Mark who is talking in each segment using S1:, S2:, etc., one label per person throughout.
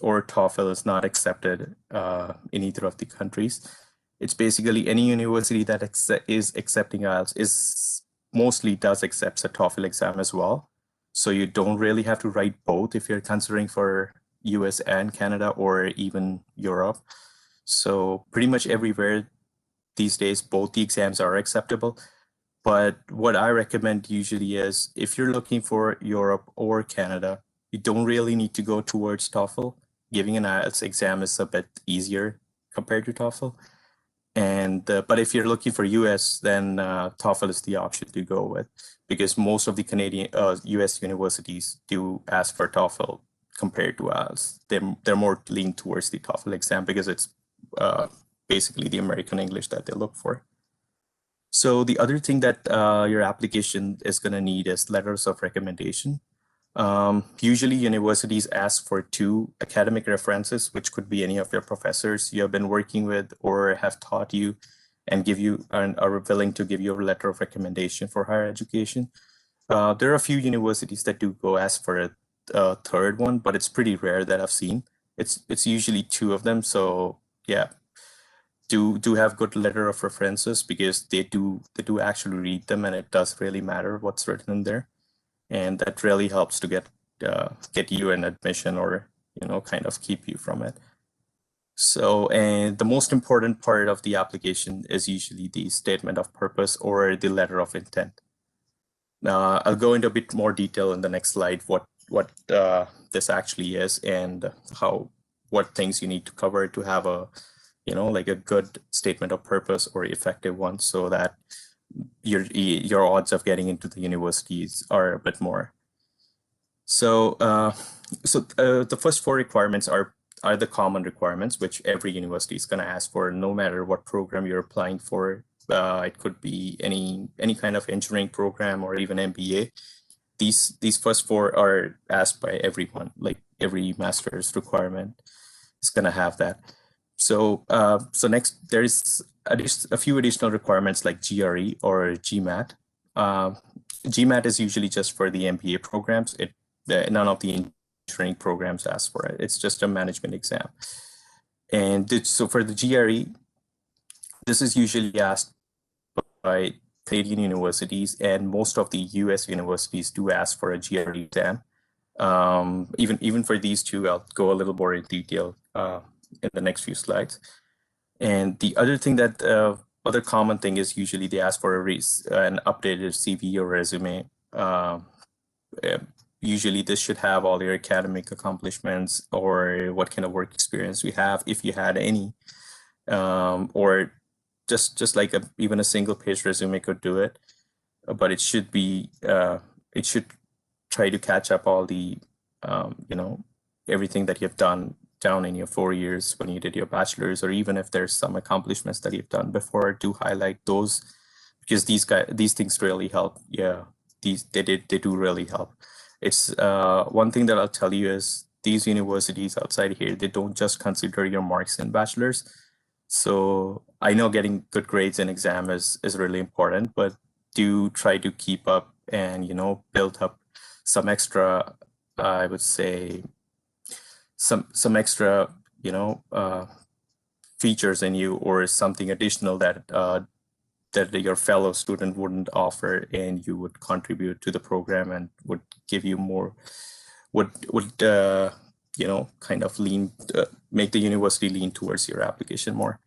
S1: or TOEFL is not accepted in either of the countries. It's basically any university that is accepting IELTS is mostly does accept a TOEFL exam as well. So you don't really have to write both if you're considering for US and Canada or even Europe. So pretty much everywhere these days, both the exams are acceptable. But what I recommend usually is if you're looking for Europe or Canada, you don't really need to go towards TOEFL. Giving an IELTS exam is a bit easier compared to TOEFL. And but if you're looking for US, then TOEFL is the option to go with because most of the Canadian US universities do ask for TOEFL compared to IELTS. They're more lean towards the TOEFL exam because it's basically the American English that they look for. So the other thing that your application is going to need is letters of recommendation. Usually universities ask for 2 academic references, which could be any of your professors you have been working with or have taught you and give you and are willing to give you a letter of recommendation for higher education. There are a few universities that do go ask for a third one, but it's pretty rare that I've seen. It's usually 2 of them. So yeah, do have good letter of references because they do actually read them and it does really matter what's written in there. And that really helps to get you an admission or kind of keep you from it. So, and the most important part of the application is usually the statement of purpose or the letter of intent. I'll go into a bit more detail in the next slide what this actually is and what things you need to cover to have a like a good statement of purpose or effective one, so that your odds of getting into the universities are a bit more. So the first 4 requirements are the common requirements, which every university is going to ask for, no matter what program you're applying for. It could be any kind of engineering program or even MBA. These first 4 are asked by everyone, like every master's requirement is going to have that. So next, there is a few additional requirements like GRE or GMAT. GMAT is usually just for the MBA programs. None of the engineering programs ask for it. It's just a management exam. And so for the GRE, this is usually asked by Canadian universities, and most of the US universities do ask for a GRE exam. Even for these 2, I'll go a little more in detail in the next few slides. And the other thing that other common thing is usually they ask for an updated CV or resume. Usually this should have all your academic accomplishments or what kind of work experience we have, if you had any, or just like even a single page resume could do it, but it should be it should try to catch up all the everything that you've done down in your 4 years when you did your bachelor's, or even if there's some accomplishments that you've done before, do highlight those, because these things really help. Yeah, they do really help. It's one thing that I'll tell you is these universities outside here, they don't just consider your marks in bachelor's. So I know getting good grades in exam is really important, but do try to keep up and build up some extra, I would say, some extra features in you, or something additional that your fellow student wouldn't offer, and you would contribute to the program and would give you more, would kind of make the university lean towards your application more.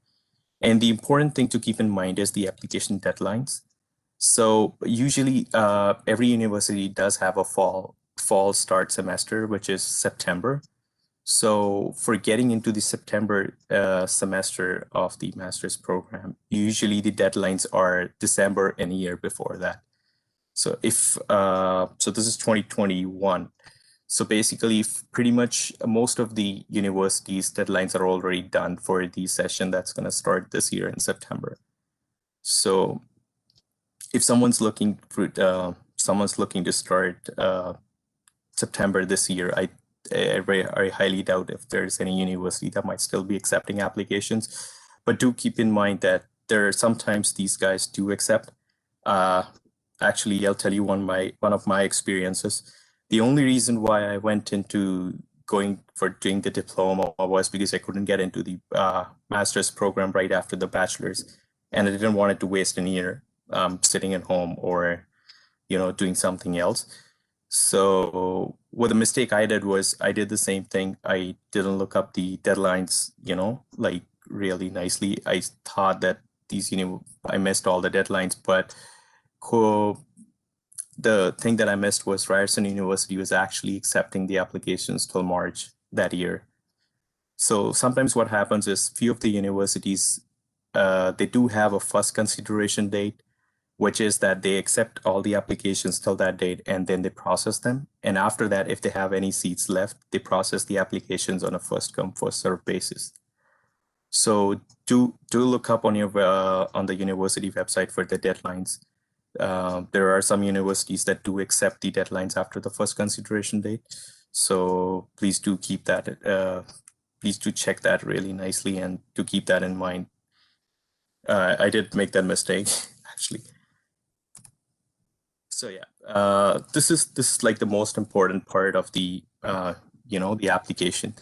S1: And the important thing to keep in mind is the application deadlines. So usually every university does have a fall start semester, which is September. So for getting into the September semester of the master's program, usually the deadlines are December and a year before that. So so this is 2021. So basically, pretty much most of the universities' deadlines are already done for the session that's going to start this year in September. So if someone's looking to start September this year, I highly doubt if there's any university that might still be accepting applications. But do keep in mind that there are sometimes these guys do accept. Actually, I'll tell you one of my experiences. The only reason why I went into going for doing the diploma was because I couldn't get into the master's program right after the bachelor's, and I didn't want to waste an year sitting at home or doing something else. So what the mistake I did was I did the same thing. I didn't look up the deadlines, like really nicely. I thought that I missed all the deadlines, but the thing that I missed was Ryerson University was actually accepting the applications till March that year. So sometimes what happens is few of the universities, they do have a first consideration date, which is that they accept all the applications till that date and then they process them. And after that, if they have any seats left, they process the applications on a first come, first serve basis. So do look up on the university website for the deadlines. There are some universities that do accept the deadlines after the first consideration date. So please do keep that, please do check that really nicely and to keep that in mind. I did make that mistake actually. So yeah, this is like the most important part of the the application.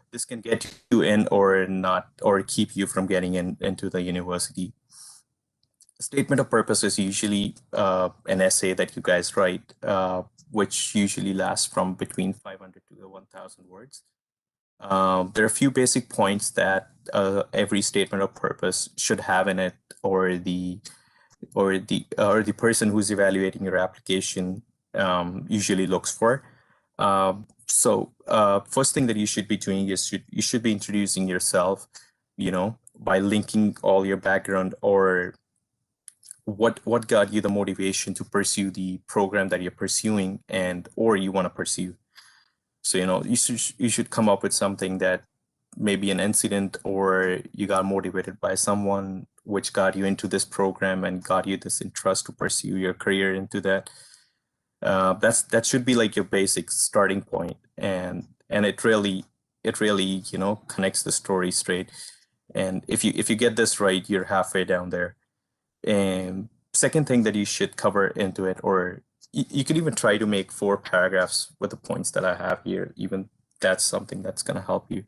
S1: This can get you in or not, or keep you from getting into the university. A statement of purpose is usually an essay that you guys write, which usually lasts from between 500 to 1,000 words. There are a few basic points that every statement of purpose should have in it, or the person who's evaluating your application usually looks for. So first thing that you should be doing is you should be introducing yourself, by linking all your background or what got you the motivation to pursue the program that you're pursuing or you want to pursue. So you should come up with something that maybe an incident or you got motivated by someone which got you into this program and got you this interest to pursue your career into that. That should be like your basic starting point, and it really connects the story straight. And if you get this right, you're halfway down there. And second thing that you should cover into it, or you could even try to make 4 paragraphs with the points that I have here. Even that's something that's going to help you.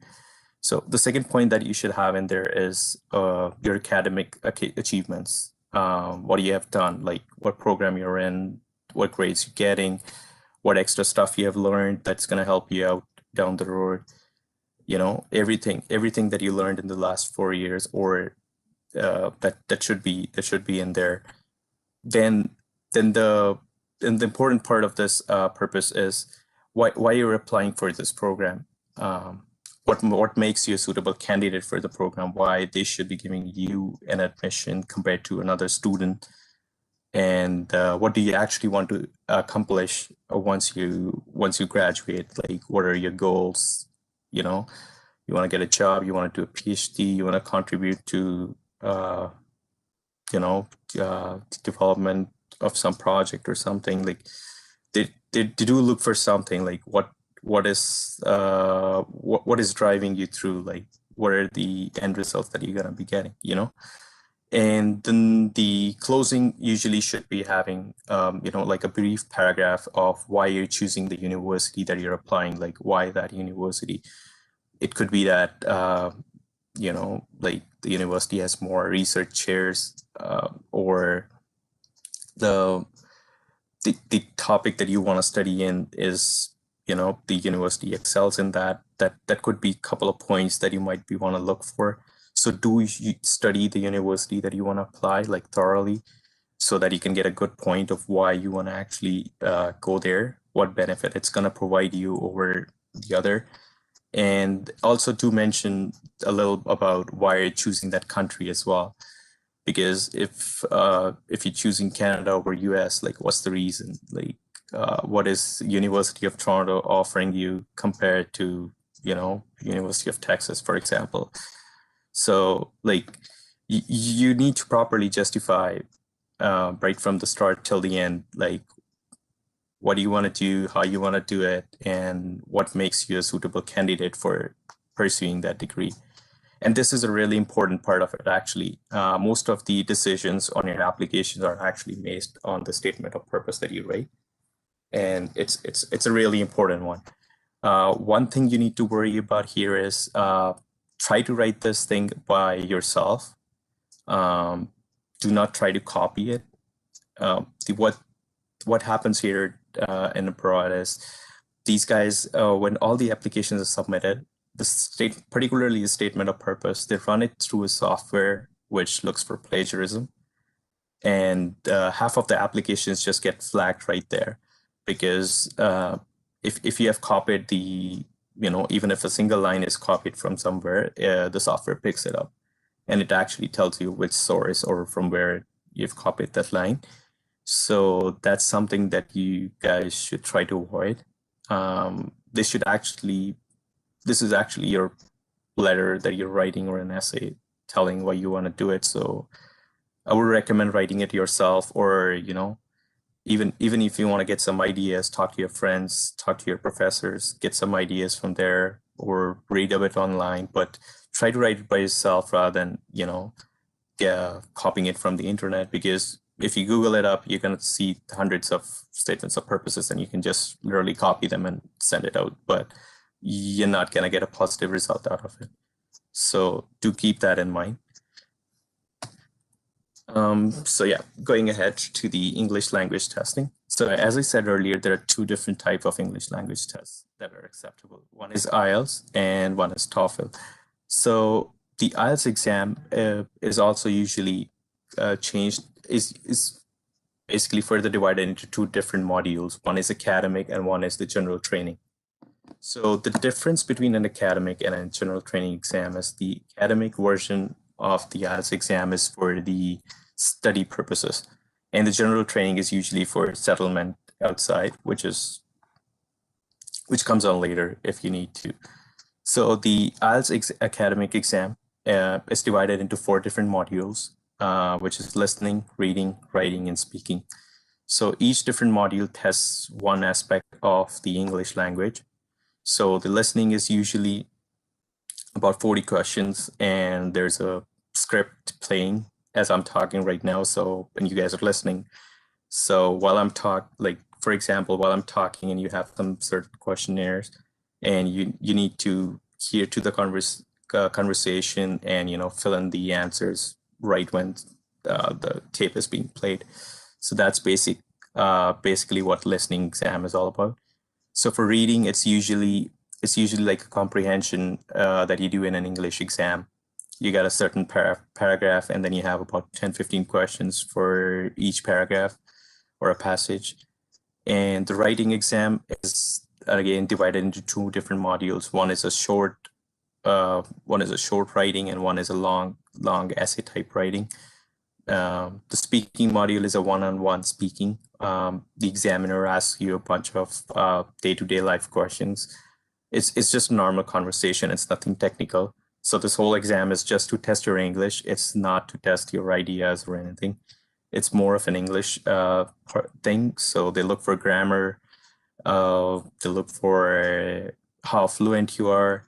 S1: So the second point that you should have in there is your academic achievements. What you have done, like what program you're in, what grades you're getting, what extra stuff you have learned that's going to help you out down the road. Everything that you learned in the last 4 years, or that should be in there. Then the important part of this purpose is why you're applying for this program. What makes you a suitable candidate for the program, why they should be giving you an admission compared to another student, and what do you actually want to accomplish once you graduate. Like, what are your goals? You want to get a job, you want to do a PhD, you want to contribute to development of some project or something. Like they do look for something, like what is driving you through, like what are the end results that you're going to be getting, and then the closing usually should be having like a brief paragraph of why you're choosing the university that you're applying, like why that university. It could be that like the university has more research chairs, or the topic that you want to study in is the university excels in that could be a couple of points that you might want to look for. So do you study the university that you want to apply, like, thoroughly, so that you can get a good point of why you want to actually go there, what benefit it's going to provide you over the other. And also to mention a little about why you're choosing that country as well. Because if you're choosing Canada over US, like, what's the reason? Like, what is University of Toronto offering you compared to, University of Texas, for example? So, like, you need to properly justify right from the start till the end, like, what do you want to do, how you want to do it, and what makes you a suitable candidate for pursuing that degree. And this is a really important part of it, actually. Most of the decisions on your applications are actually based on the statement of purpose that you write. And it's a really important one. One thing you need to worry about here is try to write this thing by yourself. Do not try to copy it. What happens here in abroad is these guys, when all the applications are submitted, particularly the statement of purpose, they run it through a software which looks for plagiarism, and half of the applications just get flagged right there because if you have copied even if a single line is copied from somewhere, the software picks it up and it actually tells you which source or from where you've copied that line. So that's something that you guys should try to avoid. This is actually your letter that you're writing or an essay telling why you want to do it. So I would recommend writing it yourself, or even if you want to get some ideas, talk to your friends, talk to your professors, get some ideas from there, or read a bit online. But try to write it by yourself rather than copying it from the internet, because if you Google it up, you're going to see hundreds of statements of purposes and you can just literally copy them and send it out, but you're not going to get a positive result out of it. So do keep that in mind. So yeah, going ahead to the English language testing. So as I said earlier, there are two different types of English language tests that are acceptable. One is IELTS and one is TOEFL. So the IELTS exam is also usually changed, is basically further divided into two different modules. One is academic and one is the general training. So the difference between an academic and a general training exam is the academic version of the IELTS exam is for the study purposes, and the general training is usually for settlement outside, which comes on later if you need to. So the IELTS academic exam is divided into 4 different modules, which is listening, reading, writing, and speaking. So each different module tests one aspect of the English language. So the listening is usually about 40 questions, and there's a script playing as I'm talking right now. So, and you guys are listening. So while I'm for example, while I'm talking and you have some certain questionnaires and you need to hear to the conversation and, fill in the answers right when the tape is being played. So that's basically what listening exam is all about. So for reading, it's usually like a comprehension that you do in an English exam. You got a certain paragraph, and then you have about 10-15 questions for each paragraph or a passage. And the writing exam is again divided into 2 different modules. One is a short writing, and one is a long essay type writing. The speaking module is a one-on-one speaking. The examiner asks you a bunch of day-to-day life questions. It's just a normal conversation. It's nothing technical. So this whole exam is just to test your English. It's not to test your ideas or anything. It's more of an English thing. So they look for grammar. They look for how fluent you are.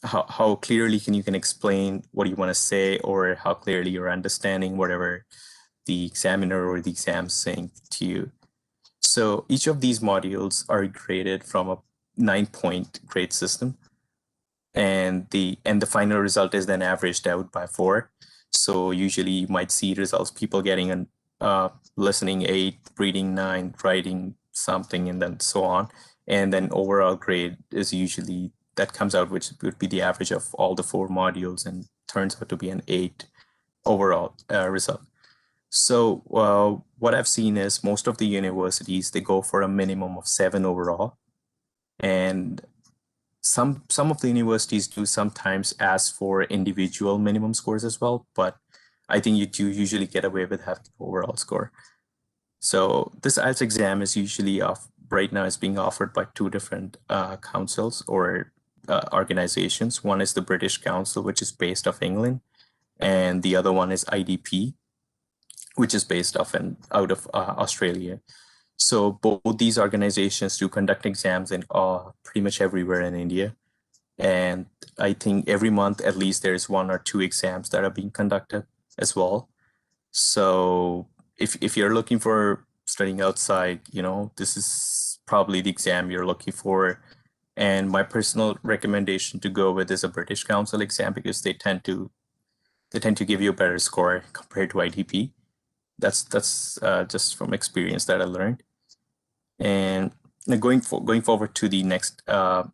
S1: How clearly you can explain what you want to say, or how clearly you're understanding whatever the examiner or the exam is saying to you. So each of these modules are graded from a 9-point grade system, and the final result is then averaged out by 4. So usually you might see results, people getting listening 8, reading 9, writing something, and then so on. And then overall grade is usually that comes out, which would be the average of all the 4 modules, and turns out to be an 8 overall result. So what I've seen is most of the universities, they go for a minimum of 7 overall. And some of the universities do sometimes ask for individual minimum scores as well, but I think you do usually get away with having the overall score. So this IELTS exam is usually right now is being offered by 2 different councils or organizations. One is the British Council, which is based off England, and the other one is IDP, which is based out of Australia. So both these organizations do conduct exams in pretty much everywhere in India. And I think every month, at least there's 1 or 2 exams that are being conducted as well. So if you're looking for studying outside, this is probably the exam you're looking for. And my personal recommendation to go with is a British Council exam because they tend to give you a better score compared to ITP. That's just from experience that I learned. And going forward to the next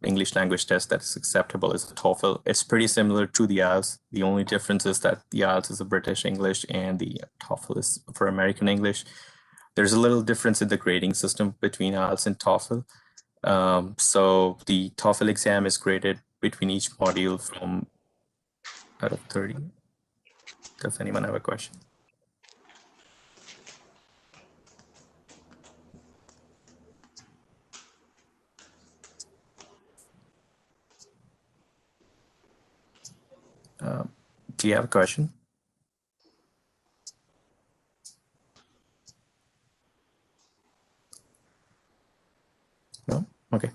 S1: English language test that is acceptable is the TOEFL. It's pretty similar to the IELTS. The only difference is that the IELTS is a British English and the TOEFL is for American English. There's a little difference in the grading system between IELTS and TOEFL. So the TOEFL exam is graded between each module from out of 30. Does anyone have a question? Do you have a question? No? Okay.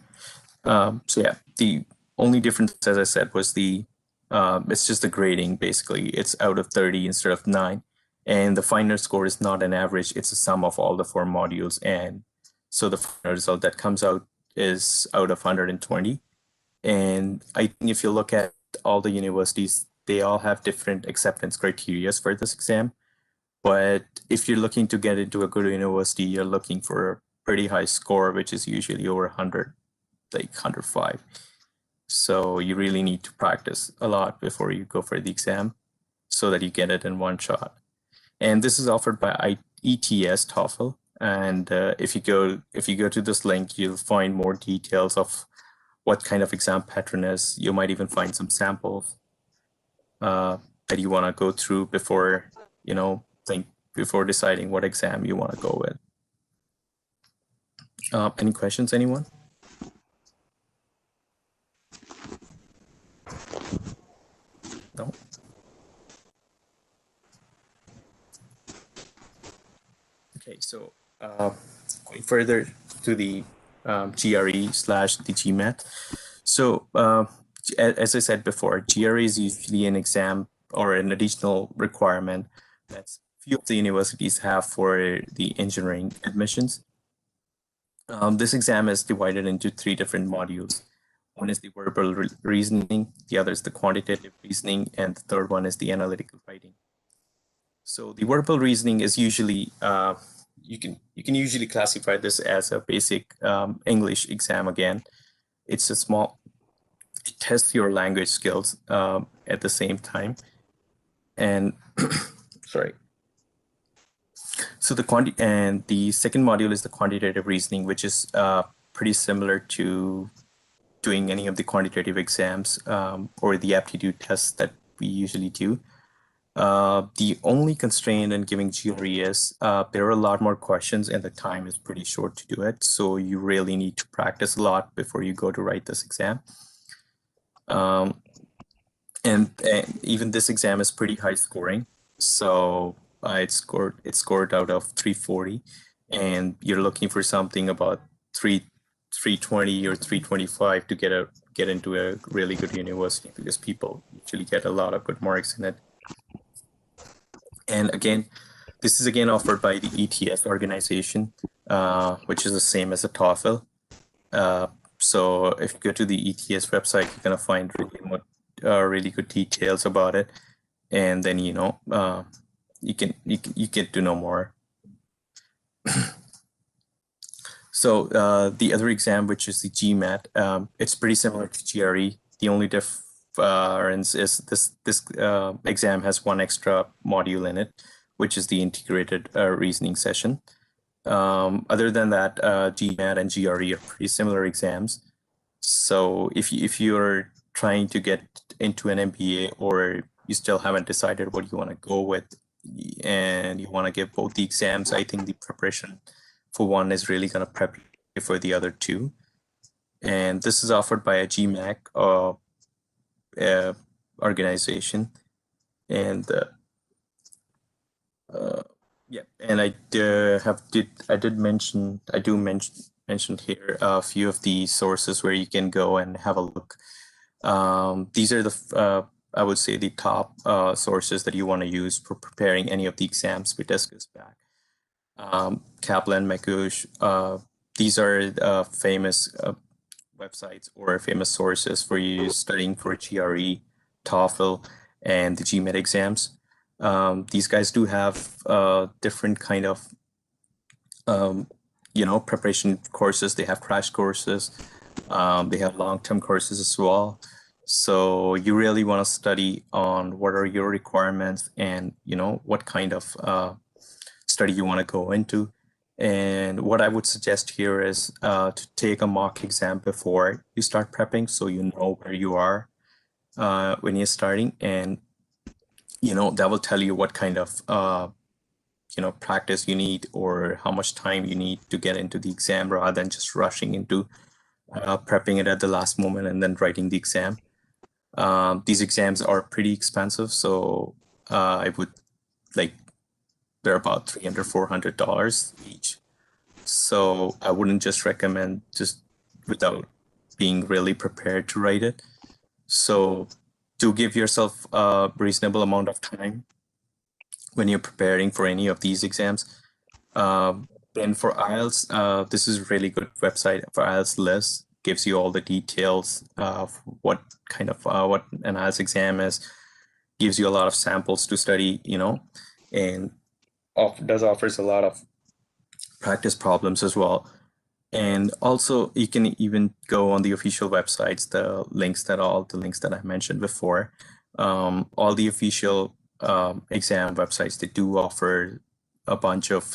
S1: So yeah, the only difference, as I said, was it's just the grading, basically. It's out of 30 instead of 9. And the final score is not an average, it's a sum of all the 4 modules. And so the final result that comes out is out of 120. And I think if you look at all the universities, they all have different acceptance criteria for this exam. But if you're looking to get into a good university, you're looking for a pretty high score, which is usually over 100, like 105. So you really need to practice a lot before you go for the exam so that you get it in one shot. And this is offered by ETS TOEFL. And if you go to this link, you'll find more details of what kind of exam pattern is. You might even find some samples that you want to go through before, before deciding what exam you want to go with. Any questions, anyone? No? Okay, so going further to the GRE/the GMAT. So as I said before, GRE is usually an exam or an additional requirement that few of the universities have for the engineering admissions. This exam is divided into 3 different modules. One is the verbal reasoning, the other is the quantitative reasoning, and the third one is the analytical writing. So the verbal reasoning is usually, you can usually classify this as a basic English exam again. It's a small, it tests your language skills at the same time. And sorry. So the second module is the quantitative reasoning, which is pretty similar to doing any of the quantitative exams or the aptitude tests that we usually do. The only constraint in giving GRE is there are a lot more questions and the time is pretty short to do it. So you really need to practice a lot before you go to write this exam. And even this exam is pretty high scoring. So it scored out of 340, and you're looking for something about 320 or 325 to get into a really good university, because people usually get a lot of good marks in it. And again, this is again offered by the ETS organization, which is the same as a TOEFL. So if you go to the ETS website, you're gonna find really good details about it, and then you get to know more. So the other exam, which is the GMAT, it's pretty similar to GRE. The only difference is this exam has one extra module in it, which is the integrated reasoning session. Other than that, GMAT and GRE are pretty similar exams. So if you're trying to get into an MBA, or you still haven't decided what you want to go with, and you want to give both the exams, I think the preparation for one is really going to prep you for the other two. And this is offered by a GMAC organization. And yeah, and I did mention here a few of the sources where you can go and have a look. These are the I would say the top sources that you want to use for preparing any of the exams we discussed back. Kaplan, McCush, these are famous websites or famous sources for you studying for GRE, TOEFL, and the GMAT exams. These guys do have different kind of preparation courses. They have crash courses. They have long-term courses as well. So you really want to study on what are your requirements and what kind of study you want to go into. And what I would suggest here is to take a mock exam before you start prepping, so you know where you are when you're starting, and that will tell you what kind of practice you need or how much time you need to get into the exam, rather than just rushing into prepping it at the last moment and then writing the exam. These exams are pretty expensive, so I would they're about $300, $400 each. So I wouldn't just recommend just without being really prepared to write it. So to give yourself a reasonable amount of time when you're preparing for any of these exams. Then for IELTS, this is a really good website for IELTS list. Gives you all the details of what kind of what an IELTS exam is. Gives you a lot of samples to study, and offers a lot of practice problems as well. And also you can even go on the official websites, the links that I mentioned before. All the official exam websites, they do offer a bunch of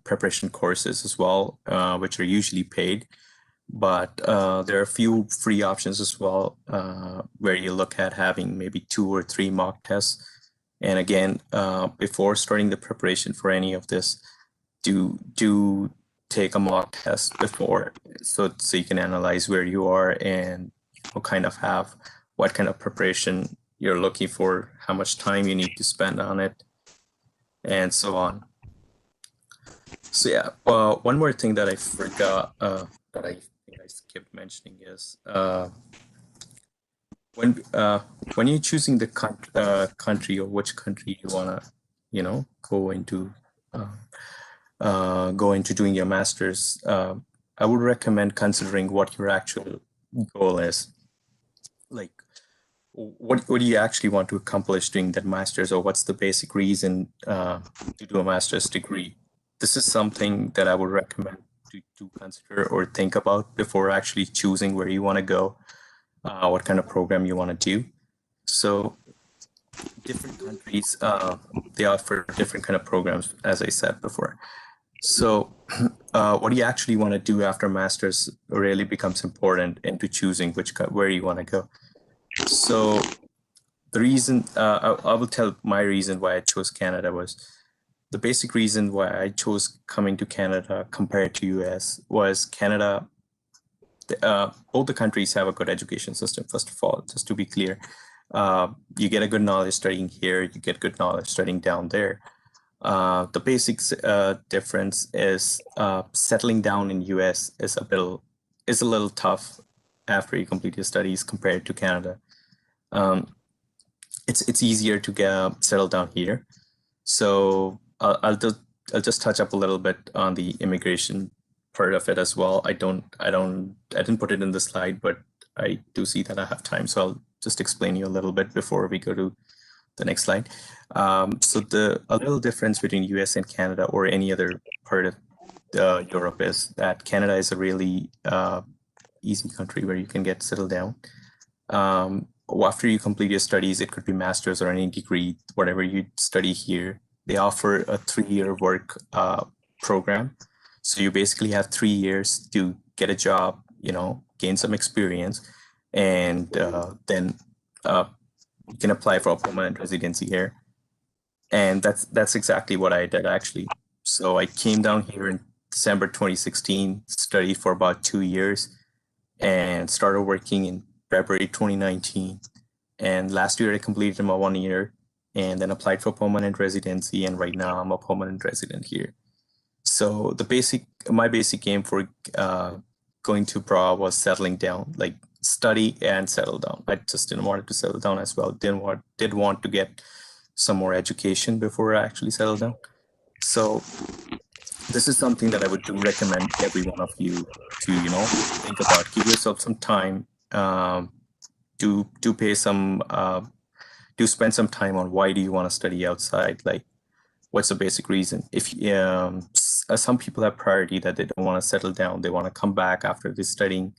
S1: preparation courses as well, which are usually paid. But there are a few free options as well, where you look at having maybe 2 or 3 mock tests. And again, before starting the preparation for any of this, do take a mock test before, so you can analyze where you are and what kind of preparation you're looking for, how much time you need to spend on it, and so on. So yeah, one more thing that I forgot that I think I skipped mentioning is when you're choosing the country or which country you wanna go into doing your master's, I would recommend considering what your actual goal is. Like, what do you actually want to accomplish doing that master's, or what's the basic reason to do a master's degree? This is something that I would recommend to consider or think about before actually choosing where you want to go, what kind of program you want to do. So different countries, they offer different kind of programs, as I said before. So what do you actually want to do after master's really becomes important into choosing where you want to go. So the reason, I will tell my reason why I chose Canada was, the basic reason why I chose coming to Canada compared to US was Canada, both the countries have a good education system, first of all, just to be clear. You get a good knowledge studying here, you get good knowledge studying down there. The basic difference is settling down in US is a little tough after you complete your studies compared to Canada. It's easier to get settled down here. So I'll just touch up a little bit on the immigration part of it as well. I didn't put it in the slide, but I do see that I have time, so I'll just explain you a little bit before we go to the next slide. So a little difference between US and Canada or any other part of Europe is that Canada is a really easy country where you can get settled down. After you complete your studies, it could be master's or any degree, whatever you study here, they offer a 3-year work program. So you basically have 3 years to get a job, gain some experience, and then you can apply for a permanent residency here. And that's exactly what I did, actually. So I came down here in December 2016, studied for about 2 years, and started working in February 2019. And last year I completed my 1 year and then applied for permanent residency. And right now I'm a permanent resident here. So my basic aim for going to Prague was settling down, like study and settle down. I just didn't want to settle down as well. Did want to get some more education before I actually settle down. So this is something that I would do recommend every one of you to, think about. Give yourself some time to pay some to spend some time on why do you want to study outside? Like, what's the basic reason? If some people have priority that they don't want to settle down, they want to come back after this studying,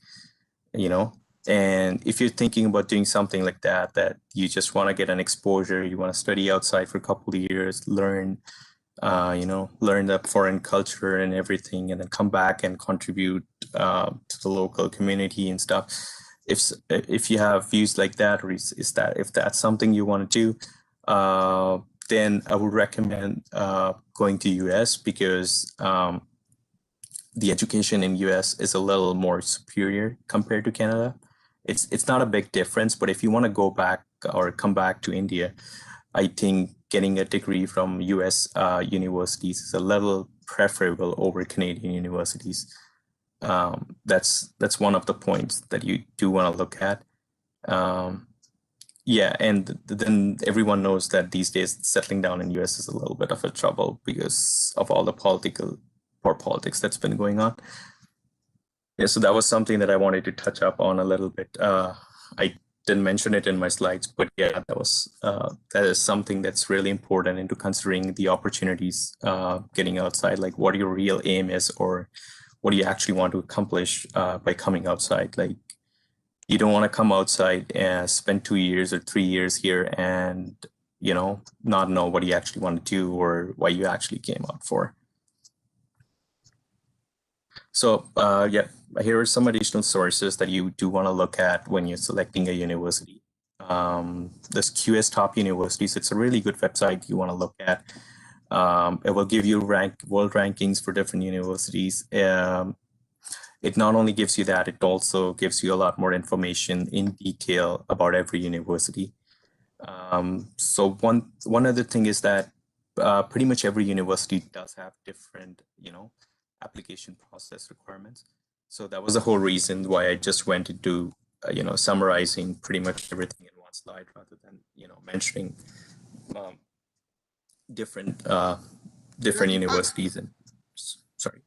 S1: you know. And if you're thinking about doing something like that, that you just want to get an exposure, you want to study outside for a couple of years, learn learn the foreign culture and everything, and then come back and contribute to the local community and stuff. If you have views like that, or if that's something you want to do, then I would recommend going to US, because the education in US is a little more superior compared to Canada. It's not a big difference, but if you want to go back or come back to India, I think getting a degree from US universities is a little preferable over Canadian universities. That's one of the points that you do want to look at. Yeah, and then everyone knows that these days settling down in US is a little bit of a trouble because of all the politics that's been going on. Yeah, so that was something that I wanted to touch up on a little bit. I didn't mention it in my slides, but yeah, that is something that's really important into considering the opportunities getting outside, like what your real aim is, or what do you actually want to accomplish by coming outside. Like, you don't want to come outside and spend 2 years or 3 years here and, not know what you actually want to do or why you actually came out for. So yeah, here are some additional sources that you do want to look at when you're selecting a university. This QS Top Universities, it's a really good website you want to look at. It will give you world rankings for different universities. It not only gives you that, it also gives you a lot more information in detail about every university. So one other thing is that pretty much every university does have different, application process requirements. So that was the whole reason why I just went into, summarizing pretty much everything in one slide rather than, mentioning different universities. And sorry.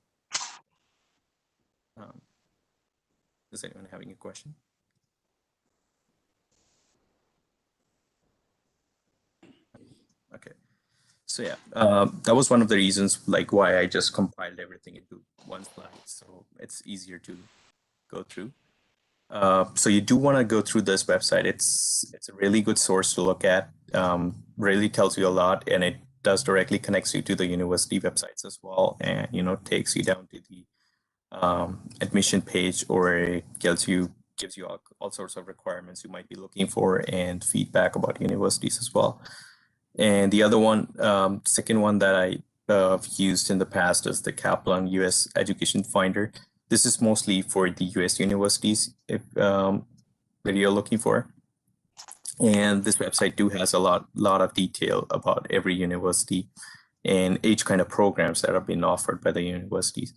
S1: Is anyone having a question? Okay. So yeah, that was one of the reasons, like, why I just compiled everything into one slide, so it's easier to go through. So you do want to go through this website. It's a really good source to look at. Really tells you a lot, and it does directly connects you to the university websites as well, and takes you down to the admission page, or it gives you all sorts of requirements you might be looking for and feedback about universities as well. And the other one, second one that I've used in the past is the Kaplan US Education Finder. This is mostly for the US universities if that you're looking for. And this website has a lot of detail about every university and each kind of programs that are being offered by the universities.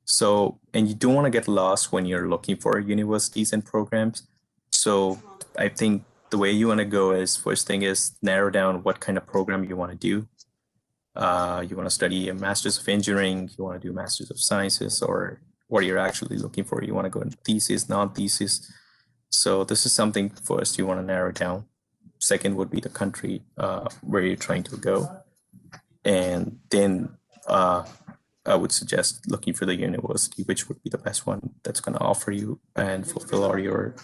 S1: So, and you don't want to get lost when you're looking for universities and programs. So I think the way you want to go is, first thing is narrow down what kind of program you want to do. You want to study a Master's of Engineering, you want to do Master's of Sciences, or what you're actually looking for. You want to go into thesis, non-thesis. So this is something first you want to narrow down. Second would be the country where you're trying to go. And then I would suggest looking for the university, which would be the best one that's going to offer you and fulfill all your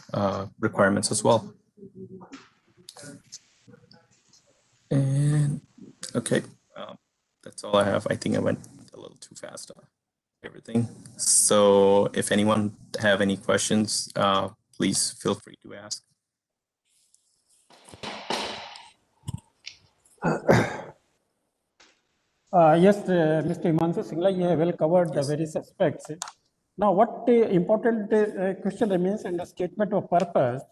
S1: requirements as well. And okay, that's all I have. I think I went a little too fast on everything. So if anyone have any questions, please feel free to ask.
S2: Yes, Mr. Himanshu Singla, you have well covered the various aspects. Now, what important question remains in the statement of purpose?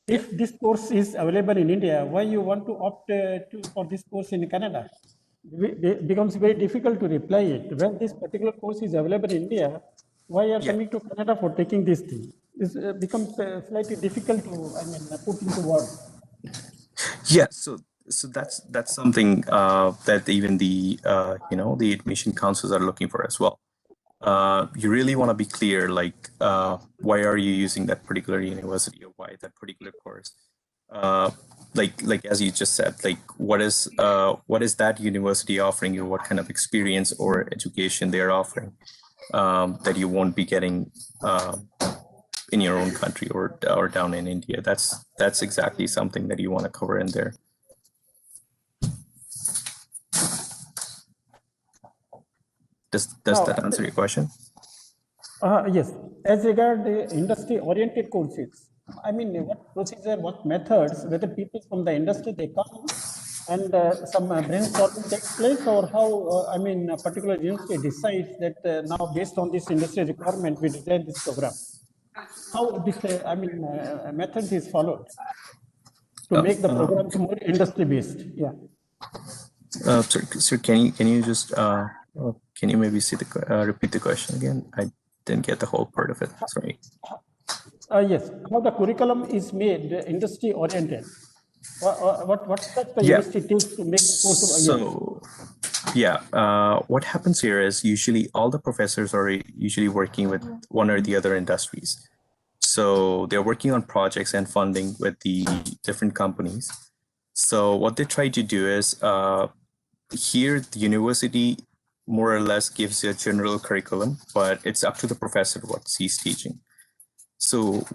S2: If this course is available in India, why you want to opt for this course in Canada? It becomes very difficult to reply it. When this particular course is available in India, why are you coming to Canada for taking this thing? It becomes slightly difficult to, put into words.
S1: Yeah, so So that's something that even the the admission councils are looking for as well. You really want to be clear, like why are you using that particular university or why that particular course? Uh, like as you just said, like what is that university offering you? What kind of experience or education they're offering that you won't be getting in your own country or down in India? That's exactly something that you want to cover in there. Does
S2: Now,
S1: that answer your question?
S2: yes, as regard the industry-oriented courses, I mean, what procedure, what methods, whether people from the industry, they come and some brainstorming takes place, or how, I mean, a particular university decides that now based on this industry requirement, we design this program. How this, I mean, methods is followed to make the programs more industry-based? Yeah.
S1: Sir, can you just can you maybe repeat the question again? I didn't get the whole part of it. Sorry.
S2: Yes, how the curriculum is made industry oriented. What steps the
S1: Yeah.
S2: university takes to make the course?
S1: So yeah, what happens here is usually all the professors are usually working with one or the other industries. So they're working on projects and funding with the different companies. So what they try to do is here the university more or less gives you a general curriculum, but it's up to the professor what he's teaching. So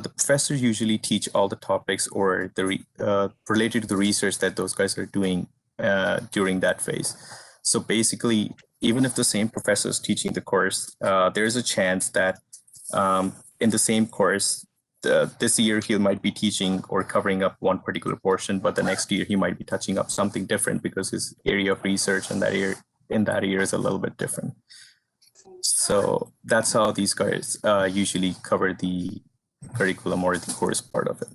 S1: the professors usually teach all the topics or related to the research that those guys are doing during that phase. So basically, even if the same professor is teaching the course, there's a chance that in the same course, this year he might be teaching or covering up one particular portion, but the next year he might be touching up something different because his area of research in that year is a little bit different. So that's how these guys usually cover the curriculum or the course part of it.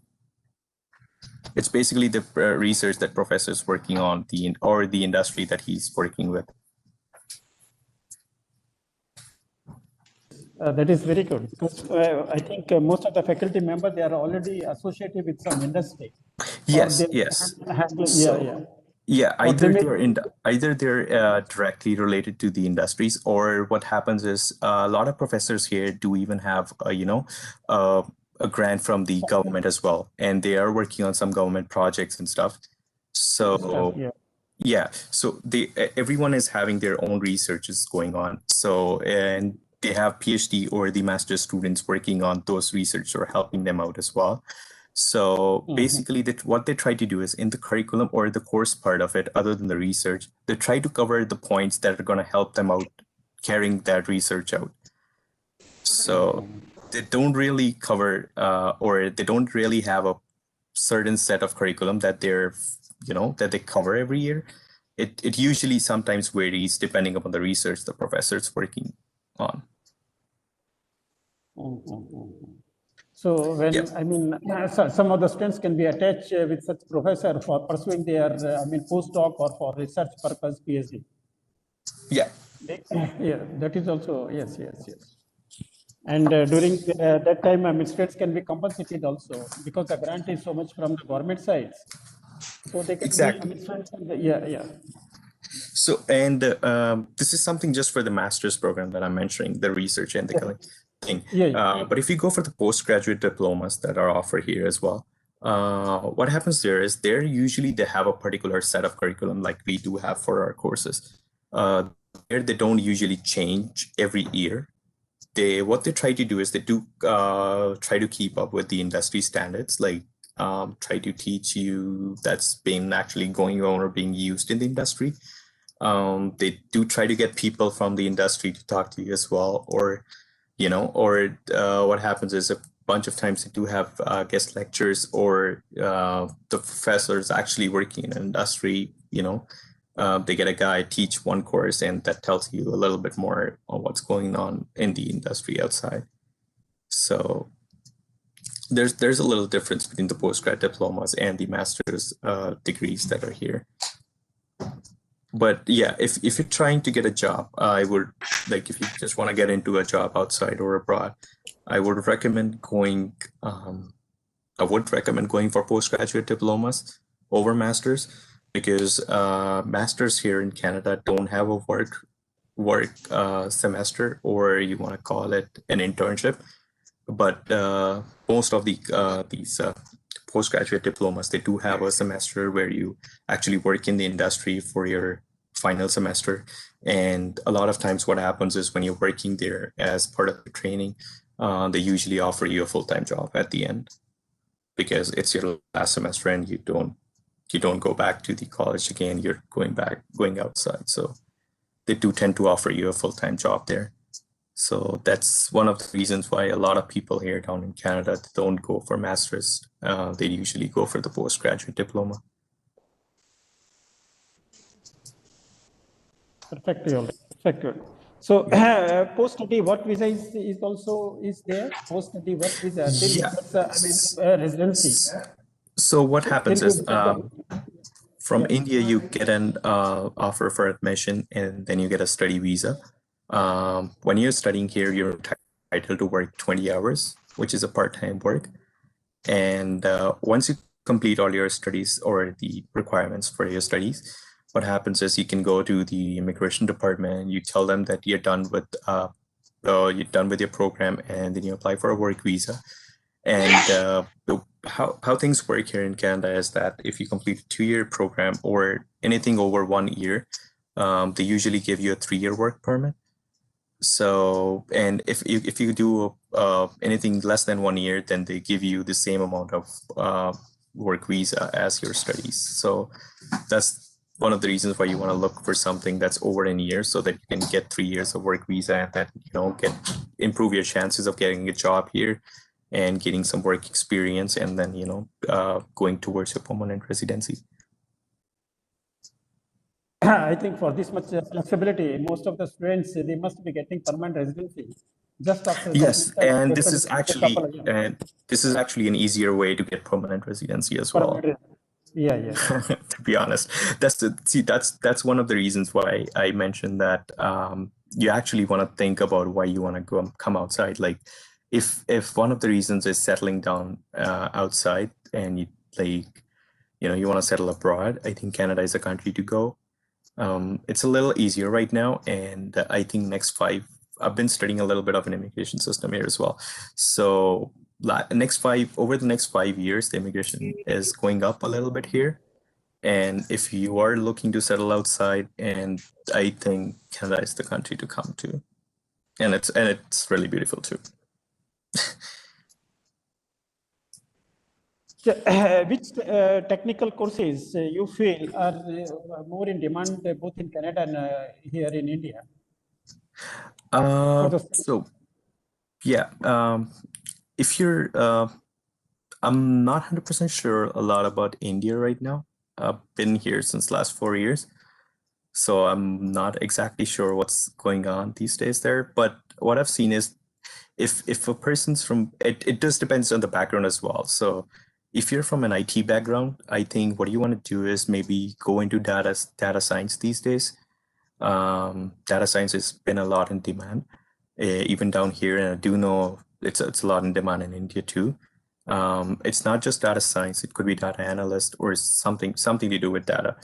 S1: It's basically the research that professor's working on or the industry that he's working with.
S2: That is very good because I think most of the faculty members, they are already associated with some industry.
S1: Yes, yes. Yeah, either they're directly related to the industries, or what happens is a lot of professors here do even have a grant from the government as well, and they are working on some government projects and stuff. So yeah, so everyone is having their own researches going on. So and they have PhD or the master's students working on those research or helping them out as well. So basically, what they try to do is in the curriculum or the course part of it, other than the research, they try to cover the points that are going to help them out carrying that research out. So they don't really cover or they don't really have a certain set of curriculum that that they cover every year. It usually sometimes varies depending upon the research the professor is working on.
S2: So when I mean, some of the students can be attached with such professor for pursuing their postdoc or for research purpose PhD.
S1: Yeah.
S2: Yeah, that is also yes. And during that time, students can be compensated also because the grant is so much from the government side. So they can
S1: exactly.
S2: Yeah.
S1: So, and this is something just for the master's program that I'm mentioning, the research and the thing. But if you go for the postgraduate diplomas that are offered here as well, what happens there is they have a particular set of curriculum like we do have for our courses. There they don't usually change every year. What they try to do is they do try to keep up with the industry standards, like try to teach you that's been actually going on or being used in the industry. They do try to get people from the industry to talk to you as well, or what happens is a bunch of times they do have guest lectures or the professors actually working in an industry, they get a guy teach one course and that tells you a little bit more on what's going on in the industry outside. So there's a little difference between the postgrad diplomas and the master's degrees that are here. But yeah, if you're trying to get a job, I would if you just want to get into a job outside or abroad, I would recommend going for postgraduate diplomas over masters, because masters here in Canada don't have a work semester, or you want to call it an internship. But most of these postgraduate diplomas, they do have a semester where you actually work in the industry for your final semester. And a lot of times what happens is when you're working there as part of the training, they usually offer you a full-time job at the end, because it's your last semester and you don't go back to the college again, you're going outside. So they do tend to offer you a full-time job there. So that's one of the reasons why a lot of people here down in Canada don't go for masters. They usually go for the postgraduate diploma.
S2: Perfect. So post-study work visa is also is there? Post-study work visa till
S1: Yeah.
S2: it's, residency.
S1: So what happens
S2: Till you
S1: is
S2: get the,
S1: from
S2: yeah.
S1: India, you get an offer for admission, and then you get a study visa. When you're studying here, you're entitled to work 20 hours, which is a part-time work. And once you complete all your studies or the requirements for your studies, what happens is you can go to the immigration department. You tell them that you're done with your program, and then you apply for a work visa. And how things work here in Canada is that if you complete a 2-year program or anything over 1 year, they usually give you a 3-year work permit. So, and if you do anything less than 1 year, then they give you the same amount of work visa as your studies. So that's one of the reasons why you want to look for something that's over a year, so that you can get 3 years of work visa, and that improve your chances of getting a job here and getting some work experience, and then going towards your permanent residency.
S2: I think for this much flexibility, most of the students they must be getting permanent residency just after
S1: Yes,
S2: completion
S1: and
S2: of
S1: this is actually an easier way to get permanent residency as well.
S2: permanent. Yeah.
S1: To be honest, that's one of the reasons why I mentioned that you actually want to think about why you want to come outside. Like, if one of the reasons is settling down outside, and you want to settle abroad, I think Canada is a country to go. It's a little easier right now, and I think I've been studying a little bit of an immigration system here as well. So over the next 5 years, the immigration is going up a little bit here. And if you are looking to settle outside, and I think Canada is the country to come to, and it's really beautiful too.
S2: So, which technical courses you feel are more in demand both in Canada and here in India?
S1: So yeah, if you're, I'm not 100% sure a lot about India right now. I've been here since last 4 years, so I'm not exactly sure what's going on these days there. But what I've seen is, if a person's from it just depends on the background as well. So if you're from an IT background, I think what you want to do is maybe go into data science these days. Data science has been a lot in demand, even down here, and I do know it's a lot in demand in India too. It's not just data science; it could be data analyst or something to do with data.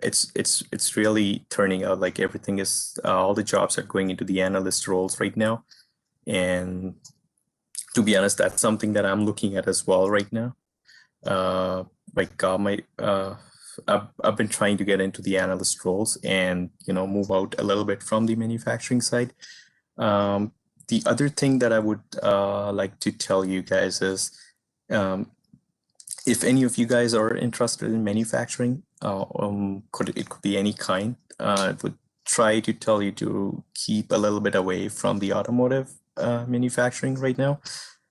S1: It's really turning out like everything is all the jobs are going into the analyst roles right now, and to be honest, that's something that I'm looking at as well right now. I've been trying to get into the analyst roles and move out a little bit from the manufacturing side. The other thing that I would like to tell you guys is, if any of you guys are interested in manufacturing, it could be any kind. I would try to tell you to keep a little bit away from the automotive manufacturing right now,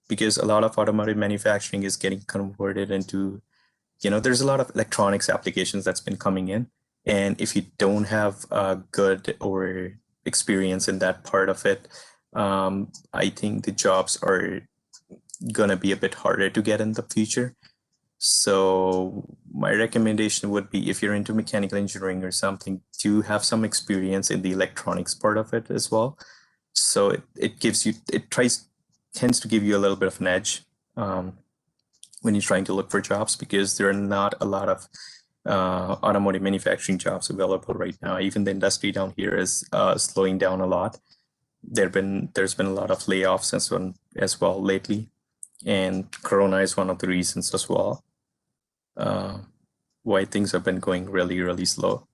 S1: because a lot of automotive manufacturing is getting converted into, there's a lot of electronics applications that's been coming in. And if you don't have a good or experience in that part of it, I think the jobs are gonna be a bit harder to get in the future. So my recommendation would be, if you're into mechanical engineering or something, to have some experience in the electronics part of it as well. So it tends to give you a little bit of an edge. when you're trying to look for jobs, because there are not a lot of automotive manufacturing jobs available right now. Even the industry down here is slowing down a lot. There's been a lot of layoffs and so on as well lately, and Corona is one of the reasons as well why things have been going really slow.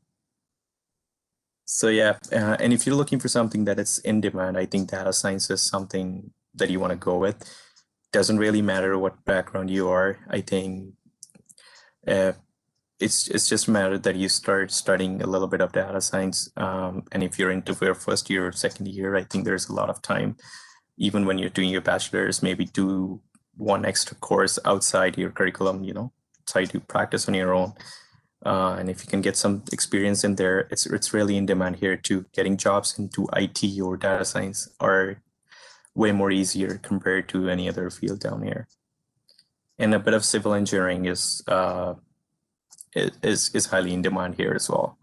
S1: So yeah, and if you're looking for something that is in demand, I think data science is something that you want to go with. Doesn't really matter what background you are. I think it's just a matter that you start studying a little bit of data science. And if you're into your first year or second year, I think there's a lot of time, even when you're doing your bachelor's, maybe do one extra course outside your curriculum, try to practice on your own. And if you can get some experience in there, it's really in demand here too. Getting jobs into IT or data science are way more easier compared to any other field down here. And a bit of civil engineering is highly in demand here as well.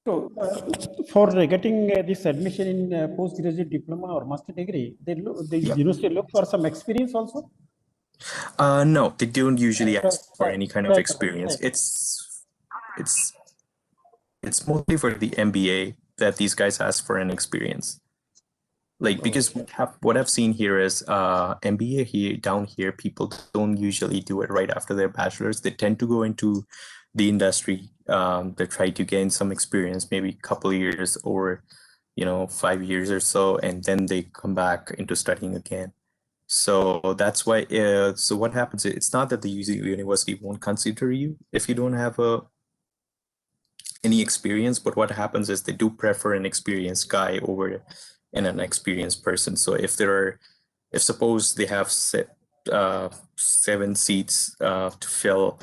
S2: So, for getting this admission in postgraduate diploma or master degree, the university look for some experience also?
S1: No, they don't usually ask for any kind of
S2: Right.
S1: experience. It's mostly for the MBA that these guys ask for an experience. Like, because what I've seen here is MBA here down here, people don't usually do it right after their bachelor's. They tend to go into the industry. They try to gain some experience, maybe a couple of years or 5 years or so, and then they come back into studying again. So that's why. So what happens? It's not that the university won't consider you if you don't have any experience, but what happens is they do prefer an experienced guy over an inexperienced person. So if suppose they have 7 seats to fill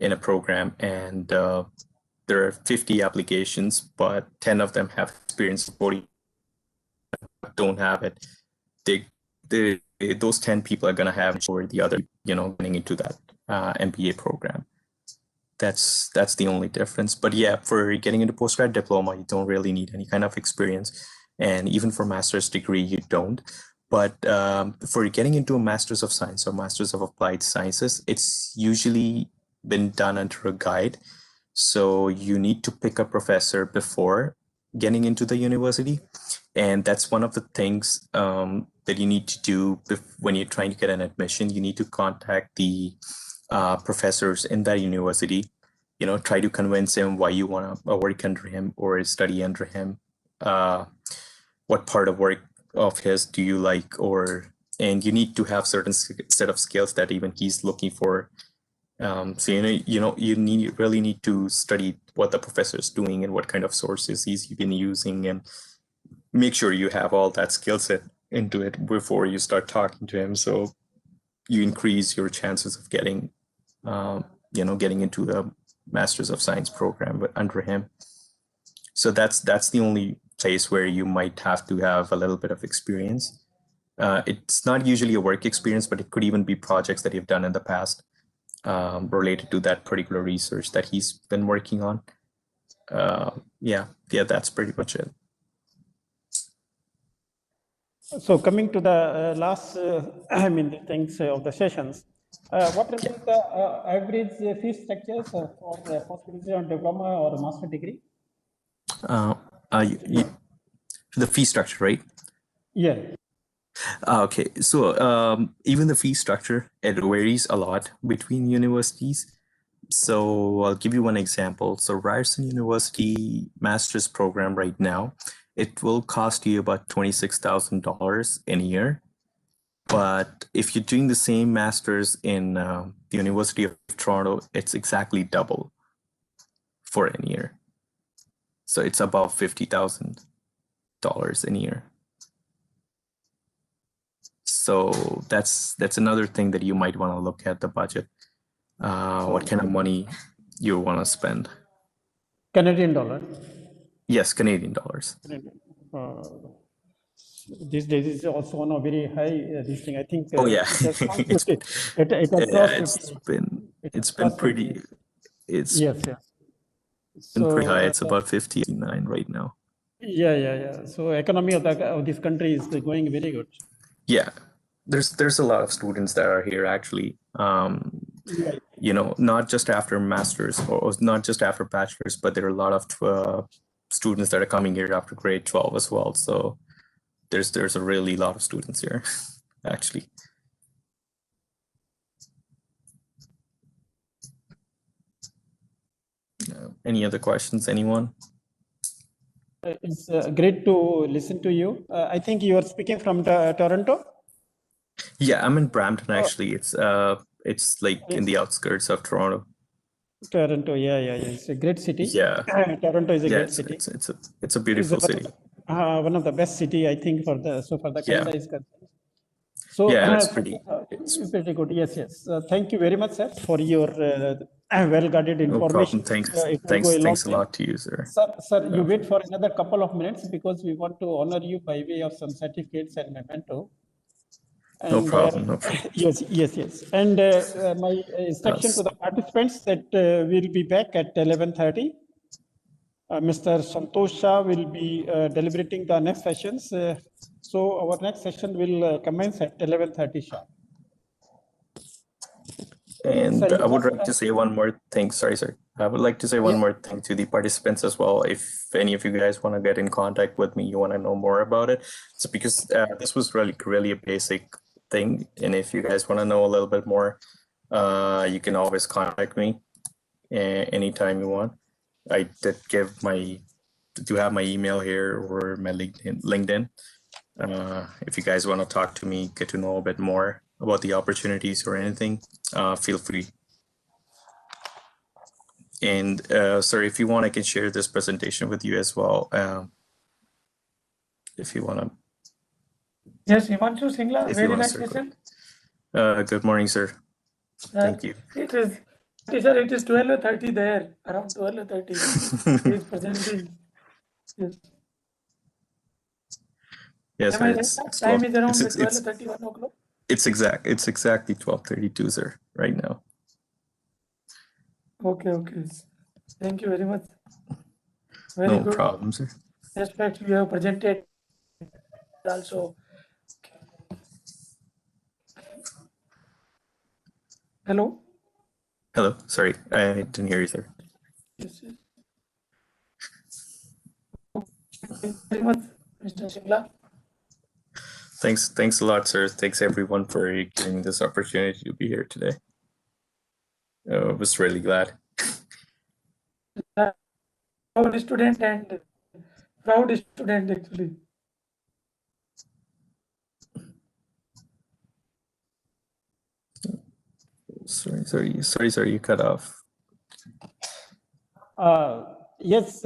S1: in a program, and there are 50 applications, but 10 of them have experience, 40 don't have it. Those 10 people are going to have for the other, getting into that MBA program. That's the only difference. But yeah, for getting into postgrad diploma, you don't really need any kind of experience. And even for master's degree, you don't. But for getting into a master's of science or master's of applied sciences, it's usually been done under a guide. So you need to pick a professor before getting into the university. And that's one of the things that you need to do when you're trying to get an admission. You need to contact the professors in that university, try to convince him why you want to work under him or study under him. What part of work of his do you like, and you need to have certain set of skills that even he's looking for. So you really need to study what the professor is doing and what kind of sources he's been using, and make sure you have all that skill set into it before you start talking to him. So you increase your chances of getting into a Masters of Science program under him. So that's the only place where you might have to have a little bit of experience. It's not usually a work experience, but it could even be projects that you've done in the past related to that particular research that he's been working on. Yeah, that's pretty much it.
S2: So coming to the last, the things of the sessions, what will be the average fee structures for postgraduate diploma or master degree?
S1: The fee structure, right?
S2: Yeah.
S1: Okay, so even the fee structure, it varies a lot between universities. So I'll give you one example. So Ryerson University master's program right now, it will cost you about $26,000 in a year. But if you're doing the same master's in the University of Toronto, it's exactly double for a year. So it's about $50,000 a year. So that's another thing that you might want to look at the budget. What kind of money you want to spend?
S2: Canadian dollar.
S1: Yes, Canadian dollars.
S2: These days is also on a very high this thing. I think.
S1: Oh yeah,
S2: it has crossed 50. It has crossed 50.
S1: It's been pretty. It's
S2: yes.
S1: been pretty high. It's about 59 right now.
S2: Yeah. So economy of this country is going very good.
S1: Yeah, there's a lot of students that are here actually.
S2: Yeah.
S1: You know, not just after masters or not just after bachelors, but there are a lot of students that are coming here after grade 12 as well. So there's a really lot of students here, actually. Any other questions, anyone?
S2: It's great to listen to you. I think you are speaking from Toronto.
S1: Yeah, I'm in Brampton actually. It's like in
S2: Yes.
S1: the outskirts of Toronto.
S2: Toronto, yeah. It's a great city.
S1: Yeah,
S2: Toronto is a
S1: yeah,
S2: great
S1: it's
S2: city.
S1: it's it's a it's a
S2: It's
S1: beautiful city.
S2: one of the best city, I think, for the
S1: Yeah,
S2: Canada is concerned. So
S1: yeah, it's it's
S2: pretty good. Yes. Thank you very much, sir, for your well-guarded
S1: no problem.
S2: information. It will go a long
S1: Thanks a
S2: way.
S1: lot to you, sir.
S2: Sir, you wait for another couple of minutes because we want to honor you by way of some certificates and memento.
S1: No
S2: And
S1: problem, no problem.
S2: yes. And my instruction to the participants that we'll be back at 11:30. Mr. Santosh Shah will be deliberating the next sessions. So our next session will commence at 11:30 sharp.
S1: And
S2: Sir,
S1: I
S2: you
S1: would
S2: have,
S1: like to say one more thing. Sorry, sir. I would like to say one
S2: yeah.
S1: more thing to the participants as well. If any of you guys want to get in contact with me, you want to know more about it. So because this was really a basic thing, and if you guys want to know a little bit more, you can always contact me anytime you want. I did give do have my email here or my LinkedIn. If you guys want to talk to me, get to know a bit more about the opportunities or anything, feel free. And sir, if you want, I can share this presentation with you as well. If you want to.
S3: Yes, Himanshu Singla, very nice session.
S1: Good morning, sir. Thank you.
S3: It is, sir, it is 12:30 there, around 12:30. He is presenting. Yes.
S1: Yes, sir.
S3: It's time is around 12:31 o'clock.
S1: It's exactly 12:32, sir, right now.
S3: Okay. Thank you very much. Very
S1: no
S3: good.
S1: problem, sir.
S3: Aspects you have presented also. Hello.
S1: Hello. Sorry, I didn't hear you, sir.
S3: Yes. Very much, Mr. Singla.
S1: Thanks a lot, sir. Thanks everyone for giving this opportunity to be here today. I was really glad.
S3: Proud student and proud student actually.
S1: Sorry, you cut off.
S2: Yes,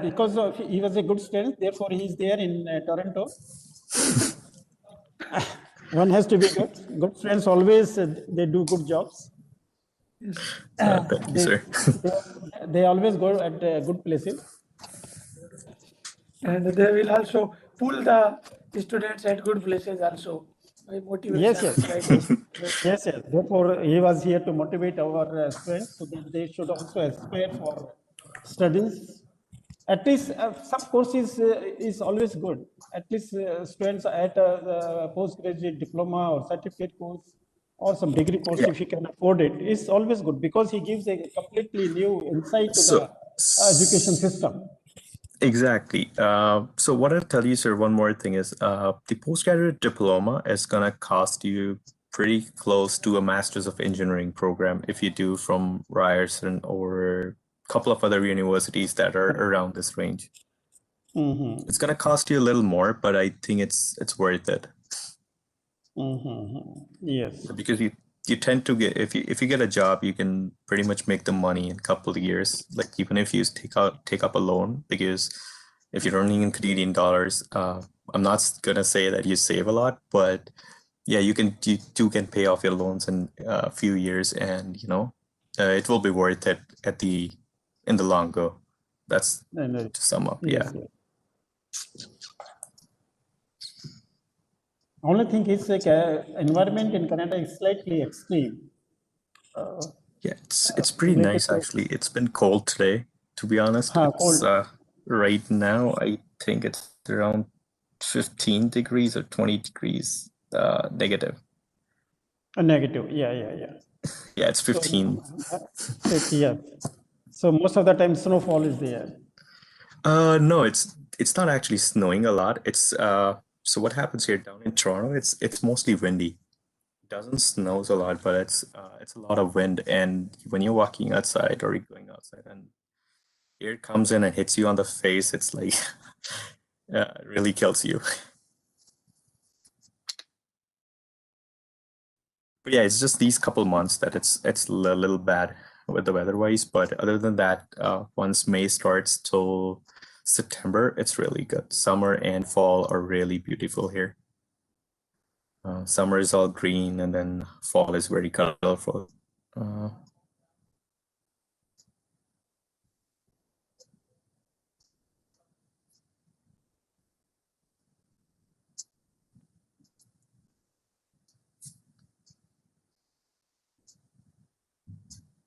S2: because he was a good student, therefore he is there in Toronto. One has to be good. Good students always they do good jobs.
S3: Yes.
S1: Thank you, sir.
S2: They always go at good places.
S3: And they will also pull the students at good places also by motivation.
S2: Yes. Therefore, he was here to motivate our students so that they should also aspire for studies. At least some courses is always good. At least students at a postgraduate diploma or certificate course or some degree course, if you can afford it, is always good because he gives a completely new insight to the education system.
S1: Exactly. So what I'll tell you, sir, one more thing is the postgraduate diploma is going to cost you pretty close to a Master's of Engineering program if you do from Ryerson or a couple of other universities that are around this range.
S2: Mm-hmm.
S1: It's going to cost you a little more, but I think it's worth it.
S2: Mm-hmm. Yes.
S1: Because you tend to get, if you get a job, you can pretty much make the money in a couple of years. Like even if you take up a loan, because if you're earning in Canadian dollars, I'm not gonna say that you save a lot, but yeah, you can pay off your loans in a few years, and it will be worth it in the long go. That's to sum up.
S2: Yes. Only thing is like environment in Canada is slightly extreme.
S1: Yeah, it's pretty nice actually. It's been cold today, to be honest. It's right now, I think it's around 15 degrees or 20 degrees negative.
S2: A negative, yeah.
S1: Yeah, it's 15.
S2: Yeah. So most of the time snowfall is there.
S1: No, it's not actually snowing a lot. It's so what happens here down in Toronto, it's mostly windy. It doesn't snow a lot, but it's a lot of wind. And when you're walking outside or you're going outside and air comes in and hits you on the face, it's like it really kills you. But yeah, it's just these couple months that it's a little bad with the weather-wise. But other than that, once May starts till September, it's really good. Summer and fall are really beautiful here. Summer is all green, and then fall is very colorful.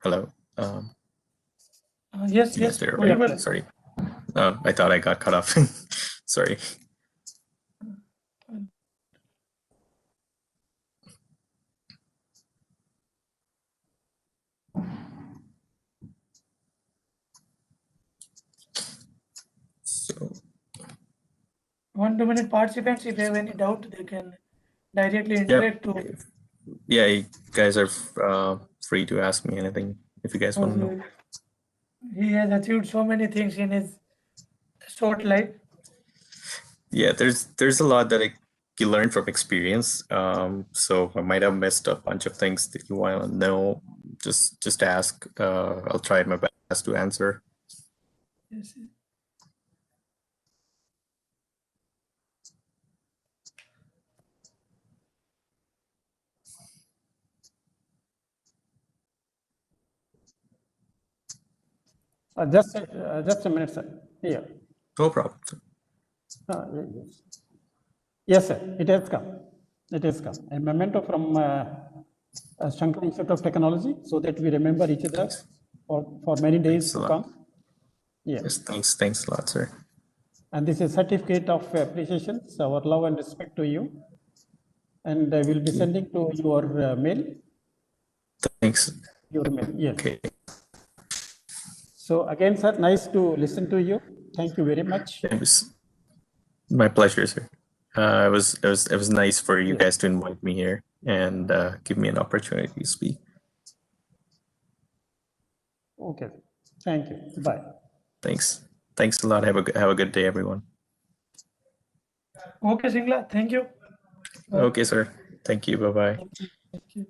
S1: Hello.
S3: Yes,
S1: You guys
S3: yes,
S1: there, right?
S3: audible.
S1: Sorry. I thought I got cut off. Sorry. So
S3: 1 2 minute participants, if they have any doubt, they can directly
S1: yeah,
S3: interact to.
S1: yeah, you guys are free to ask me anything if you guys want to know.
S3: He has achieved so many things in his short life.
S1: Yeah, there's a lot that you learn from experience. So I might have missed a bunch of things that you want to know. Just ask. I'll try my best to answer.
S3: Yes.
S2: Just a minute, sir. Here.
S1: No problem.
S2: Yes. Yes, sir. It has come. It has come. A memento from Shankar Institute of Technology, so that we remember each other
S1: Thanks.
S2: for many days
S1: Thanks a
S2: to
S1: lot.
S2: come. Yeah.
S1: Yes, thanks a lot, sir.
S2: And this is certificate of appreciation, so our love and respect to you. And I will be sending to your mail.
S1: Thanks.
S2: Your mail, yes.
S1: Okay.
S2: So again, sir, nice to listen to you. Thank you very much.
S1: It was my pleasure, sir. It was nice for you guys to invite me here and give me an opportunity to speak.
S2: Okay. Thank you. Bye.
S1: Thanks a lot. Have a good day, everyone.
S3: Okay, Singla, thank you.
S1: Okay, sir. Thank you. Bye bye.
S3: Thank you.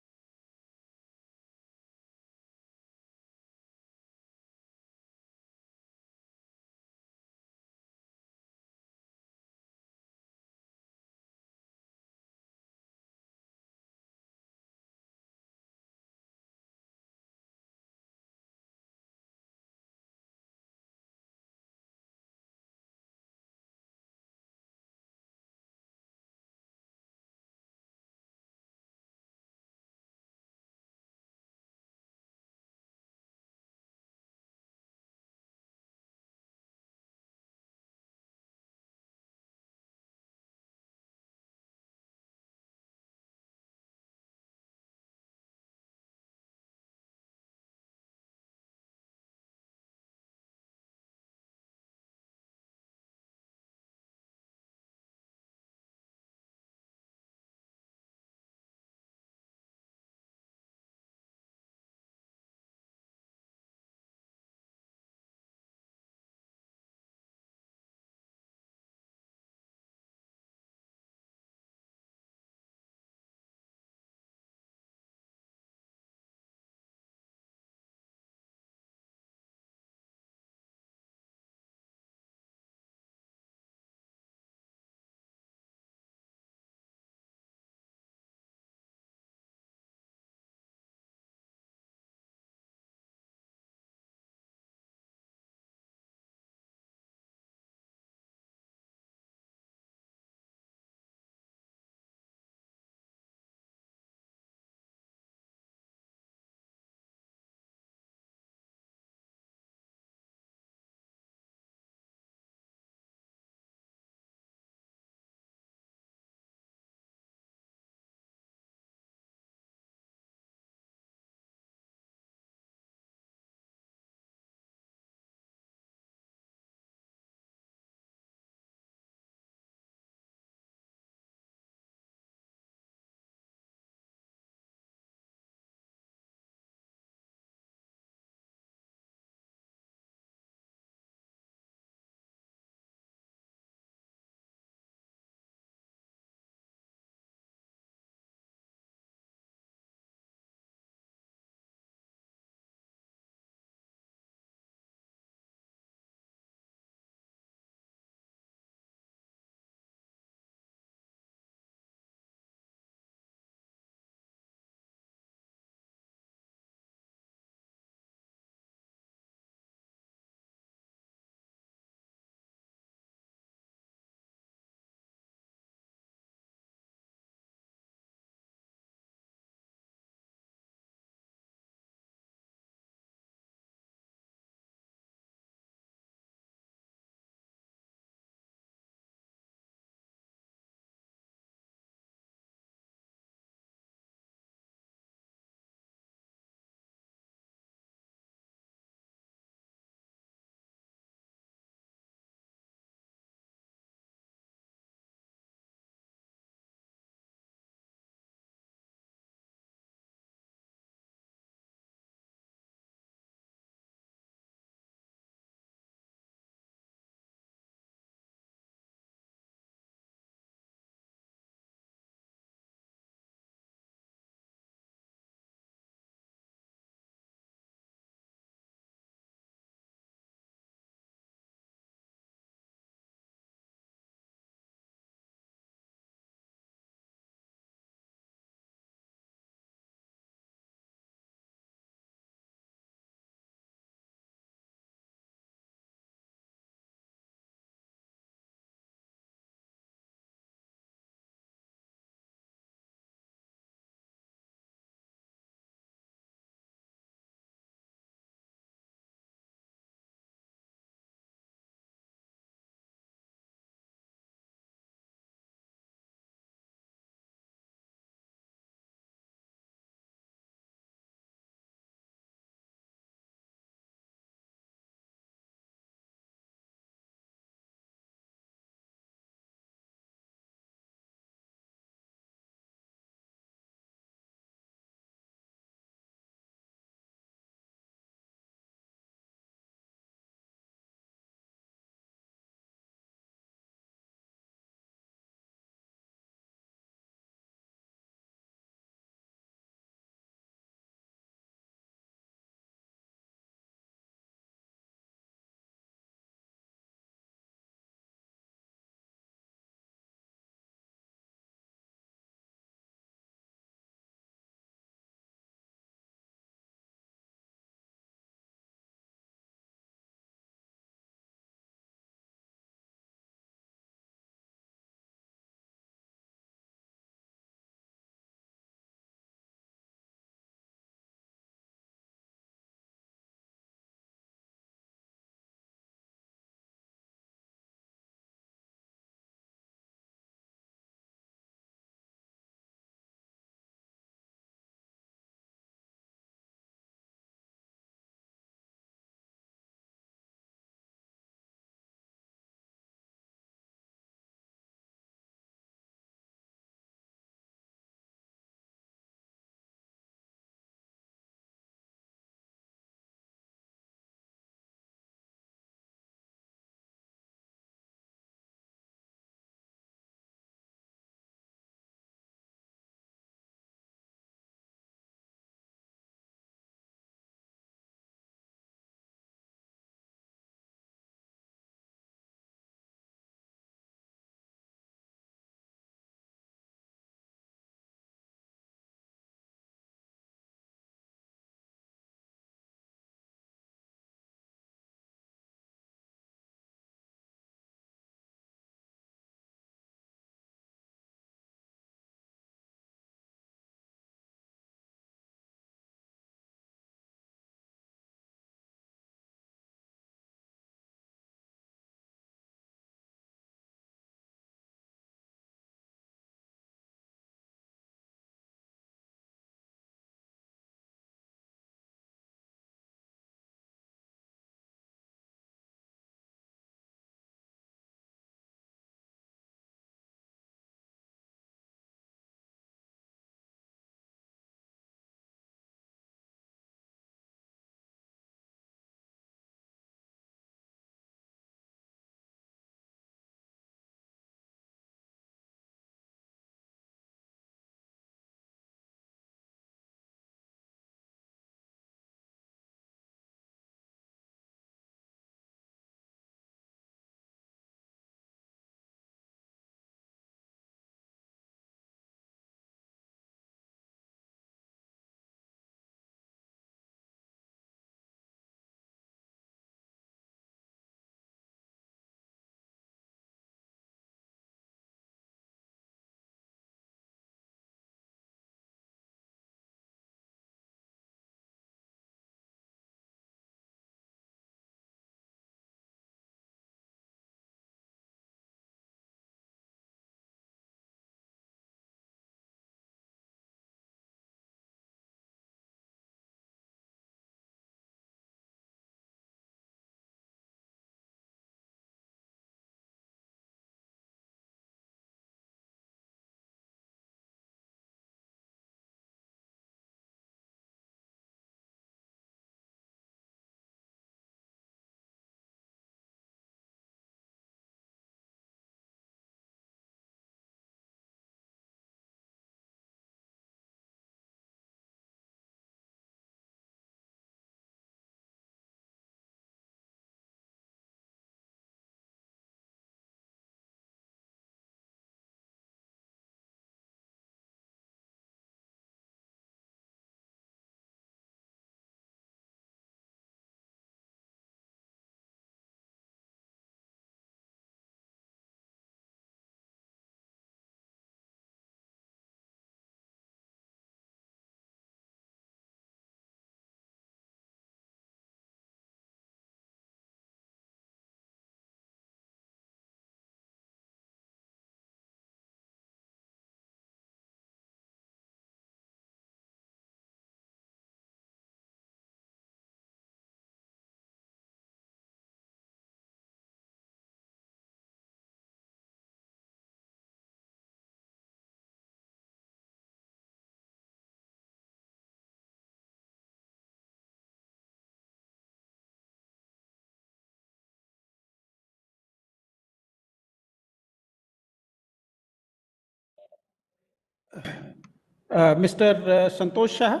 S2: Mr. Santosh Shah.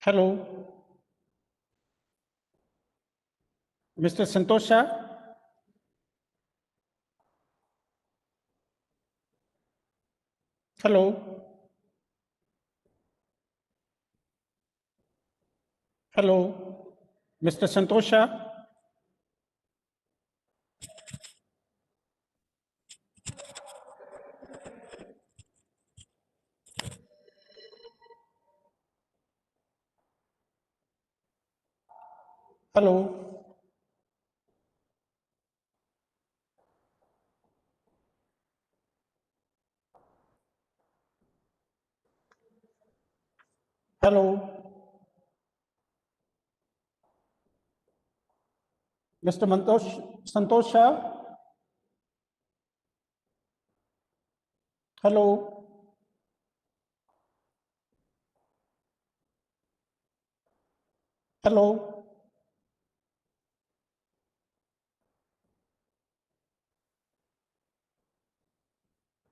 S2: Hello. Mr. Santosh Shah. Hello. Hello. Mr. Santosh Shah. Hello. Hello. Mr. Santosh Shah. Hello. Hello.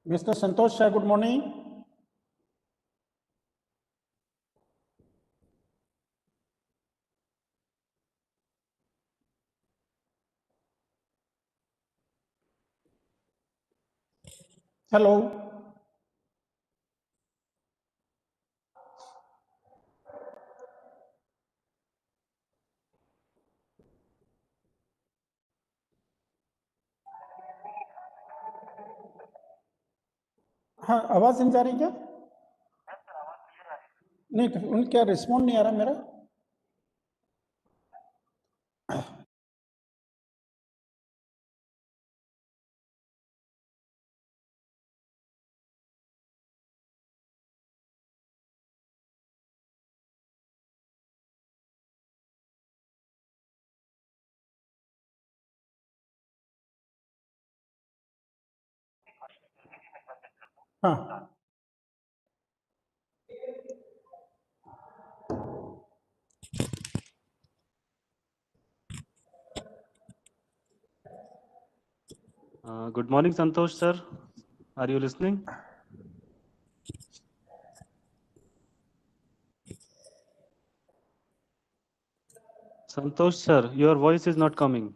S2: Mr. Santosh Shah, good morning. Hello. हाँ, आवाज नहीं जा रही क्या? नहीं, तो उनका respond नहीं आ रहा मेरा. हाँ.
S4: Good morning, Santosh sir. Are you listening? Santosh sir, your voice is not coming.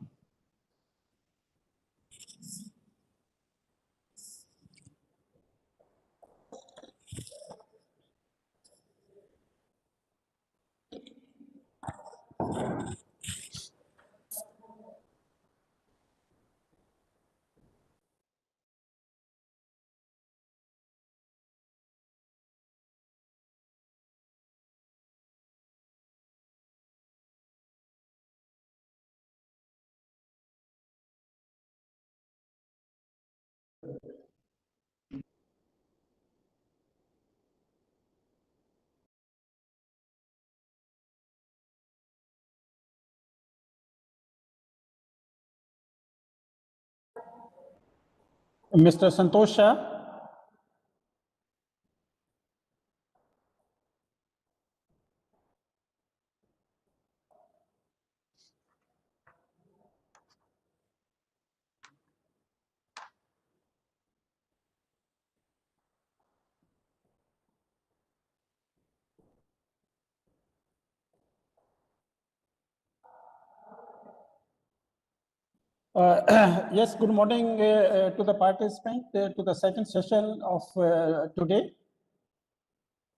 S2: Mr. Santosh Shah. Yes, good morning to the participant to the second session of today.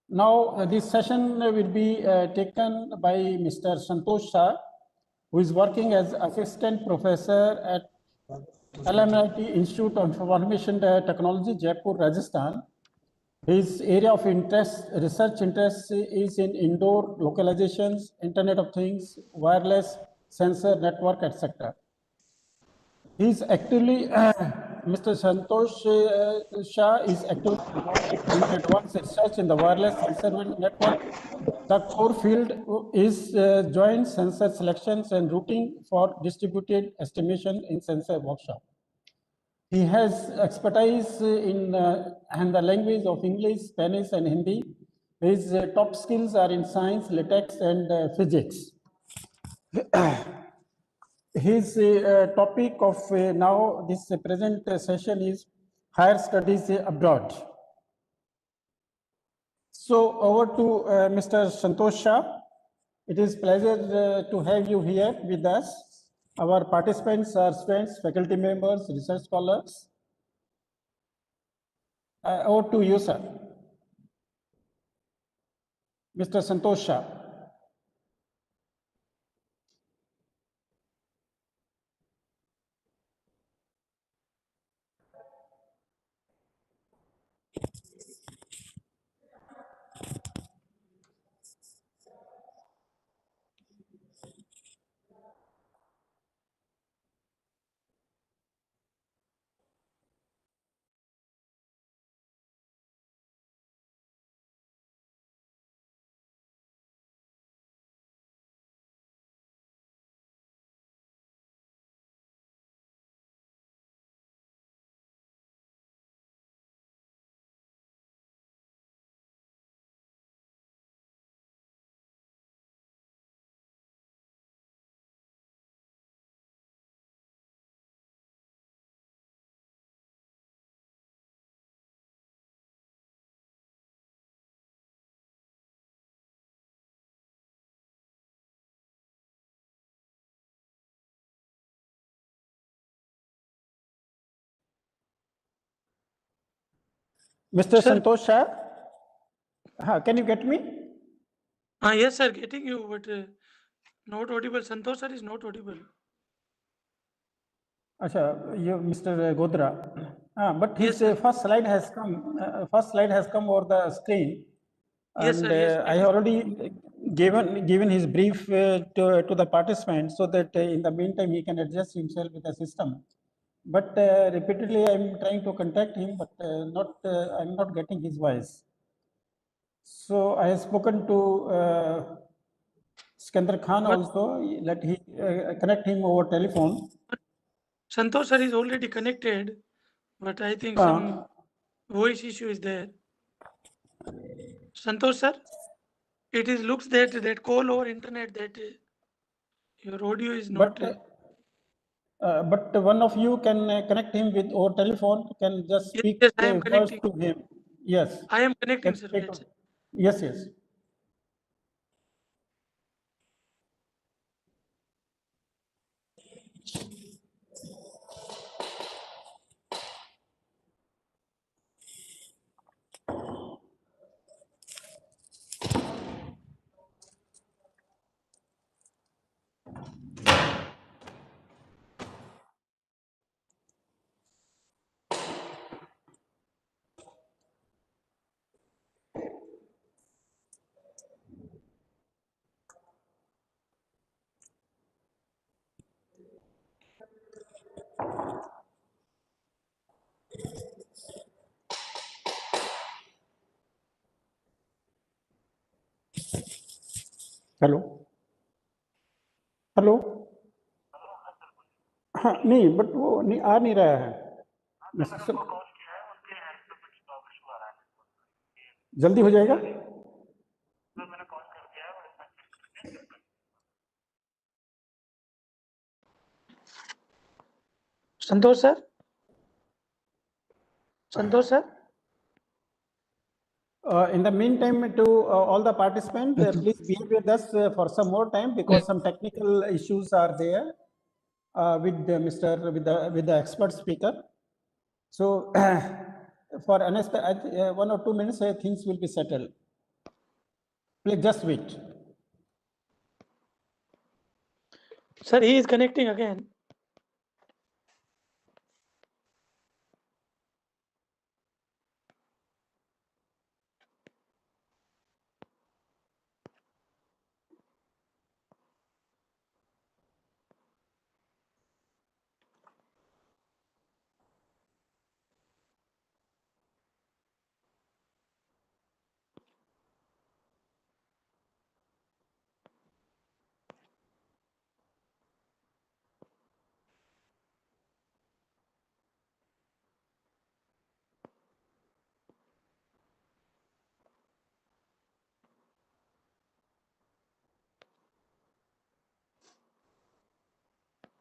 S2: Now, this session will be taken by Mr. Santosh Shah, who is working as assistant professor at LMIT Institute of Information Technology, Jaipur, Rajasthan. His area of interest, research interest, is in indoor localizations, Internet of Things, wireless, sensor network, etc. He's actually, Mr. Santosh Shah is actively involved in advanced research in the wireless sensor network. The core field is joint sensor selections and routing for distributed estimation in sensor workshop. He has expertise in the language of English, Spanish, and Hindi. His top skills are in science, latex, and physics. His topic of now this present session is higher studies abroad. So over to Mr. Santosh Shah. It is pleasure to have you here with us. Our participants are students, faculty members, research scholars. Over to you, sir. Mr. Santosh Shah. Mr.
S3: Sir.
S2: Santosh Shah, can you get me?
S3: Yes, sir, getting you, but not audible. Santosh sir is not audible.
S2: Asha, you, Mr. Godra. But his
S3: Yes, sir.
S2: first slide has come. First slide has come over the screen,
S3: Yes,
S2: and
S3: sir. Yes,
S2: I already given his brief to the participant, so that in the meantime he can adjust himself with the system. But repeatedly I'm trying to contact him, but I'm not getting his voice. So I have spoken to Skandar Khan
S3: But-
S2: also, let he connect him over telephone.
S3: Santosh sir is already connected, but I think some voice issue is there. Santosh sir, it is looks that call over internet that your audio is not.
S2: But one of you can connect him with over telephone, can just
S3: Yes,
S2: speak
S3: yes, I am
S2: first
S3: connecting.
S2: to him. Yes.
S3: I am connecting,
S2: Let's
S3: sir.
S2: try
S3: Let's.
S2: to- Yes, yes. Hello hello हाँ नहीं but वो नहीं आ नहीं रहा है जल्दी हो जाएगा
S3: Santosh sir? Santosh sir?
S2: In the meantime, to all the participants, please be with us for some more time because some technical issues are there with the expert speaker. So for another 1 or 2 minutes, things will be settled. Please just wait.
S3: Sir, he is connecting again.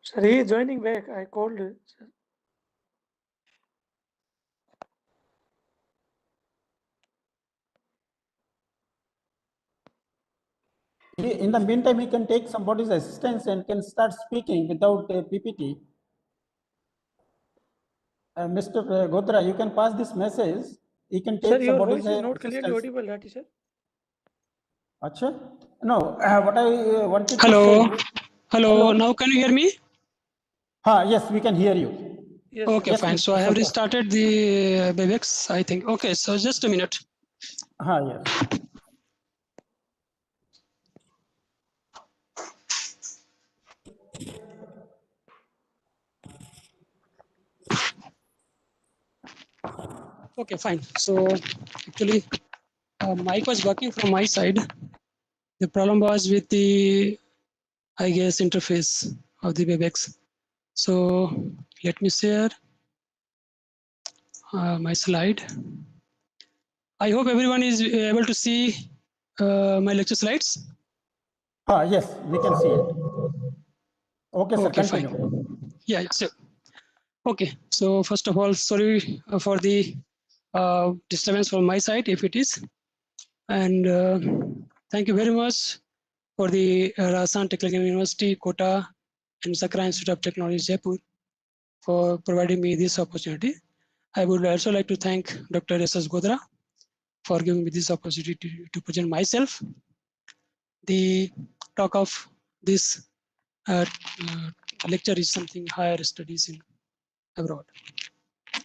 S3: Sir, he is joining back. I called. Sir.
S2: in the meantime, he can take somebody's assistance and can start speaking without a PPT. Mr. Godra, you can pass this message. He can take
S3: Sir, your
S2: somebody's
S3: voice is not clearly
S2: assistance.
S3: audible, right, teacher?
S2: Acha? No, what I wanted
S5: Hello.
S2: to say.
S5: Hello. Now can you hear me?
S2: Yes, we can hear you.
S3: Yes,
S5: Okay,
S3: yes.
S5: fine.
S2: Mr.
S5: So I have
S2: Santosh.
S5: restarted the Webex, I think. Okay, so just a minute.
S2: Yes.
S5: Okay, fine. So actually, mic was working from my side. The problem was with the, I guess, interface of the Webex. So let me share my slide. I hope everyone is able to see my lecture slides.
S2: Yes, we can see it. Okay, sir,
S5: Okay,
S2: continue.
S5: fine. Yeah, sure. Okay, so first of all, sorry for the disturbance from my side, if it is. And thank you very much for the Rajasthan Technical University, Kota, and Sakra Institute of Technology, Jaipur, for providing me this opportunity. I would also like to thank Dr. S.S. Godra for giving me this opportunity to present myself. The talk of this lecture is something higher studies in abroad.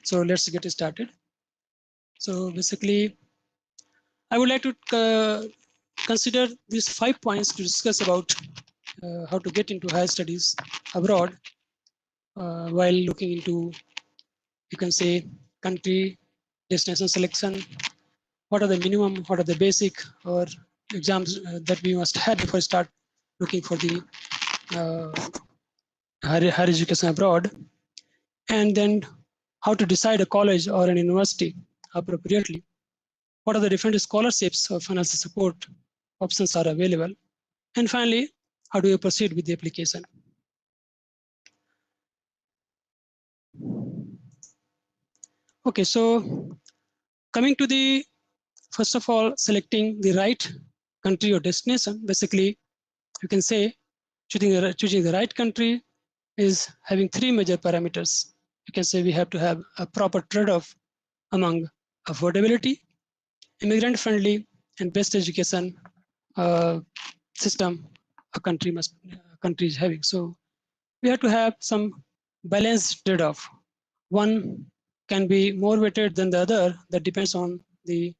S5: So let's get started. So basically, I would like to consider these 5 points to discuss about how to get into higher studies abroad while looking into, you can say, country, destination selection, what are the minimum, what are the basic or exams that we must have before start looking for the higher education abroad, and then how to decide a college or an university appropriately. What are the different scholarships or financial support options are available? And finally, how do you proceed with the application? Okay, so coming to the, first of all, selecting the right country or destination, basically, you can say choosing the right country is having 3 major parameters. You can say we have to have a proper trade-off among affordability, immigrant friendly, and best education system a country is having. So we have to have some balanced trade-off. One can be more weighted than the other. That depends on the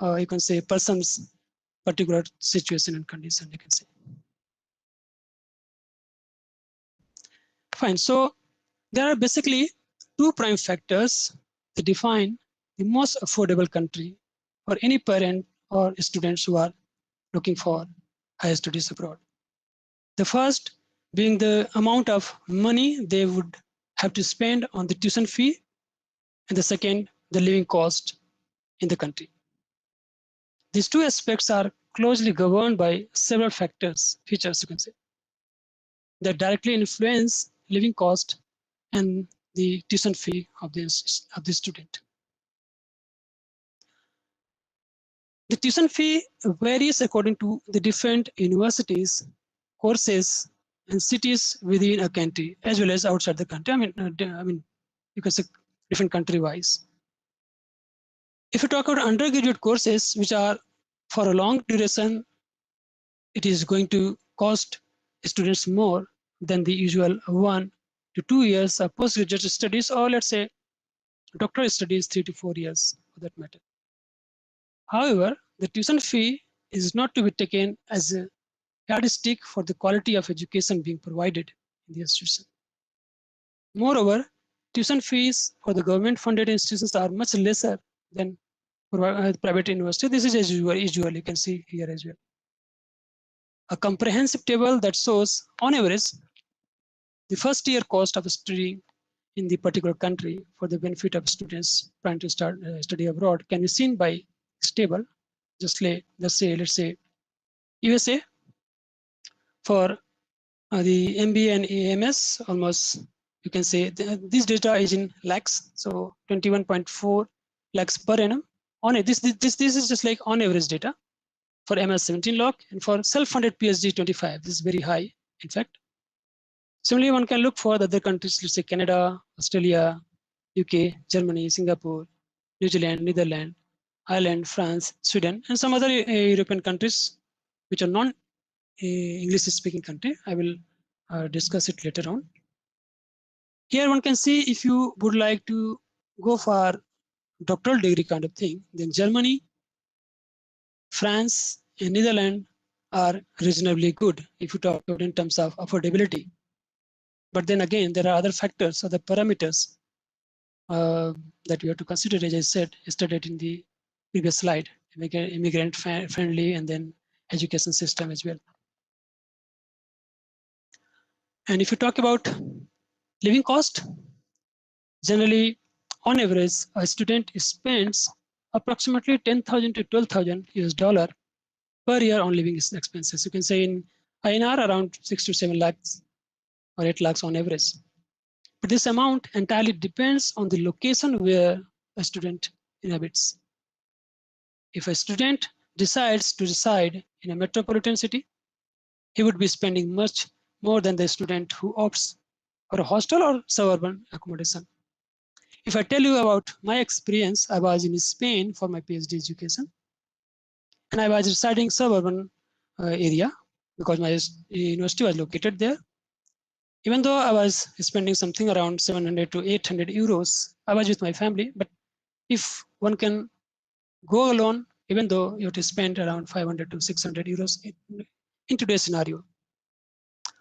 S5: you can say person's particular situation and condition, you can say. Fine. So there are basically 2 prime factors that define the most affordable country for any parent or students who are looking for higher studies abroad. The first being the amount of money they would have to spend on the tuition fee, and the second, the living cost in the country. These 2 aspects are closely governed by several features, you can say, that directly influence living cost and the tuition fee of the student. The tuition fee varies according to the different universities, courses, and cities within a country, as well as outside the country. I mean, you can say different country-wise. If you talk about undergraduate courses, which are for a long duration, it is going to cost students more than the usual 1 to 2 years of postgraduate studies, or let's say doctoral studies 3 to 4 years for that matter. However, the tuition fee is not to be taken as a yardstick for the quality of education being provided in the institution. Moreover, tuition fees for the government-funded institutions are much lesser than private university. This is as usual, you can see here as well. A comprehensive table that shows, on average, the first year cost of studying in the particular country for the benefit of students trying to start study abroad can be seen by this table. Just let's say USA for the MBA and AMS, almost you can say this data is in lakhs, so 21.4 lakhs per annum. On it, this is just like on average data For MS 17 lakh, and for self-funded PhD 25. This is very high, in fact. Similarly, one can look for the other countries, let's say Canada, Australia, UK, Germany, Singapore, New Zealand, Netherlands, Ireland, France, Sweden, and some other European countries which are non-English speaking country. I will discuss it later on. Here one can see if you would like to go for doctoral degree kind of thing, then Germany, France, and Netherlands are reasonably good if you talk about in terms of affordability. But then again, there are other factors, other parameters that we have to consider, as I said, studied in the previous slide, immigrant friendly, and then education system as well. And if you talk about living cost, generally, on average, a student spends approximately 10,000 to 12,000 US dollar per year on living expenses. You can say in INR around 6 to 7 lakhs or 8 lakhs on average. But this amount entirely depends on the location where a student inhabits. If a student decides to reside in a metropolitan city, he would be spending much more than the student who opts for a hostel or suburban accommodation. If I tell you about my experience, I was in Spain for my PhD education, and I was residing suburban area because my university was located there. Even though I was spending something around 700 to 800 euros, I was with my family. But if one can go alone, even though you have to spend around 500 to 600 euros in today's scenario,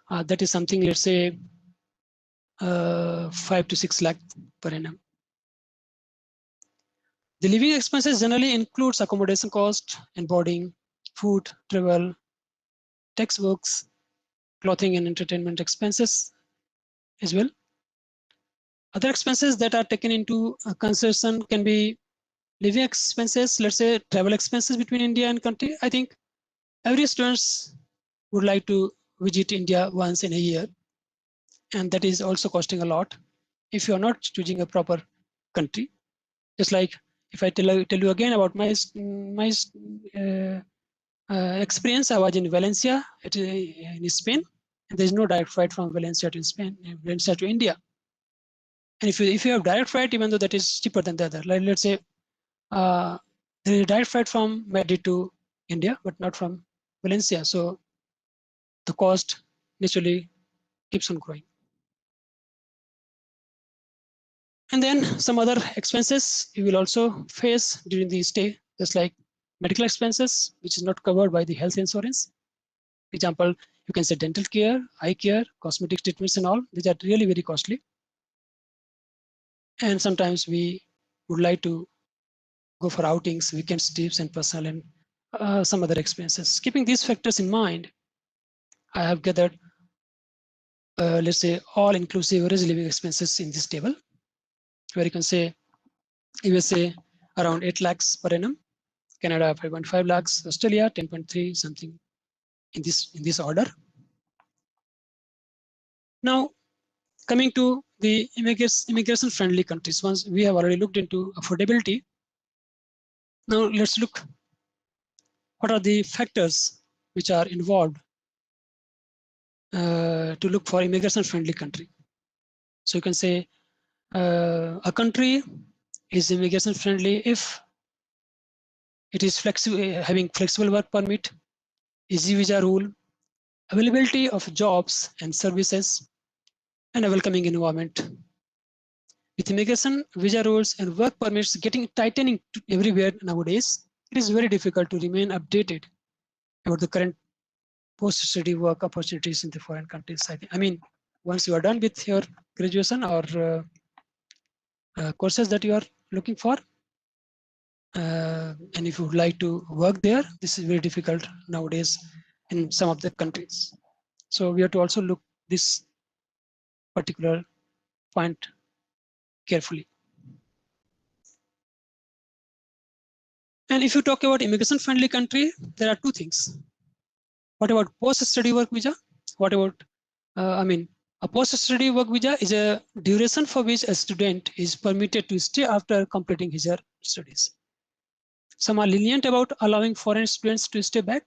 S5: that is something, let's say, 5 to 6 lakh per annum. The living expenses generally includes accommodation cost and boarding, food, travel, textbooks, clothing and entertainment expenses as well. Other expenses that are taken into consideration can be living expenses, let's say travel expenses between India and country. I think every students would like to visit India once in a year, and that is also costing a lot if you are not choosing a proper country. Just like if I tell you again about my experience, I was in Valencia in Spain, and there is no direct flight from Valencia to Spain, Valencia to India. And if you have direct flight, even though that is cheaper than the other, like let's say there is a direct flight from Madrid to India, but not from Valencia. So the cost naturally keeps on growing. And then some other expenses you will also face during the stay, just like medical expenses, which is not covered by the health insurance. For example, you can say dental care, eye care, cosmetic treatments and all. These are really very costly. And sometimes we would like to go for outings, weekend trips, and personal and some other expenses. Keeping these factors in mind, I have gathered, let's say, all-inclusive average living expenses in this table, where you can say USA around 8 lakhs per annum, Canada 5.5 lakhs, Australia 10.3, something in this order. Now, coming to the immigration-friendly countries, once we have already looked into affordability. Now let's look what are the factors which are involved to look for immigration-friendly country. So you can say a country is immigration-friendly if it is flexible, having flexible work permit, easy visa rule, availability of jobs and services, and a welcoming environment. With immigration, visa rules, and work permits getting tightening everywhere nowadays, it is very difficult to remain updated about the current post-study work opportunities in the foreign countries. I mean, once you are done with your graduation or courses that you are looking for, and if you would like to work there, this is very difficult nowadays in some of the countries. So we have to also look this particular point carefully. And if you talk about immigration-friendly country, there are two things. What about post-study work visa? What about, a post-study work visa is a duration for which a student is permitted to stay after completing his or her studies. Some are lenient about allowing foreign students to stay back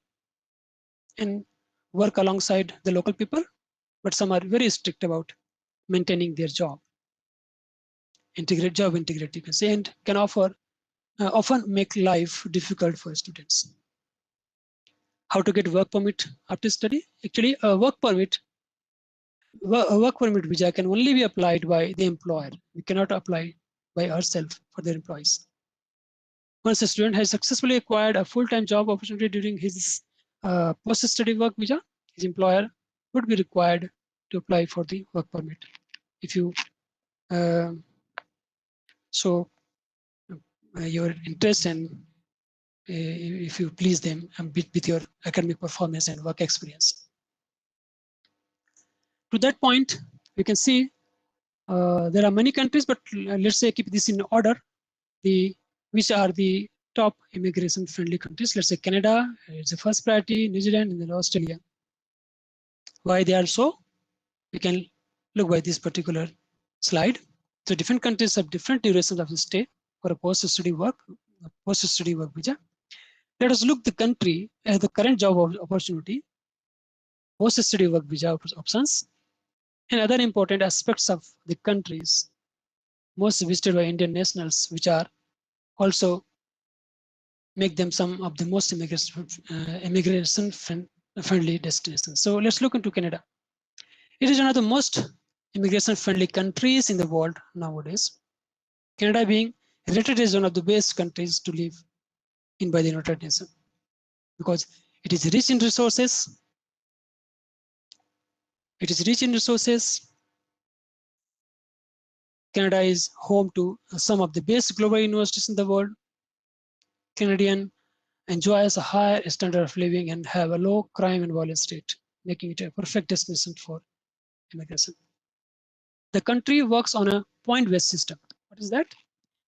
S5: and work alongside the local people, but some are very strict about maintaining their job integrity, you can say, and can often make life difficult for students. How to get work permit after study? Actually, a work permit visa can only be applied by the employer. We cannot apply by ourselves for their employees. Once a student has successfully acquired a full-time job opportunity during his post-study work visa, his employer would be required to apply for the work permit. If you show your interest and if you please them with your academic performance and work experience. To that point, we can see there are many countries, but let's say keep this in order. Which are the top immigration-friendly countries? Let's say Canada is the first priority, New Zealand, and then Australia. Why they are so? We can look by this particular slide. So different countries have different durations of the stay for a post-study work visa. Let us look the country as the current job opportunity, post-study work visa options, and other important aspects of the countries most visited by Indian nationals, which are also make them some of the most immigration-friendly destinations. So let's look into Canada. It is one of the most immigration-friendly countries in the world nowadays. Canada being rated as one of the best countries to live in by the United Nations because it is rich in resources. Canada is home to some of the best global universities in the world. Canadian enjoys a high standard of living and have a low crime and violence rate, making it a perfect destination for immigration. The country works on a point-based system. What is that?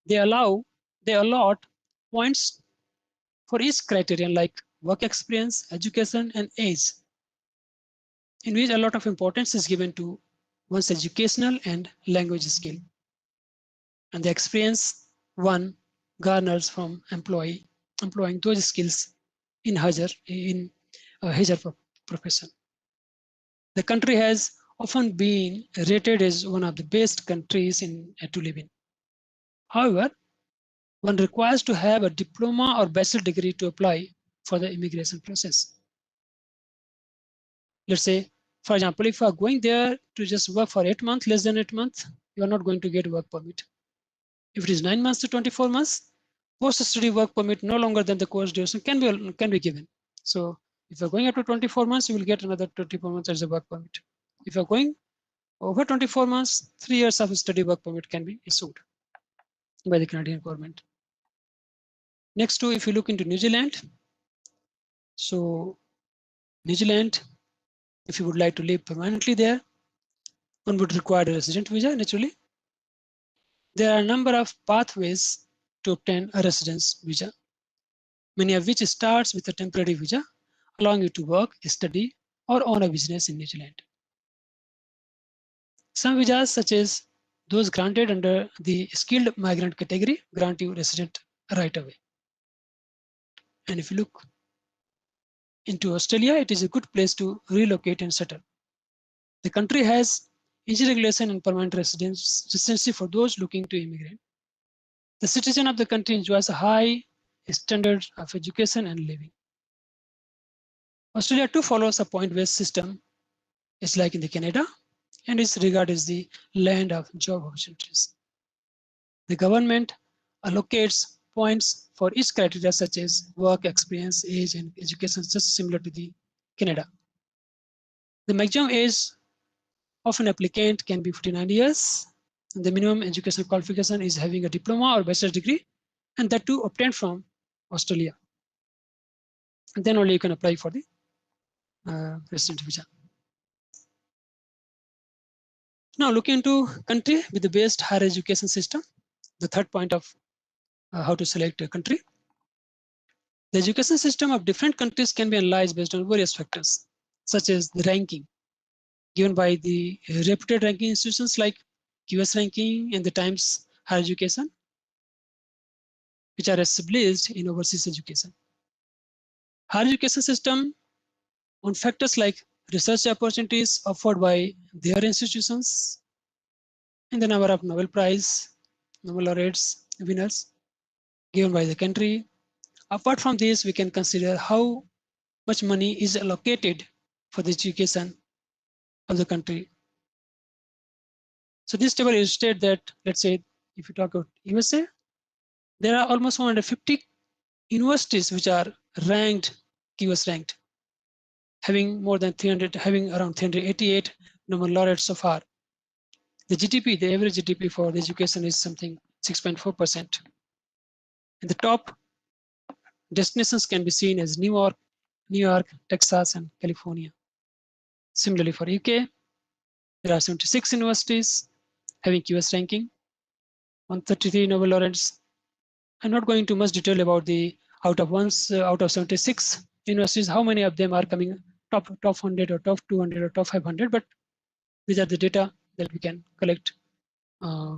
S5: They allot points for each criterion like work experience, education, and age, in which a lot of importance is given to one's educational and language skill. And the experience one garners from employing those skills in his profession. The country has often been rated as one of the best countries to live in. However, one requires to have a diploma or bachelor degree to apply for the immigration process. Let's say, for example, if you are going there to just work for 8 months, less than 8 months, you are not going to get work permit. If it is 9 months to 24 months, post-study work permit no longer than the course duration can be given. So if you're going up to 24 months, you will get another 24 months as a work permit. If you're going over 24 months, 3 years of study work permit can be issued by the Canadian government. Next to, if you look into New Zealand, so New Zealand, if you would like to live permanently there, one would require a resident visa, naturally. There are a number of pathways to obtain a residence visa, many of which starts with a temporary visa, allowing you to work, study, or own a business in New Zealand. Some visas, such as those granted under the skilled migrant category, grant you resident right away. And if you look into Australia, it is a good place to relocate and settle. The country has easy regulation and permanent residency for those looking to immigrate. The citizen of the country enjoys a high standard of education and living. Australia too follows a point-based system. It's like in the Canada, and is regarded as the land of job opportunities. The government allocates points for each criteria such as work experience, age, and education, just similar to the Canada. The maximum age of an applicant can be 49 years. And the minimum educational qualification is having a diploma or bachelor's degree, and that too obtained from Australia. And then only you can apply for the resident visa. Now look into country with the best higher education system. The third point of how to select a country. The education system of different countries can be analyzed based on various factors, such as the ranking given by the reputed ranking institutions like QS ranking and the Times Higher Education, which are established in overseas education. Higher education system on factors like research opportunities offered by their institutions and the number of Nobel Prize, Nobel laureates, winners given by the country. Apart from this, we can consider how much money is allocated for the education of the country. So this table illustrates that, let's say, if you talk about USA, there are almost 150 universities which are ranked, QS ranked, having more than 300, having around 388 Nobel laureates so far. The GDP, the average GDP for the education is something 6.4%. And the top destinations can be seen as New York, Texas, and California. Similarly for UK, there are 76 universities having QS ranking, 133 Nobel laureates. I'm not going into much detail about the out of 76 universities, how many of them are coming top 100 or top 200 or top 500, but these are the data that we can collect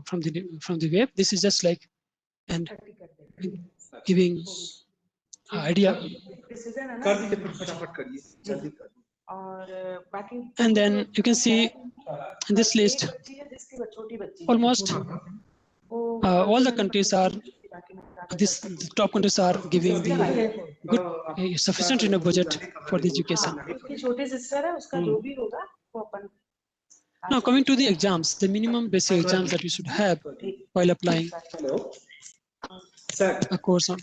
S5: from the web. This is just like and giving idea. And then you can see in this list almost all the countries are the top countries are giving the good sufficient budget for the education. Now coming to the exams, the minimum basic exams that you should have while applying a course on.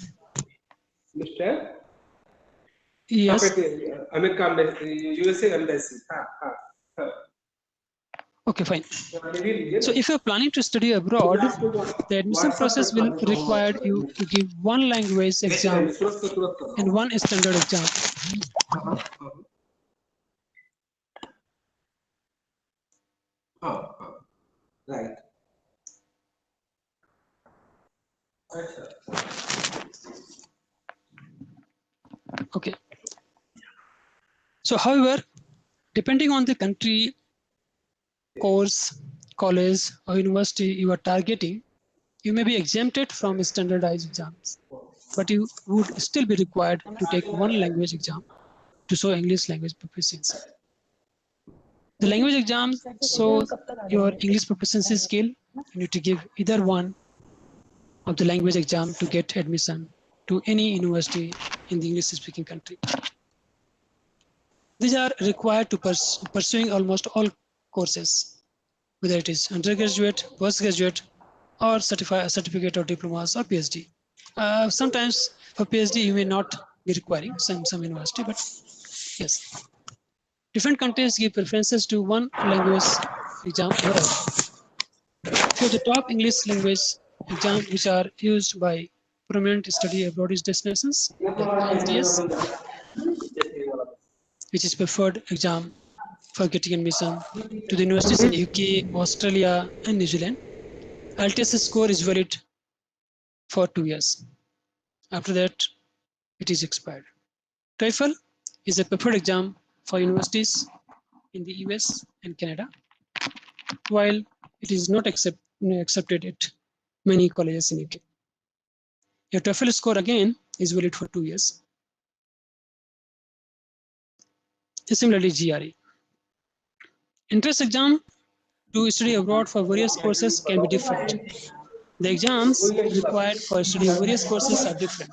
S6: Mr.
S5: Yes.
S6: America, USA embassy.
S5: Okay, fine. So if you're planning to study abroad, the admission process will require you to give one language exam and one standard exam.
S6: Right.
S5: Okay. So however, depending on the country, course, college, or university you are targeting, you may be exempted from standardized exams, but you would still be required to take one language exam to show English language proficiency. The language exam shows your English proficiency skill. You need to give either one of the language exam to get admission to any university in the English-speaking country. These are required to pursuing almost all courses, whether it is undergraduate, postgraduate, or certificate or diplomas or PhD. Sometimes for PhD you may not be requiring some university, but yes. Different countries give preferences to one language exam or other. Few of the top English language exams which are used by prominent study abroad destinations like IELTS, which is preferred exam for getting admission to the universities in UK, Australia, and New Zealand. IELTS score is valid for 2 years. After that, it is expired. TOEFL is a preferred exam for universities in the US and Canada, while it is not accepted at many colleges in UK. Your TOEFL score again is valid for 2 years. And similarly, GRE. Entrance exam to study abroad for various courses can be different. The exams required for studying various courses are different.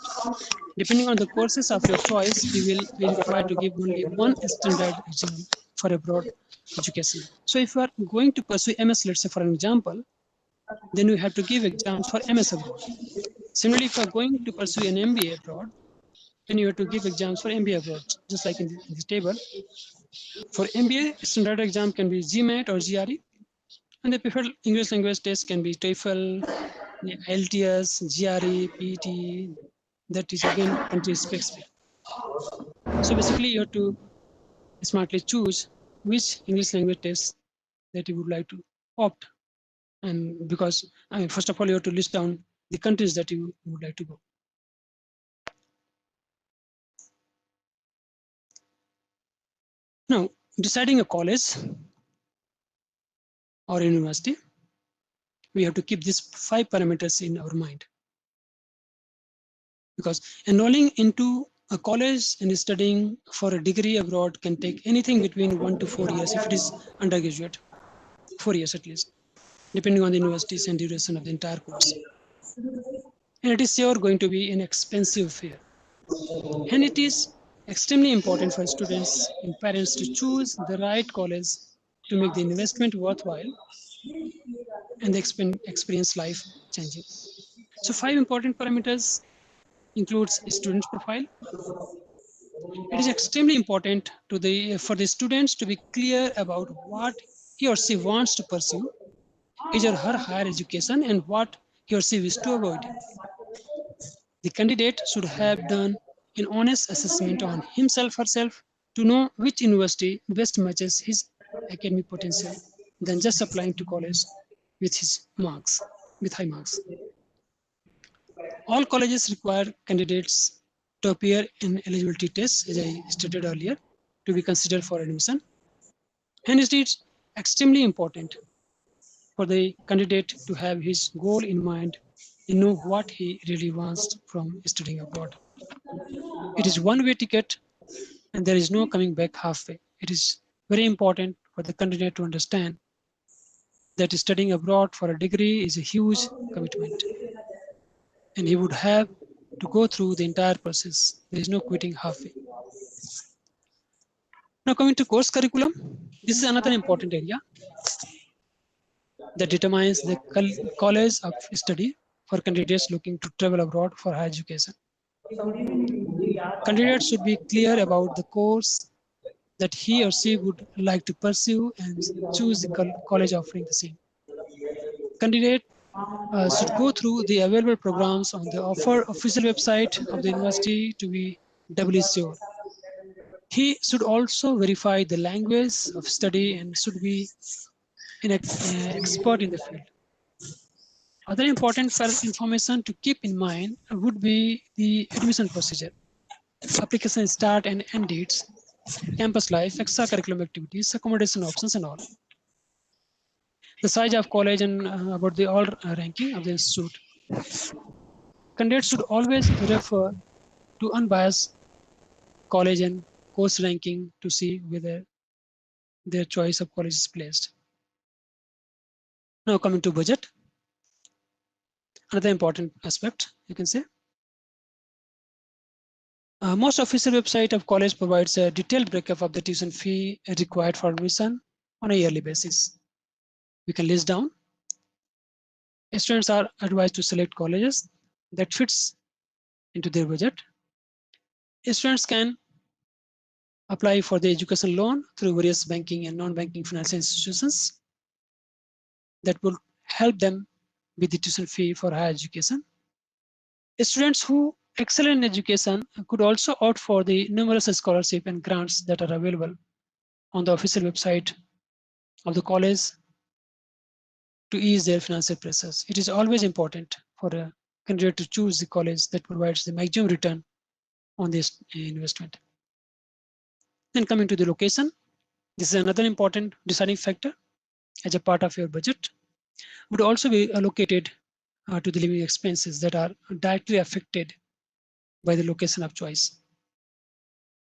S5: Depending on the courses of your choice, you will be required to give only one standard exam for abroad education. So if you are going to pursue MS, let's say for an example, then you have to give exams for MS abroad. Similarly, if you are going to pursue an MBA abroad, then you have to give exams for MBA abroad, just like in the table. For MBA, standard exam can be GMAT or GRE, and the preferred English language test can be TOEFL, IELTS, GRE, PET. That is again country specific. So basically, you have to smartly choose which English language test that you would like to opt. And because, I mean, first of all, you have to list down the countries that you would like to go. Now, deciding a college or university, we have to keep these 5 parameters in our mind. because enrolling into a college and studying for a degree abroad can take anything between 1 to 4 years if it is undergraduate, 4 years at least, depending on the universities and duration of the entire course. And it is sure going to be an expensive affair. And it is extremely important for students and parents to choose the right college to make the investment worthwhile and the experience life changing. So 5 important parameters includes student's profile. It is extremely important for the students to be clear about what he or she wants to pursue, his or her higher education, and what he or she wishes to avoid. The candidate should have done an honest assessment on himself or herself to know which university best matches his academic potential than just applying to college with high marks. All colleges require candidates to appear in eligibility tests, as I stated earlier, to be considered for admission. And it is extremely important for the candidate to have his goal in mind and know what he really wants from studying abroad. It is one-way ticket and there is no coming back halfway. It is very important for the candidate to understand that studying abroad for a degree is a huge commitment and he would have to go through the entire process. There is no quitting halfway. Now coming to course curriculum, this is another important area that determines the college of study for candidates looking to travel abroad for higher education. Candidates should be clear about the course that he or she would like to pursue and choose the college offering the same. Candidate should go through the available programs on the official website of the university to be doubly sure. He should also verify the language of study and should be an expert in the field. Other important information to keep in mind would be the admission procedure, application start and end dates, campus life, extracurricular activities, accommodation options, and all. The size of college and about the all ranking of the institute. Candidates should always refer to unbiased college and course ranking to see whether their choice of college is placed. Now coming to budget. Another important aspect, you can say. Most official website of college provides a detailed breakup of the tuition fee required for admission on a yearly basis. We can list down. Students are advised to select colleges that fits into their budget. Students can apply for the education loan through various banking and non-banking financial institutions that will help them with the tuition fee for higher education. Students who excel in education could also opt for the numerous scholarships and grants that are available on the official website of the college to ease their financial pressures. It is always important for a candidate to choose the college that provides the maximum return on this investment. Then coming to the location, this is another important deciding factor as a part of your budget. Would also be allocated to the living expenses that are directly affected by the location of choice.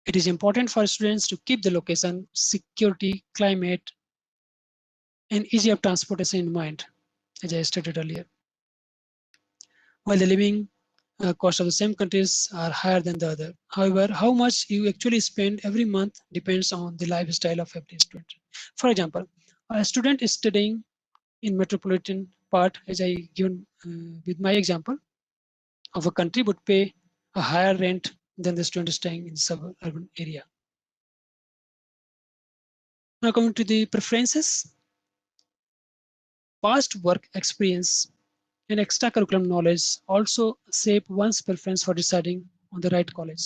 S5: It is important for students to keep the location, security, climate, and ease of transportation in mind, as I stated earlier. While the living cost of the same countries are higher than the other. However, how much you actually spend every month depends on the lifestyle of every student. For example, a student is studying in metropolitan part, as I given with my example, of a country would pay a higher rent than the student staying in suburban area. Now coming to the preferences, past work experience and extracurricular knowledge also shape one's preference for deciding on the right college.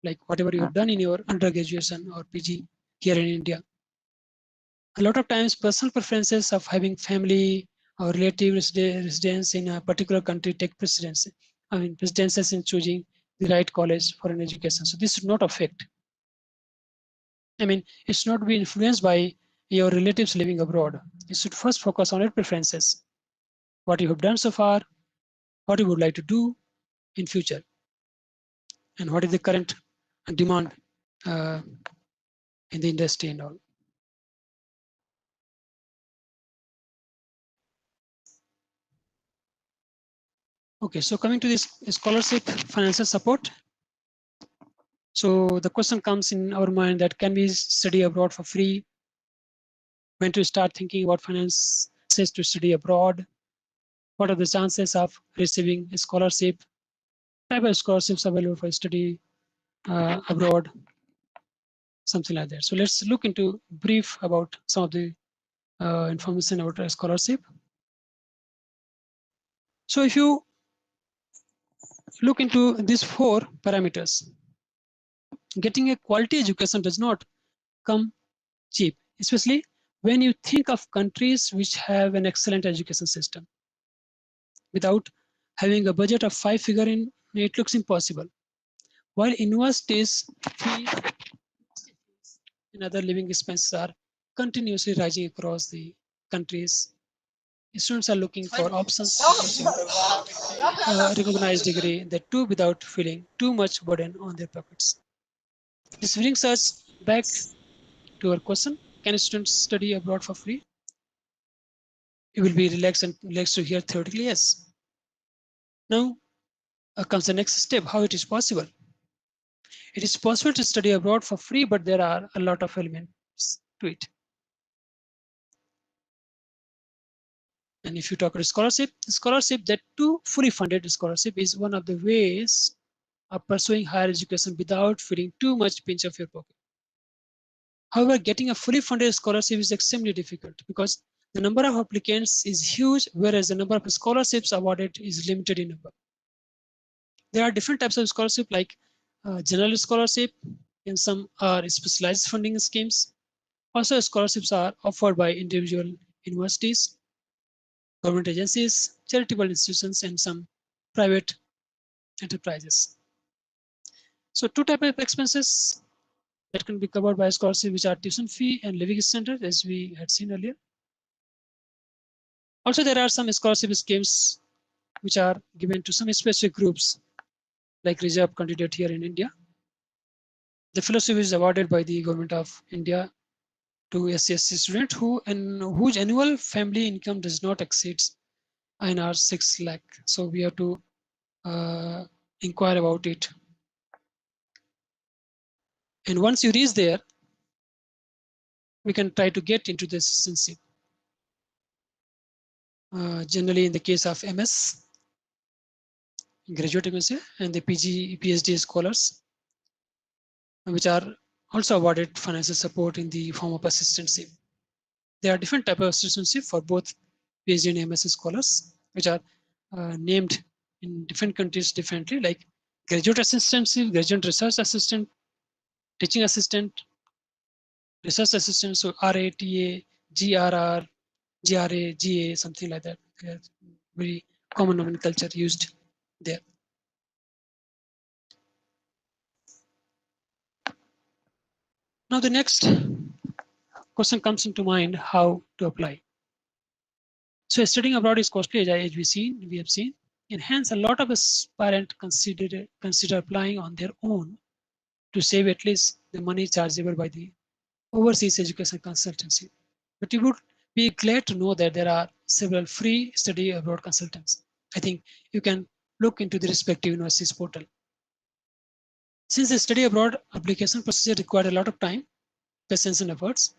S5: Like whatever you have done in your undergraduate or PG here in India. A lot of times personal preferences of having family or relative residence in a particular country take precedence. Precedences in choosing the right college for an education. So this should not affect. It should not be influenced by your relatives living abroad. You should first focus on your preferences. What you have done so far, what you would like to do, in future, and what is the current demand in the industry and all. Okay, so coming to this scholarship financial support. So the question comes in our mind that can we study abroad for free? When to start thinking about finances to study abroad? What are the chances of receiving a scholarship? Type of scholarships available for study abroad, something like that. So let's look into brief about some of the information about a scholarship. So if you look into these 4 parameters, getting a quality education does not come cheap, especially when you think of countries which have an excellent education system. Without having a budget of 5-figure in, it looks impossible. While universities fees and other living expenses are continuously rising across the countries, students are looking for options recognized degree that too without feeling too much burden on their pockets. This brings us back to our question: can students study abroad for free? You will be relaxed to hear theoretically yes. Now comes the next step: how it is possible. It is possible to study abroad for free, but there are a lot of elements to it. And if you talk about scholarship, that too fully funded scholarship is one of the ways of pursuing higher education without feeling too much pinch of your pocket. However, getting a fully funded scholarship is extremely difficult because the number of applicants is huge, whereas the number of scholarships awarded is limited in number. There are different types of scholarship like general scholarship, and some are specialized funding schemes. Also, scholarships are offered by individual universities, government agencies, charitable institutions, and some private enterprises. So 2 types of expenses that can be covered by a scholarship, which are tuition fee and living standard, as we had seen earlier. Also, there are some scholarship schemes which are given to some specific groups, like reserve candidate here in India. The fellowship is awarded by the government of India to SC/ST student whose annual family income does not exceed INR 6 lakh. So we have to inquire about it. And once you reach there, we can try to get into the citizenship. Generally, in the case of MS, graduate MSc, and the PG, PhD scholars, which are also awarded financial support in the form of assistantship. There are different types of assistantship for both PhD and MS scholars, which are named in different countries differently, like graduate assistantship, graduate research assistant, teaching assistant, research assistant, so RATA, GRR, GRA, GA, something like that. Very common nomenclature used there. Now the next question comes into mind: how to apply. So studying abroad is costly, as we have seen, and hence a lot of aspirants consider applying on their own to save at least the money chargeable by the overseas education consultancy. But you would be glad to know that there are several free study abroad consultants. I think you can look into the respective universities portal. Since the study abroad application procedure required a lot of time, patience, and efforts,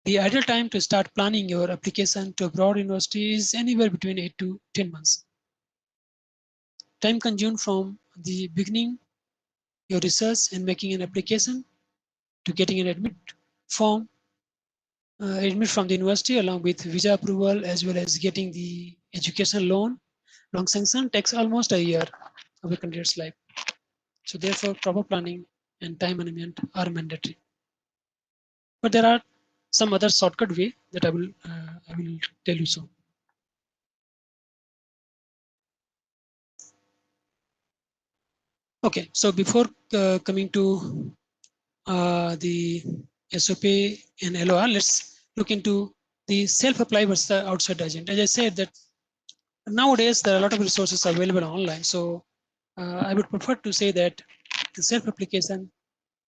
S5: the ideal time to start planning your application to abroad university is anywhere between 8 to 10 months. Time consumed from the beginning your research and making an application to getting an admit from the university, along with visa approval, as well as getting the education loan sanction, takes almost a year of a candidate's life. So therefore, proper planning and time management are mandatory. But there are some other shortcut way that I will tell you so. Okay, so before coming to the SOP and LOR, let's look into the self-apply versus the outside agent. As I said that Nowadays, there are a lot of resources available online. So I would prefer to say that the self-application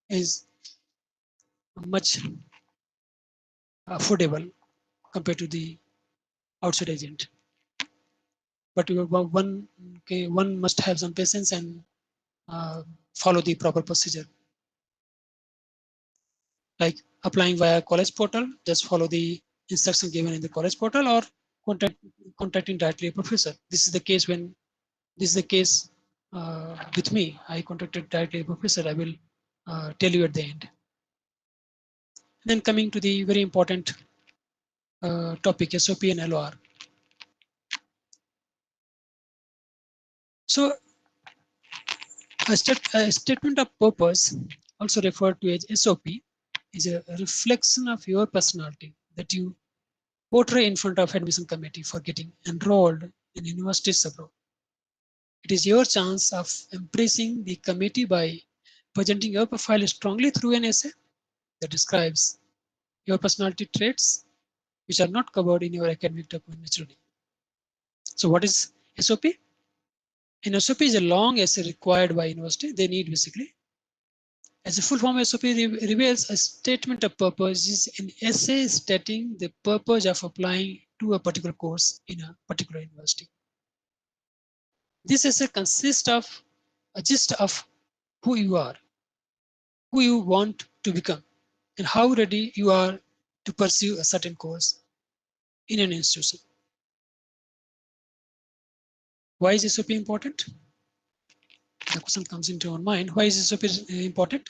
S5: is much affordable compared to the outside agent. But one must have some patience and follow the proper procedure. Like applying via college portal, just follow the instruction given in the college portal, or contacting directly a professor. This is the case with me. I contacted directly a professor. I will tell you at the end. Then coming to the very important topic, SOP and LOR. So a statement of purpose, also referred to as SOP, is a reflection of your personality that you portray in front of admission committee for getting enrolled in universities abroad. It is your chance of impressing the committee by presenting your profile strongly through an essay that describes your personality traits which are not covered in your academic document naturally. So what is SOP? An SOP is a long essay required by university. They need basically, as a full form, SOP reveals a statement of purpose, is an essay stating the purpose of applying to a particular course in a particular university. This essay consists of a gist of who you are, who you want to become, and how ready you are to pursue a certain course in an institution. Why is SOP important? The question comes into our mind. Why is SOP important?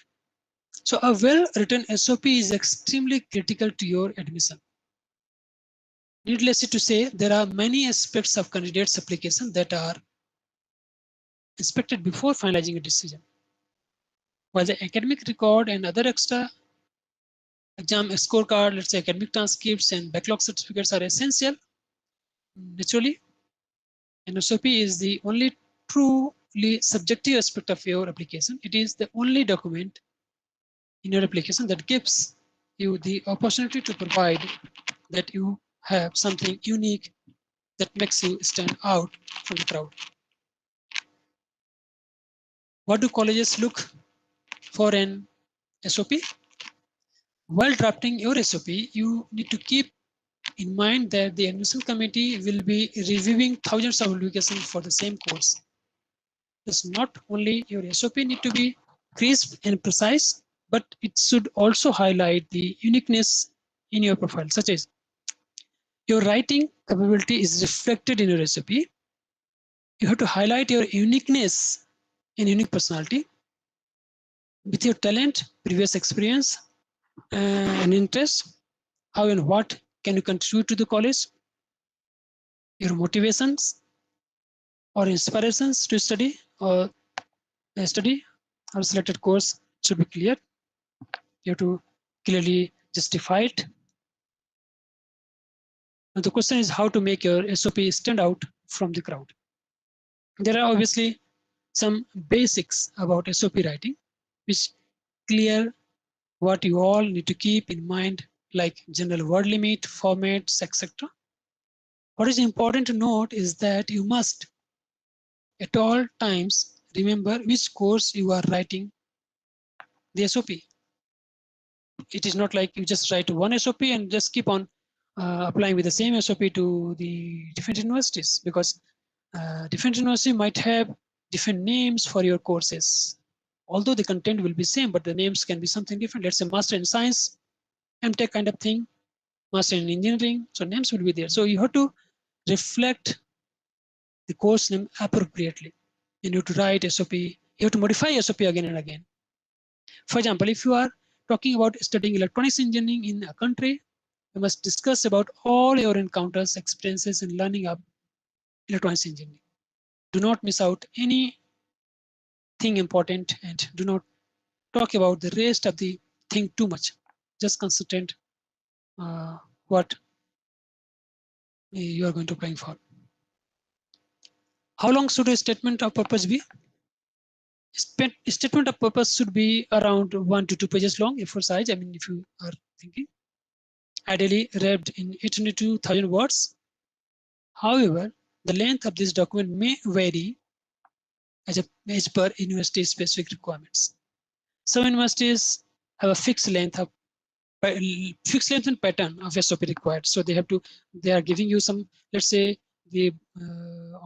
S5: So a well-written SOP is extremely critical to your admission. Needless to say, there are many aspects of candidates' application that are inspected before finalizing a decision. While the academic record and other extra exam scorecard, let's say academic transcripts and backlog certificates are essential, naturally, an SOP is the only truly subjective aspect of your application. It is the only document in your application that gives you the opportunity to provide that you have something unique that makes you stand out from the crowd. What do colleges look for an SOP? While drafting your SOP, you need to keep in mind that the admission committee will be reviewing thousands of applications for the same course. Thus, not only your SOP need to be crisp and precise, but it should also highlight the uniqueness in your profile, such as your writing capability is reflected in your SOP. You have to highlight your uniqueness and unique personality with your talent, previous experience, and interest. How and what can you contribute to the college? Your motivations or inspirations to study or selected course should be clear. You have to clearly justify it. And the question is how to make your SOP stand out from the crowd. There are obviously some basics about SOP writing, which clear what you all need to keep in mind, like general word limit, formats, etc. What is important to note is that you must at all times remember which course you are writing the SOP. It is not like you just write one SOP and just keep on applying with the same SOP to the different universities, because different university might have different names for your courses. Although the content will be same, but the names can be something different. Let's say Master in Science, MTech kind of thing, Master in Engineering. So names will be there. So you have to reflect the course name appropriately. You need to write SOP. You have to modify SOP again and again. For example, if you are talking about studying electronics engineering in a country, you must discuss about all your encounters, experiences, and learning of electronics engineering. Do not miss out anything important, and do not talk about the rest of the thing too much. Just concentrate what you are going to apply for. How long should a statement of purpose be? Statement of purpose should be around 1 to 2 pages long, A4 size. I mean, if you are thinking, ideally wrapped in 802,000 words. However, the length of this document may vary as per university specific requirements. Some universities have a fixed length and pattern of SOP required. So they are giving you some, let's say the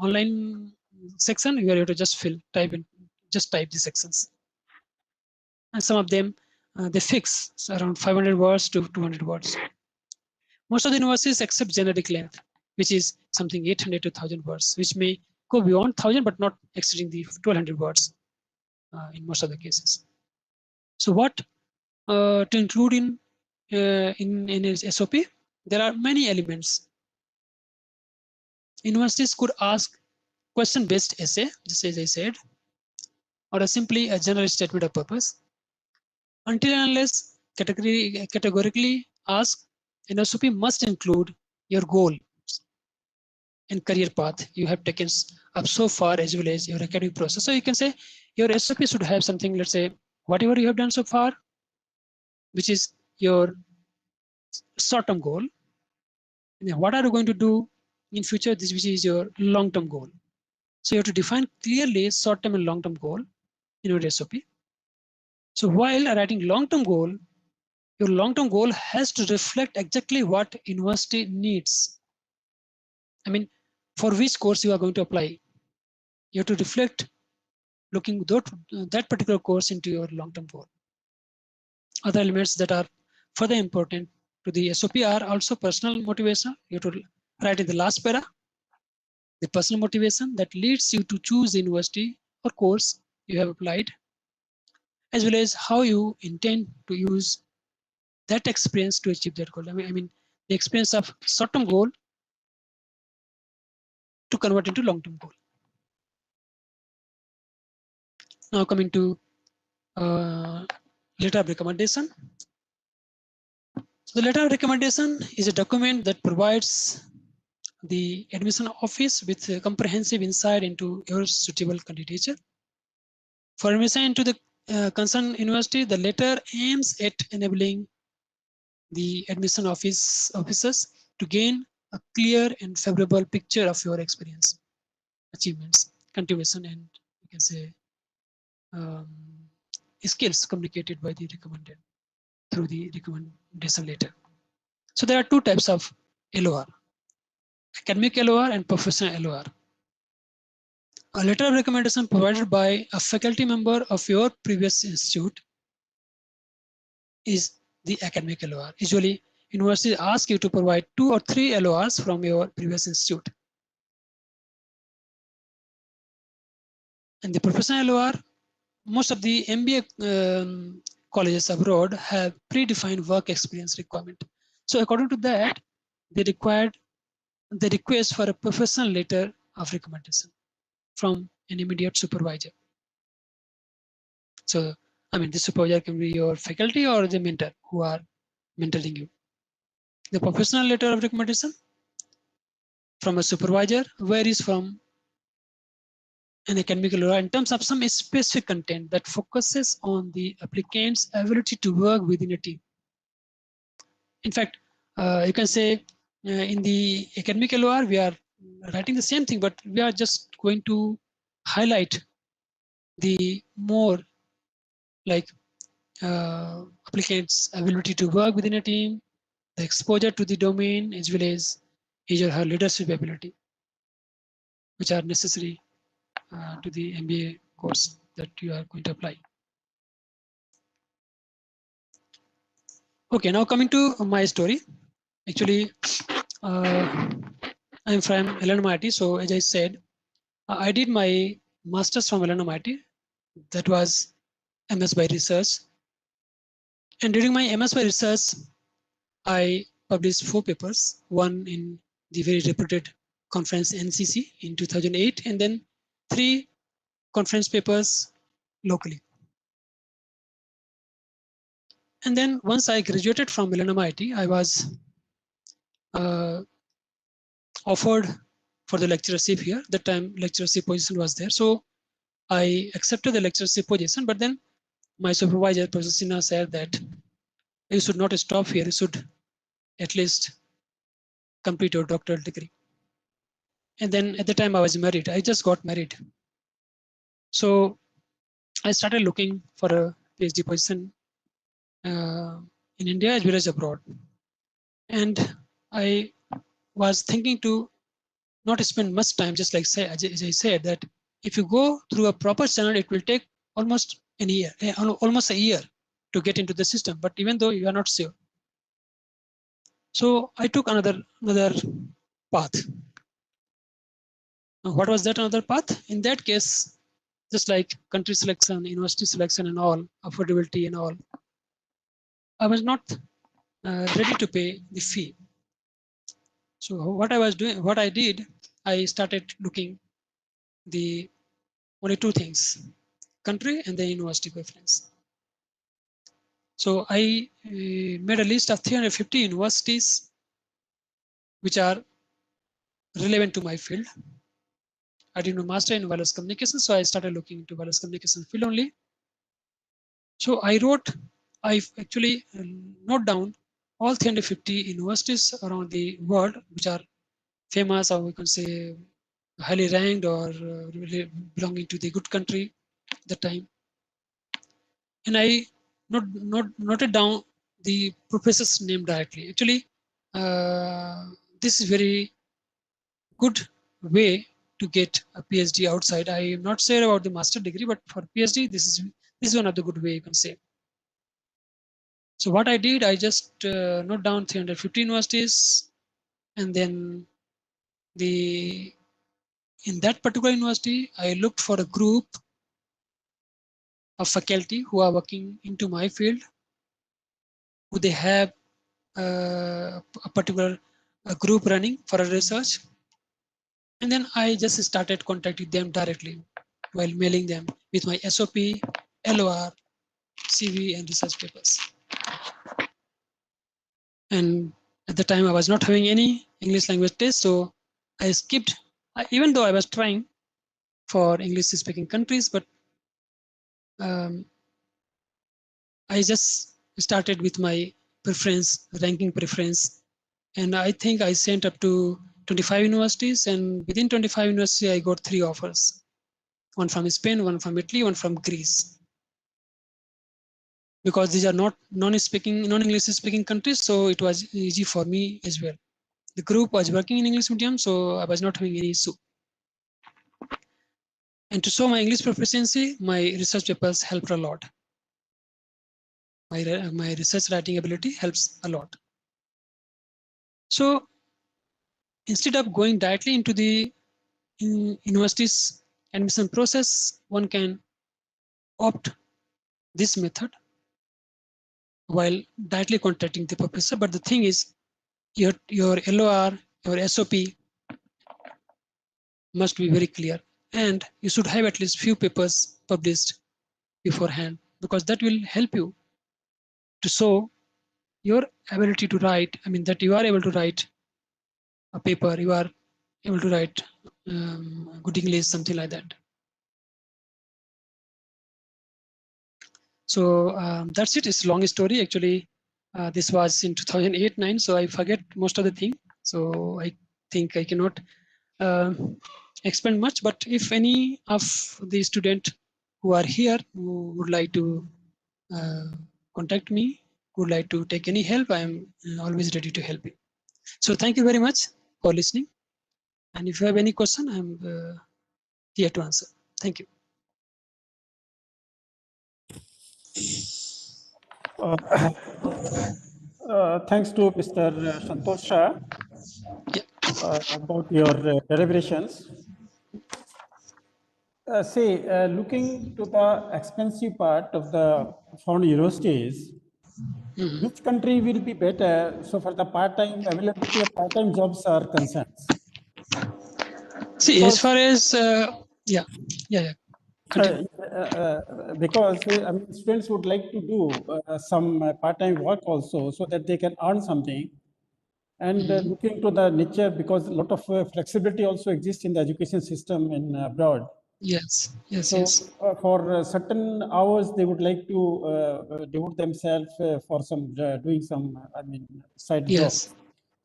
S5: online section, you are able to just type the sections. And some of them, they fix around 500 words to 200 words. Most of the universities accept generic length, which is something 800 to 1000 words, which may go beyond 1000, but not exceeding the 1200 words in most of the cases. So what to include in a SOP? There are many elements. Universities could ask question-based essay, just as I said, or simply a general statement of purpose. Until and unless categorically asked, an SOP must include your goal and career path you have taken up so far, as well as your academic process. So you can say your SOP should have something, let's say, whatever you have done so far, which is your short-term goal. And then what are you going to do in future, this which is your long-term goal. So you have to define clearly short-term and long-term goal in your SOP. So while writing long-term goal, your long-term goal has to reflect exactly what university needs. I mean, for which course you are going to apply. You have to reflect looking that particular course into your long-term goal. Other elements that are further important to the SOP are also personal motivation. You have to write in the last para the personal motivation that leads you to choose the university or course you have applied, as well as how you intend to use that experience to achieve that goal. I mean the experience of short-term goal to convert into long-term goal. Now coming to letter of recommendation. So the letter of recommendation is a document that provides the admission office with a comprehensive insight into your suitable candidature. For admission into the concerned university, the letter aims at enabling the admission officers to gain a clear and favorable picture of your experience, achievements, contribution, and you can say skills communicated by the recommended through the recommendation letter. So there are two types of LOR, academic LOR and professional LOR. A letter of recommendation provided by a faculty member of your previous institute is the academic LOR. Usually, universities ask you to provide 2 or 3 LORs from your previous institute. And the professional LOR, most of the MBA colleges abroad have predefined work experience requirement. So according to that, they request for a professional letter of recommendation from an immediate supervisor. So, I mean, the supervisor can be your faculty or the mentor who are mentoring you. The professional letter of recommendation from a supervisor varies from an academic LOR in terms of some specific content that focuses on the applicant's ability to work within a team. In fact, you can say in the academic LOR, we are writing the same thing, but we are just going to highlight the more like applicants' ability to work within a team, the exposure to the domain, as well as his or her leadership ability, which are necessary to the MBA course that you are going to apply. Okay, now coming to my story. Actually, I'm from LNMIT. So as I said, I did my master's from LNMIT. That was MS by research. And during my MS by research, I published 4 papers, one in the very reputed conference NCC in 2008, and then 3 conference papers locally. And then once I graduated from LNMIT, I was offered for the lecturership here. That time lecturership position was there. So I accepted the lecturership position, but then my supervisor, Professor Sinha, said that you should not stop here. You should at least complete your doctoral degree. And then at the time I was married. I just got married. So I started looking for a PhD position in India as well as abroad. And I was thinking to not spend much time, just like as I said, that if you go through a proper channel, it will take almost almost a year to get into the system. But even though you are not sure, so I took another path. Now, what was that another path? In that case, just like country selection, university selection, and all, affordability and all, I was not ready to pay the fee. So what I did, I started looking the only two things: country and the university preference. So I made a list of 350 universities which are relevant to my field. I did a master in wireless communication, so I started looking into wireless communication field only. So I actually note down all 350 universities around the world which are famous, or we can say highly ranked, or really belonging to the good country at the time. And I noted down the professor's name directly. Actually, this is very good way to get a PhD outside. I am not sure about the master degree, but for PhD, this is one of the good way you can say. So what I did, I just note down 350 universities, and then in that particular university, I looked for a group of faculty who are working into my field, who they have a particular group running for a research. And then I just started contacting them directly while mailing them with my SOP, LOR, CV, and research papers. And at the time, I was not having any English language test, so I skipped, even though I was trying for English-speaking countries, but I just started with my preference, ranking preference, and I think I sent up to 25 universities, and within 25 universities, I got 3 offers. One from Spain, one from Italy, one from Greece. Because these are not non-English speaking countries, so it was easy for me as well. The group was working in English medium, so I was not having any issue. And to show my English proficiency, my research papers helped a lot. My research writing ability helps a lot. So instead of going directly into the university's admission process, one can opt this method while directly contacting the professor. But the thing is, your LOR, your SOP must be very clear, and you should have at least few papers published beforehand, because that will help you to show your ability to write. I mean, that you are able to write a paper, you are able to write good English, something like that. So that's it. It's a long story. Actually, this was in 2008-9, so I forget most of the thing. So I think I cannot expand much. But if any of the students who are here who would like to contact me, would like to take any help, I am always ready to help you. So thank you very much for listening. And if you have any question, I'm here to answer. Thank you.
S2: Thanks to Mr. Santosh Shah about your deliberations. Looking to the expensive part of the foreign universities, which country will be better? So for the part-time availability of part-time jobs are concerned.
S5: See, as far as
S2: because I mean, students would like to do some part-time work also, so that they can earn something. And looking to the nature, because a lot of flexibility also exists in the education system in abroad.
S5: Yes.
S2: So for certain hours, they would like to devote themselves for some doing some, I mean, side jobs.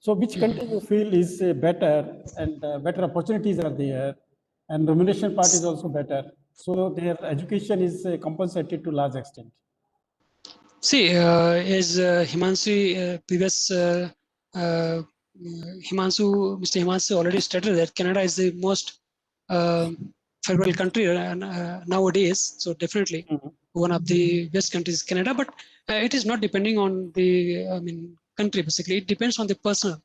S2: So which country you feel is better and better opportunities are there and remuneration part is also better. So their education is compensated to large extent.
S5: See, as Himansu, Mr. Himansu already stated that Canada is the most favorable country nowadays. So definitely one of the best countries is Canada, but it is not depending on the country. Basically, it depends on the person.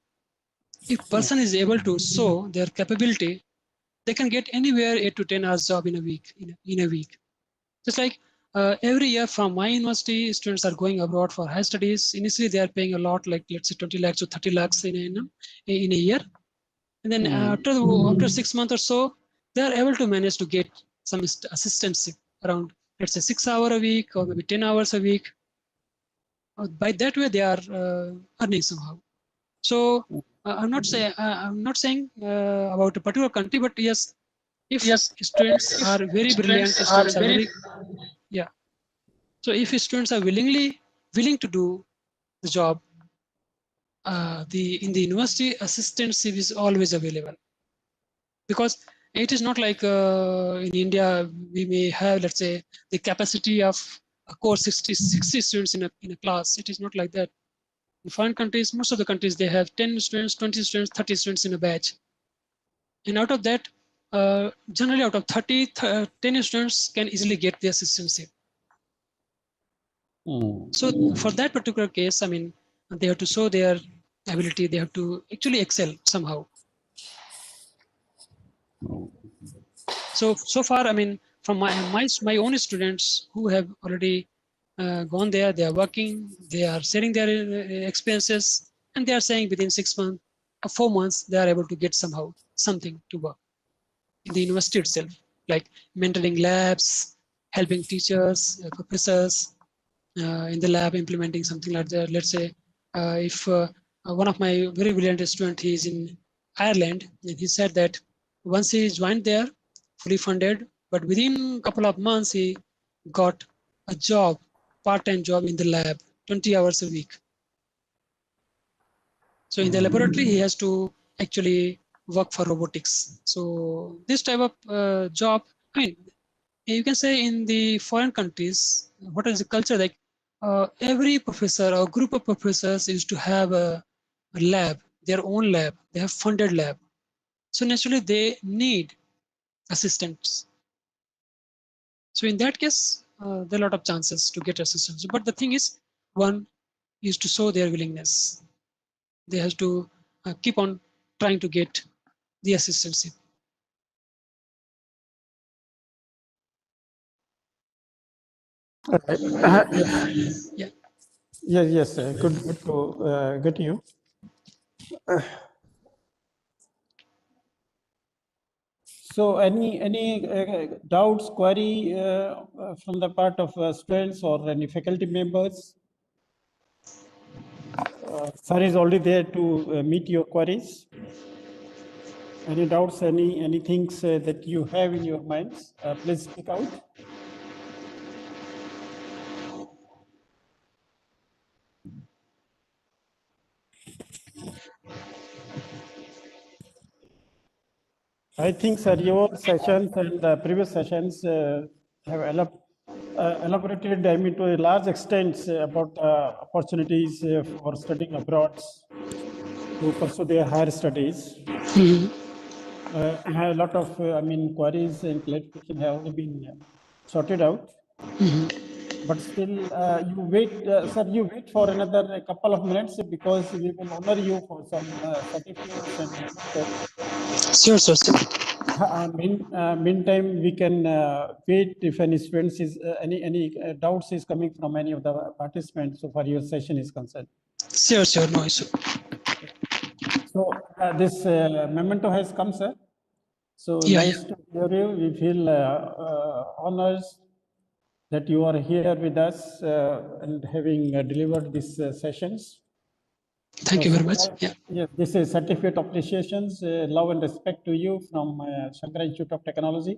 S5: If person is able to show their capability, they can get anywhere 8 to 10 hours job in a week. In a week, just like every year from my university, students are going abroad for higher studies. Initially, they are paying a lot, like let's say 20 lakhs or 30 lakhs in a year. And then after 6 months or so, they are able to manage to get some assistance around, let's say 6 hours a week or maybe 10 hours a week. By that way, they are earning somehow. So I'm not saying about a particular country, but yes, if students are very brilliant, students are very So if students are willing to do the job, in the university, assistantship is always available, because it is not like in India we may have, let's say, the capacity of a course 60 students in a class. It is not like that. In foreign countries, most of the countries, they have 10 students, 20 students, 30 students in a batch, and out of that, generally out of 10 students can easily get the assistantship. So for that particular case, they have to show their ability. They have to actually excel somehow. So far, from my own students who have already gone there, they are working, they are sharing their experiences, and they are saying within 6 months or 4 months, they are able to get somehow something to work in the university itself, like mentoring labs, helping teachers, professors, in the lab, implementing something like that. Let's say if one of my very brilliant student, he is in Ireland, and he said that once he joined there, fully funded, but within a couple of months he got a job, part-time job in the lab, 20 hours a week. So in the laboratory, he has to actually work for robotics. So this type of job, you can say in the foreign countries, what is the culture like? Every professor or group of professors used to have a lab, their own lab. They have funded lab. So naturally, they need assistants. So in that case, there are a lot of chances to get assistants. But the thing is, one is to show their willingness. They have to keep on trying to get the assistantship. Yeah.
S2: Yes. Good to get you. So any doubts, query from the part of students or any faculty members? Sir is already there to meet your queries. Any doubts, any things that you have in your minds, please speak out. I think, sir, your sessions and previous sessions have elaborated, to a large extent about opportunities for studying abroad to pursue their higher studies. A lot of, queries and clarification have already been sorted out. But still, you wait, sir, you wait for another couple of minutes, because we will honor you for some certificates and
S5: Sure.
S2: meantime, we can wait if any students is any doubts is coming from any of the participants so far your session is concerned.
S5: Sure, no issue.
S2: So this memento has come, sir. So nice to hear you. We feel honored that you are here with us and having delivered these sessions.
S5: Thank you very much.
S2: Yes, this is certificate of appreciations, love and respect to you from Shankara Institute of Technology,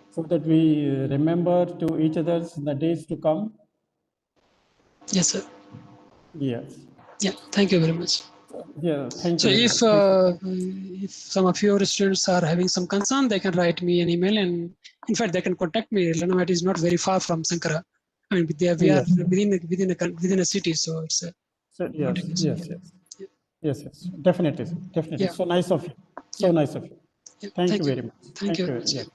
S2: so that we remember to each other in the days to come.
S5: Yes, sir.
S2: Yes.
S5: Yeah, thank you very much.
S2: Yeah, thank
S5: So
S2: you very
S5: if
S2: much.
S5: if some of your students are having some concern, they can write me an email, and in fact they can contact me. Lanawat is not very far from Sankara. I mean, we are
S2: Yes.
S5: within a city, so it's
S2: So,
S5: not
S2: yes,
S5: an issue.
S2: yes, yes, yes, yes, definitely, sir, definitely.
S5: Yeah.
S2: So nice of you. So
S5: Yeah.
S2: nice of you.
S5: Yeah.
S2: Thank you
S5: Thank you.
S2: very much.
S5: Thank you very
S2: you.
S5: much.
S2: Yes.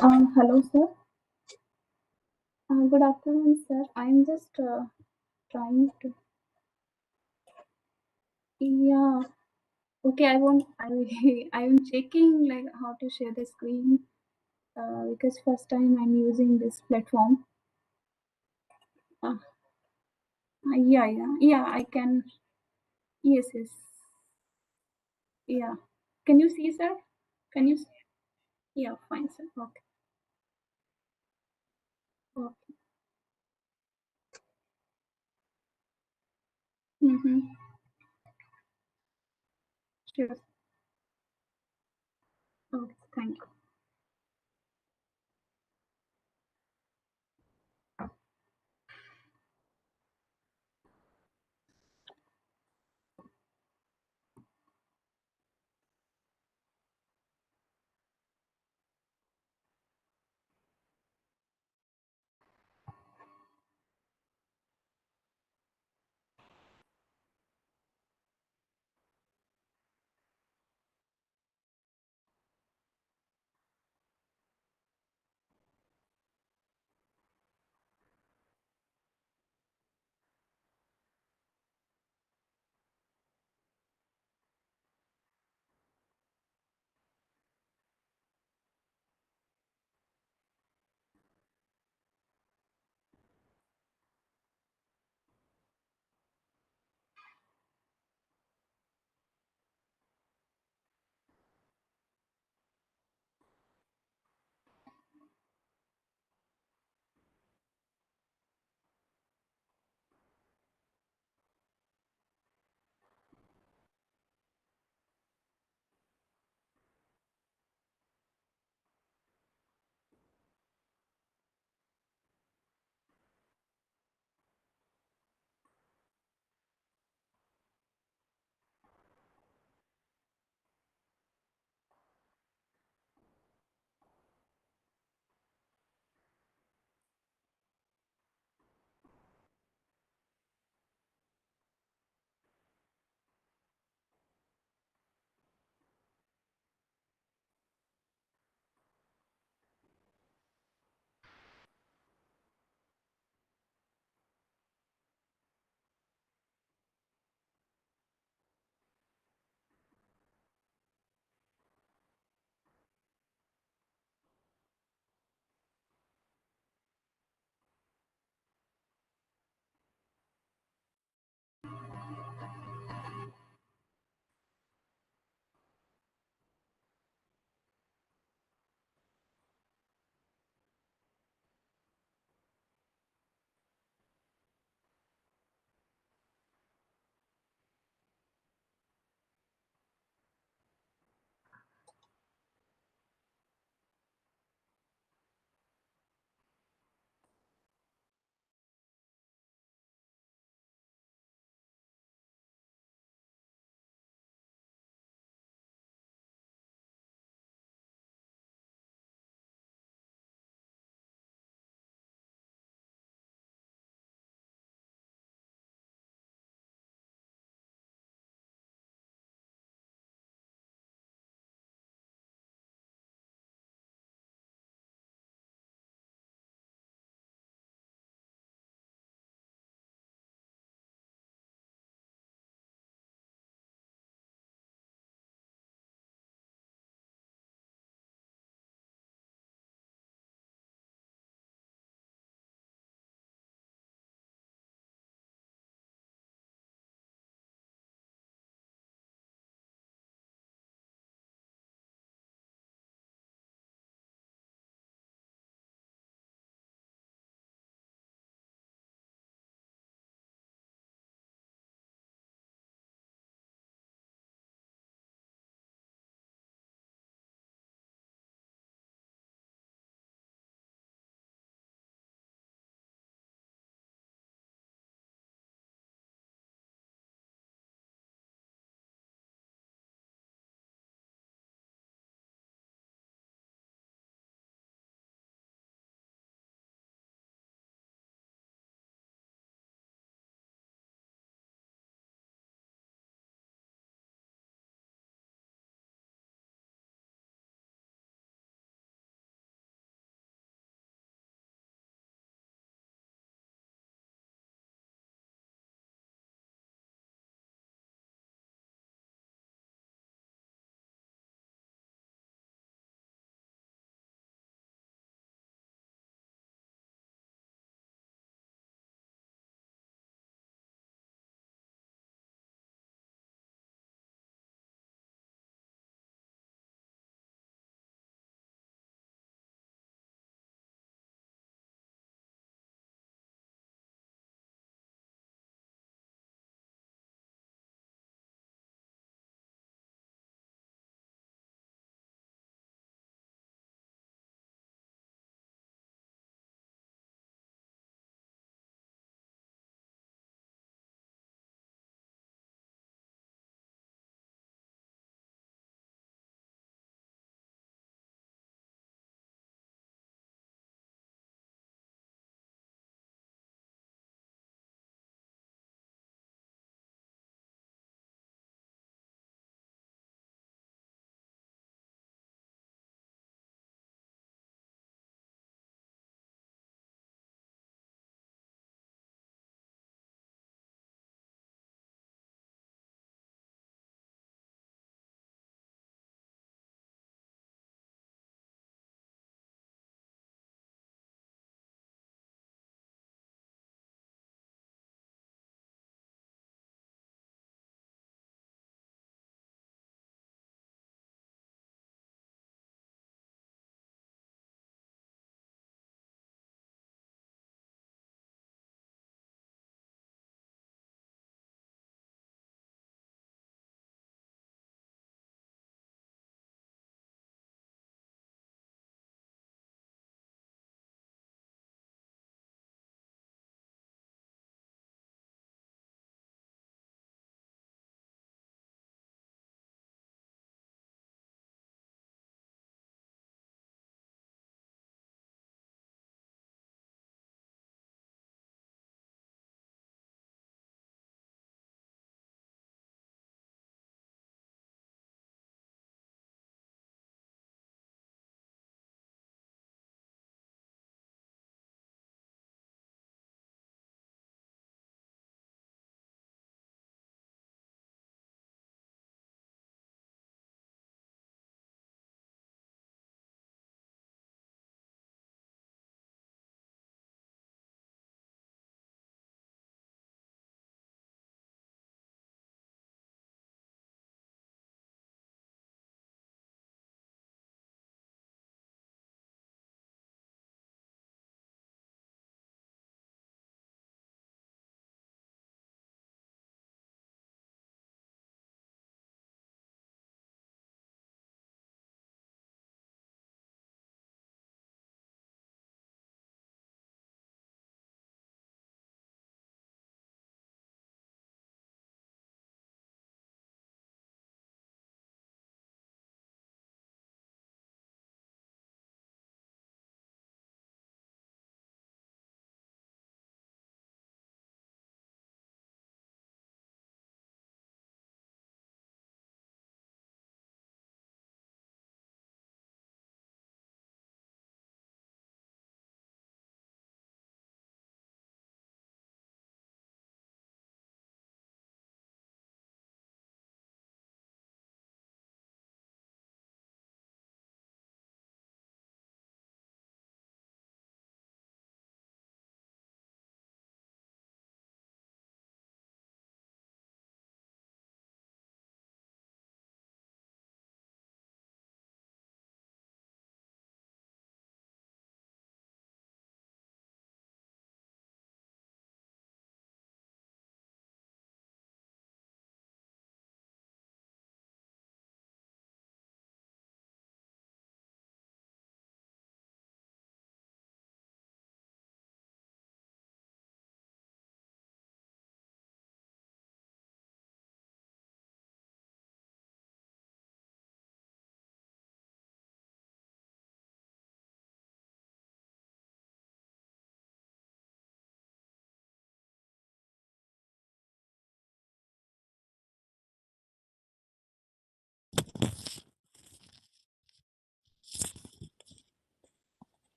S7: Hello, sir. Good afternoon, sir. I'm just trying to. Yeah. Okay. I won't. I'm checking like how to share the screen because first time I'm using this platform. Yeah. Yeah. I can. Yes. Yes. Yeah. Can you see, sir? Can you? Yeah. Fine, sir. Okay. Okay. Mm-hmm. Sure. Okay. Thank you.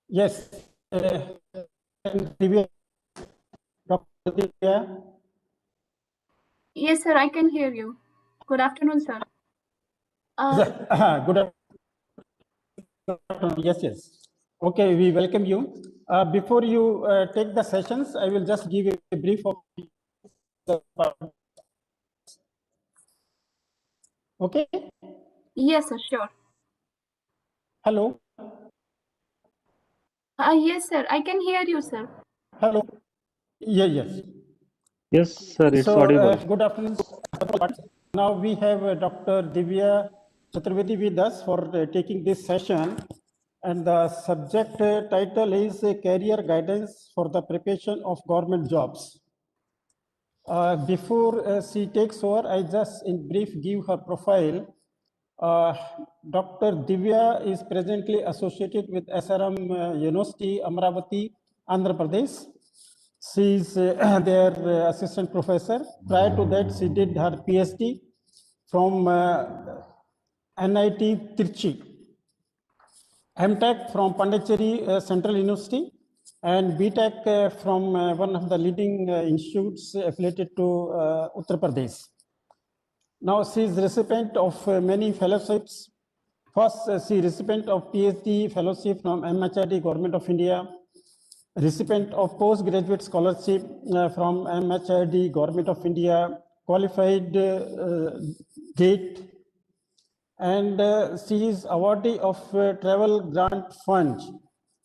S2: Yes. Divya, Dr. Divya.
S7: Yes, sir, I can hear you. Good afternoon, sir.
S2: Good afternoon. Yes, yes. Okay, we welcome you. Before you take the sessions, I will just give a brief of the. Okay.
S7: Yes, sir, sure.
S2: Hello.
S7: Yes, sir, I can hear you, sir.
S2: Hello. Yeah, yes.
S4: Yes, sir, it's
S2: So,
S4: audible.
S2: good afternoon. Now we have Dr. Divya Chaturvedi with us for taking this session. And the subject title is Career Guidance for the Preparation of Government Jobs. Before she takes over, I just in brief give her profile. Dr. Divya is presently associated with SRM University, Amravati, Andhra Pradesh. She is their assistant professor. Prior to that, she did her PhD from NIT Trichy, MTech from Pondicherry Central University, and BTech from one of the leading institutes affiliated to Uttar Pradesh. Now she is recipient of many fellowships. First, she is recipient of PhD fellowship from MHRD Government of India, recipient of postgraduate scholarship from MHRD Government of India, qualified GATE, and she is awardee of travel grant fund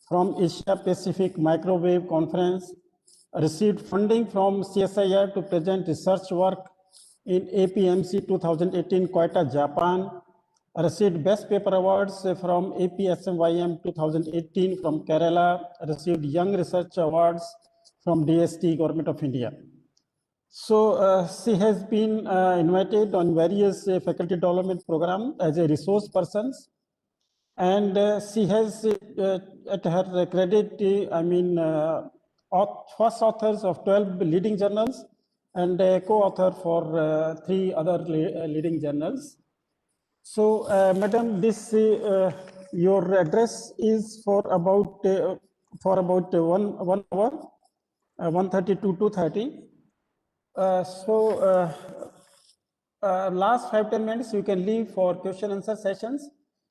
S2: from Asia Pacific Microwave Conference, received funding from CSIR to present research work in APMC 2018 Koita, Japan, received best paper awards from APSMYM 2018 from Kerala, received young research awards from DST Government of India. So she has been invited on various faculty development program as a resource person, and she has at her credit, first authors of 12 leading journals and co-author for 3 other leading journals. So, madam, this your address is for about 1 hour, 1:30 to 2:30. Last 5-10 minutes you can leave for question answer sessions,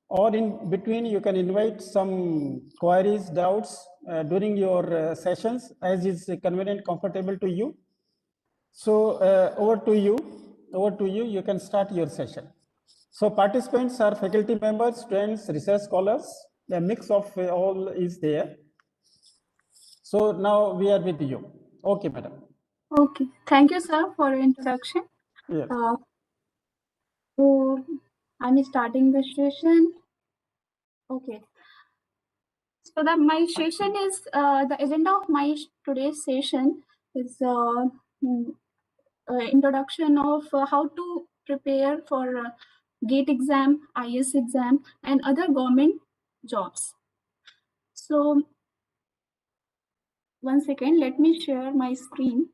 S2: or in between you can invite some queries, doubts during your sessions as is convenient, comfortable to you. So over to you. You can start your session. So participants are faculty members, students, research scholars. A mix of all is there. So now we are with you. Okay, madam.
S7: Okay, thank you, sir, for your introduction.
S2: Yes.
S7: So I'm starting the session. Okay. So my session is the agenda of my today's session is introduction of how to prepare for GATE exam, IS exam, and other government jobs. So 1 second, let me share my screen.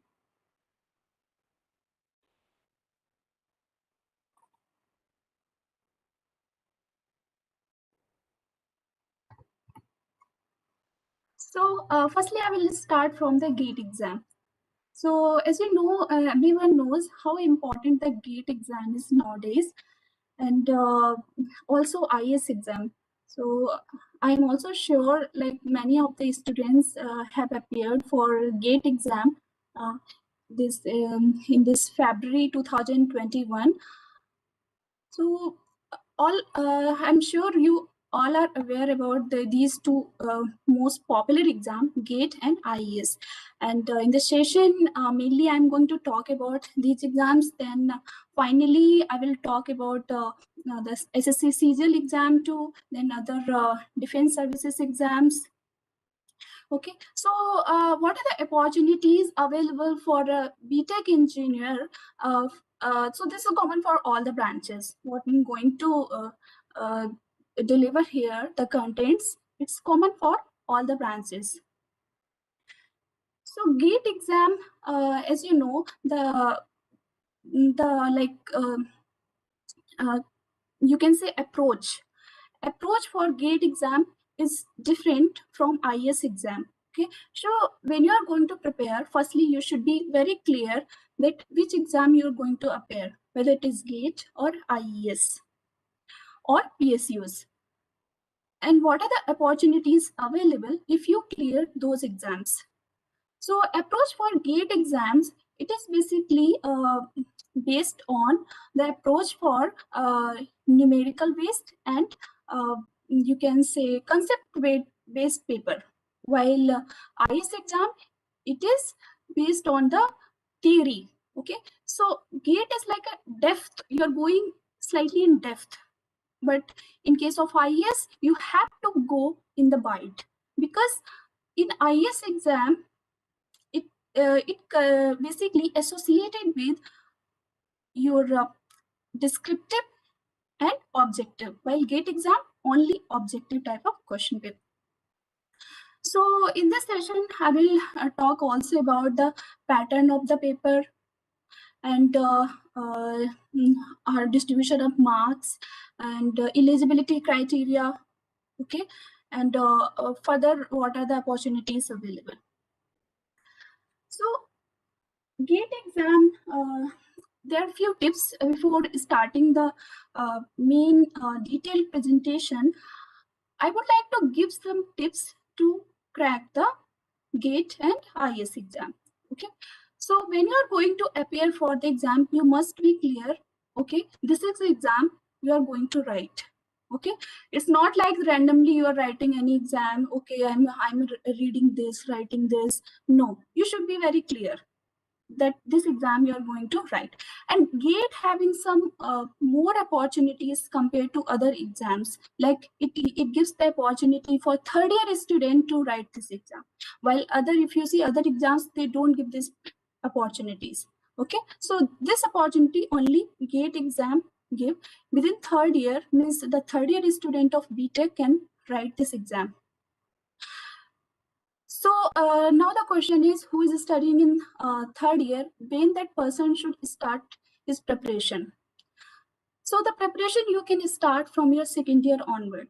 S7: So firstly, I will start from the GATE exam. So as you know, everyone knows how important the GATE exam is nowadays, and also IS exam. So I'm also sure like many of the students have appeared for GATE exam in this February 2021. So I'm sure you all are aware about these two most popular exam, GATE and IES. And in the session, mainly I'm going to talk about these exams. Then finally, I will talk about the SSC CGL exam too, then other defense services exams. Okay, so what are the opportunities available for a BTech engineer? So this is common for all the branches. What I'm going to deliver here, the contents, it's common for all the branches. So GATE exam, as you know, you can say approach for GATE exam is different from IES exam. Okay, so when you are going to prepare, firstly you should be very clear that which exam you are going to appear, whether it is GATE or IES or PSUs, and what are the opportunities available if you clear those exams. So approach for GATE exams, it is basically based on the approach for numerical based and you can say concept based paper, while IS exam, it is based on the theory. Okay, so GATE is like a depth, you're going slightly in depth, but in case of IS, you have to go in the bite, because in IS exam, it basically associated with your descriptive and objective, while GATE exam only objective type of question paper. So in this session, I will talk also about the pattern of the paper and our distribution of marks and eligibility criteria. Okay, and further, what are the opportunities available? So GATE exam, there are a few tips before starting the main detailed presentation. I would like to give some tips to crack the GATE and IS exam. Okay, so when you are going to appear for the exam, you must be clear. Okay, this is the exam you are going to write. Okay, it's not like randomly you are writing any exam. Okay, I'm reading this, writing this. No, you should be very clear that this exam you are going to write. And GATE having some more opportunities compared to other exams, like it gives the opportunity for third year student to write this exam, while other, if you see other exams, they don't give these opportunities. Okay, so this opportunity only GATE exam give. Within third year, means the third year student of BTech can write this exam. So now the question is, who is studying in third year, when that person should start his preparation? So the preparation you can start from your second year onward.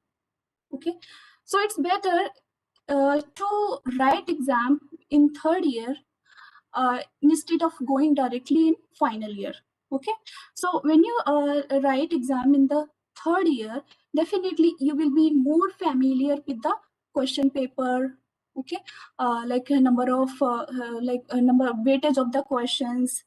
S7: Okay, so it's better to write exam in third year instead of going directly in final year. Okay, so when you write exam in the third year, definitely you will be more familiar with the question paper. Okay, like a number of weightage of the questions,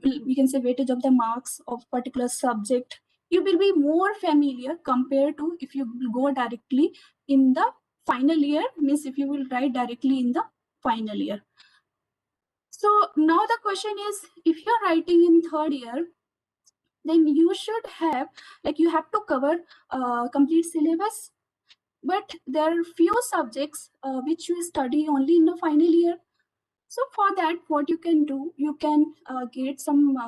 S7: we can say weightage of the marks of particular subject. You will be more familiar compared to if you go directly in the final year, means if you will write directly in the final year. So now the question is, if you're writing in third year, then you should have, like, you have to cover complete syllabus, but there are few subjects which you study only in the final year. So for that, what you can do, you can get some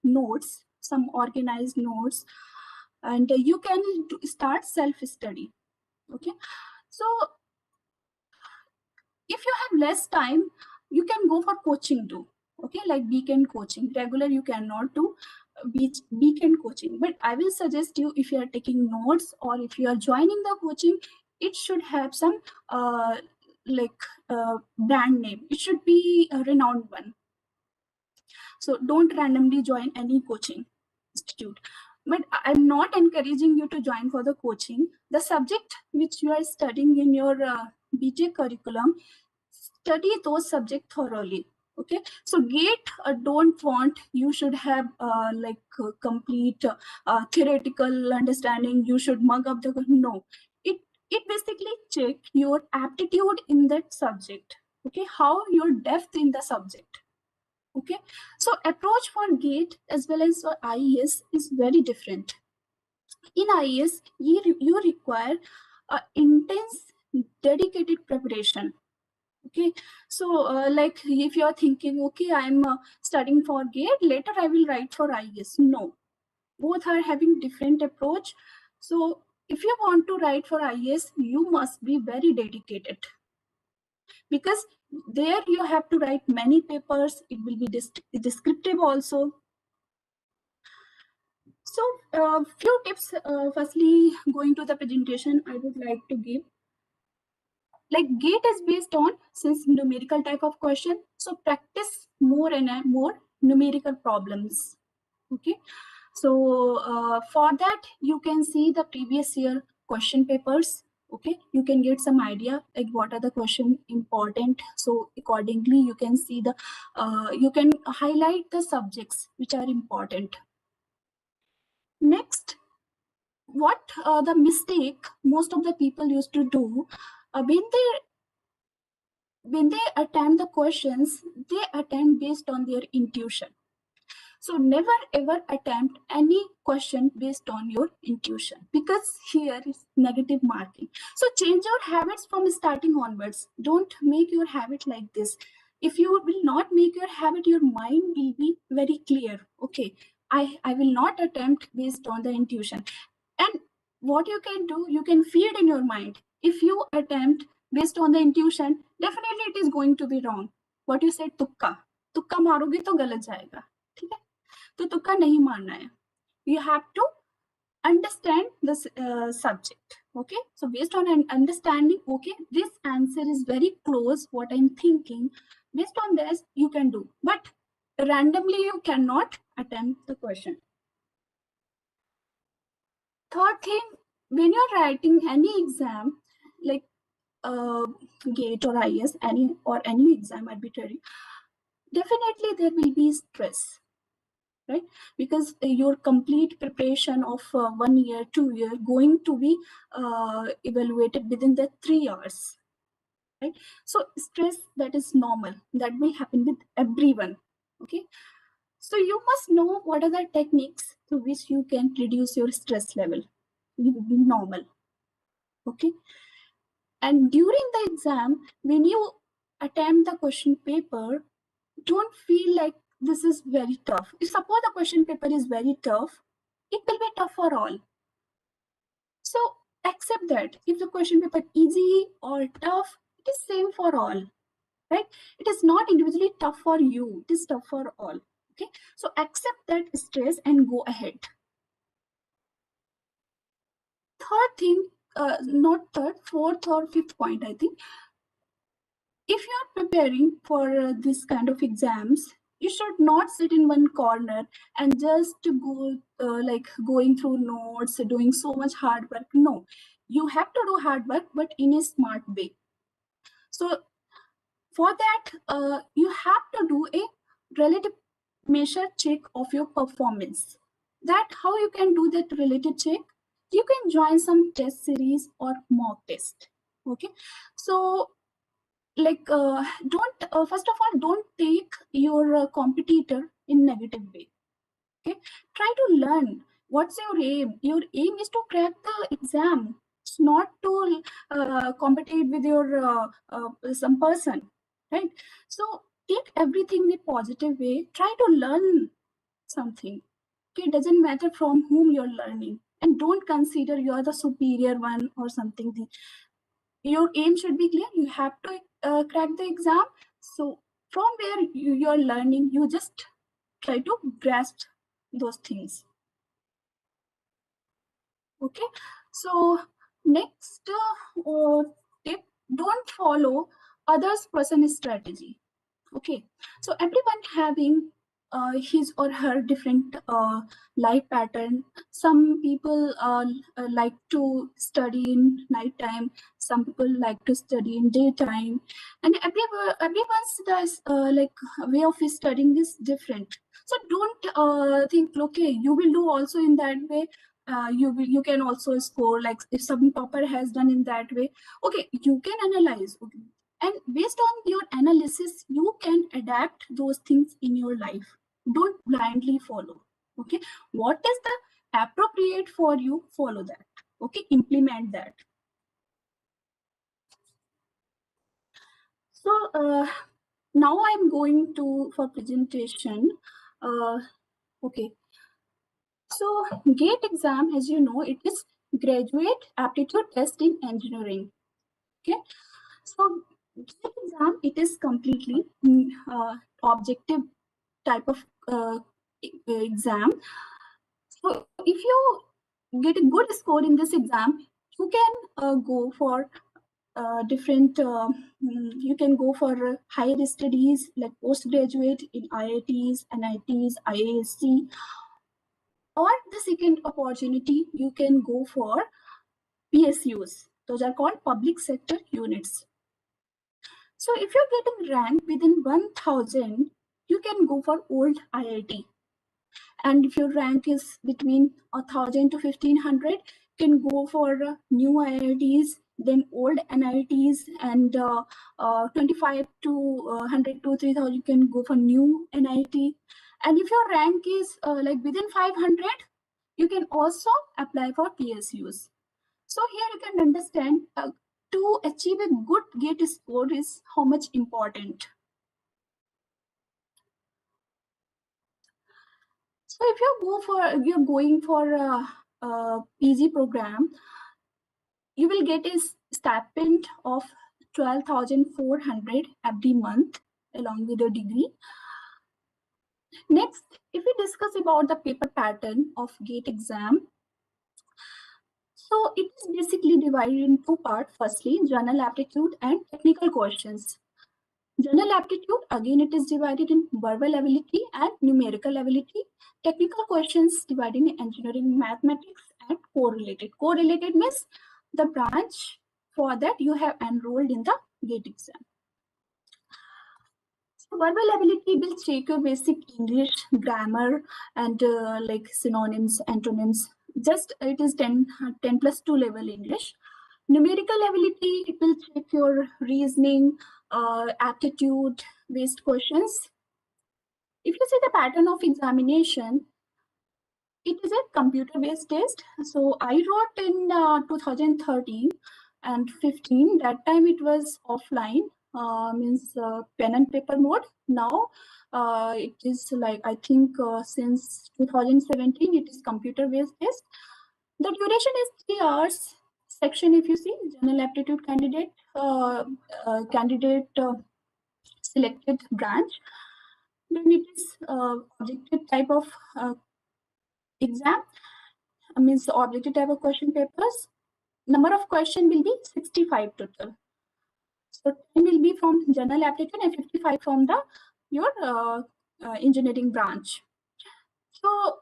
S7: notes, some organized notes, and you can start self-study. Okay, so if you have less time, you can go for coaching too. Okay, like weekend coaching. Regular you cannot do weekend coaching, but I will suggest you, if you are taking notes or if you are joining the coaching, it should have some brand name. It should be a renowned one. So don't randomly join any coaching institute. But I'm not encouraging you to join for the coaching. The subject which you are studying in your BTech curriculum, study those subjects thoroughly. Okay, so GATE don't want you should have complete theoretical understanding. You should mug up the, no. It basically check your aptitude in that subject. Okay, how your depth in the subject. Okay, so approach for GATE as well as for IES is very different. In IES, you require intense, dedicated preparation. Okay, so like if you are thinking, okay, I'm studying for GATE, later I will write for IES. No, both are having different approach. So if you want to write for IES, you must be very dedicated, because there you have to write many papers. It will be descriptive also. So few tips, firstly, going to the presentation, I would like to give. like GATE is based on since numerical type of question, so practice more and more numerical problems. Okay, so for that you can see the previous year question papers. Okay, you can get some idea like what are the question important, so accordingly you can see the you can highlight the subjects which are important. Next, what the mistake most of the people used to do when they attempt the questions, they attempt based on their intuition. So never ever attempt any question based on your intuition, because here is negative marking. So change your habits from starting onwards. Don't make your habit like this. If you will not make your habit, your mind will be very clear. Okay, I will not attempt based on the intuition. And what you can do, you can feed in your mind. If you attempt based on the intuition, definitely it is going to be wrong. What you said, तुक्का मारोगे तो गलत जाएगा. ठीक है, तो तुक्का नहीं मारना है. You have to understand this subject. Okay, so based on an understanding, okay, this answer is very close what I'm thinking. Based on this you can do, but randomly you cannot attempt the question. Third thing, when you're writing any exam like GATE or IS, any exam arbitrary, definitely there will be stress, right? Because your complete preparation of 1 year, 2 year going to be evaluated within the 3 hours, right? So stress, that is normal, that will happen with everyone. Okay, so you must know what are the techniques through which you can reduce your stress level. You will be normal. Okay, and during the exam, when you attempt the question paper, don't feel like this is very tough. If suppose the question paper is very tough, it will be tough for all. So accept that if the question paper easy or tough, it is same for all, right? It is not individually tough for you, it is tough for all. Okay, so accept that stress and go ahead. Third thing, not third, fourth or fifth point, I think. If you are preparing for this kind of exams, you should not sit in one corner and just go like going through notes, doing so much hard work. No, you have to do hard work, but in a smart way. So for that, you have to do a relative measure check of your performance. That how you can do that relative check? You can join some test series or mock test. Okay, so like don't first of all, don't take your competitor in negative way. Okay, try to learn what's your aim. Your aim is to crack the exam. It's not to compete with your some person, right? So take everything in a positive way. Try to learn something. Okay, it doesn't matter from whom you're learning, and don't consider you're the superior one or something. Your aim should be clear. You have to crack the exam. So from where you're learning, you just try to grasp those things. Okay, so next tip, don't follow others person's strategy. Okay, so everyone having his or her different life pattern. Some people like to study in night time, some people like to study in daytime, and everyone's does like way of studying is different. So don't think okay, you will do also in that way. You can also score, like if some topper has done in that way. Okay, you can analyze. Okay, and based on your analysis, you can adapt those things in your life. Don't blindly follow. Okay, what is the appropriate for you, follow that. Okay, implement that. So now I'm going to for presentation. Okay, so GATE exam, as you know, it is graduate aptitude test in engineering. Okay, so GATE exam, it is completely objective type of exam. So if you get a good score in this exam, you can go for different, you can go for higher studies like postgraduate in IITs, NITs, IASC, or the second opportunity, you can go for PSUs. Those are called public sector units. So if you're getting ranked within 1000, you can go for old IIT. And if your rank is between 1000 to 1500, you can go for new IITs, then old NITs, and 25 to 100 to 3000, you can go for new NIT. And if your rank is like within 500, you can also apply for PSUs. So here you can understand to achieve a good GATE score is how much important. So if you're going for a PG program, you will get a stipend of 12,400 every month along with your degree. Next, if we discuss about the paper pattern of GATE exam, so it is basically divided in two parts. Firstly, general aptitude and technical questions. General aptitude, again, it is divided in verbal ability and numerical ability. Technical questions divided in engineering, mathematics, and correlated. Correlated means the branch for that you have enrolled in the GATE exam. So verbal ability will check your basic English, grammar, and like synonyms, antonyms. Just it is 10 plus 2 level English. Numerical ability, it will check your reasoning, aptitude based questions. If you see the pattern of examination, it is a computer based test. So I wrote in 2013 and 15, that time it was offline, means pen and paper mode. Now it is like, I think since 2017, it is computer based test. The duration is 3 hours. Section, if you see, general aptitude candidate, selected branch. Then it is objective type of exam, means objective type of question papers. Number of question will be 65 total. So 10 will be from general aptitude and 55 from the your engineering branch. So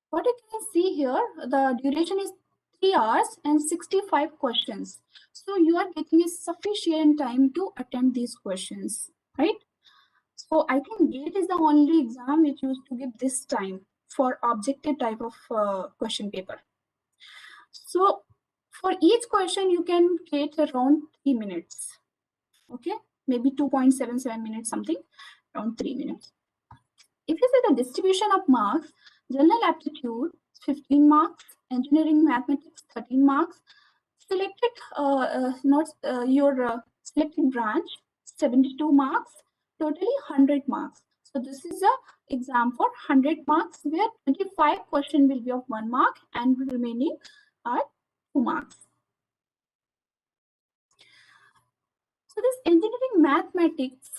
S7: what you can see here, the duration is 3 hours and 65 questions. So you are getting a sufficient time to attend these questions, right? So I think GATE is the only exam which used to give this time for objective type of question paper. So for each question, you can get around 3 minutes. Okay, maybe 2.77 minutes, something, around 3 minutes. If you see the distribution of marks, general aptitude 15 marks, engineering mathematics 13 marks, selected selected branch 72 marks, totally 100 marks. So this is a exam for 100 marks where 25 question will be of 1 mark and remaining are 2 marks. So this engineering mathematics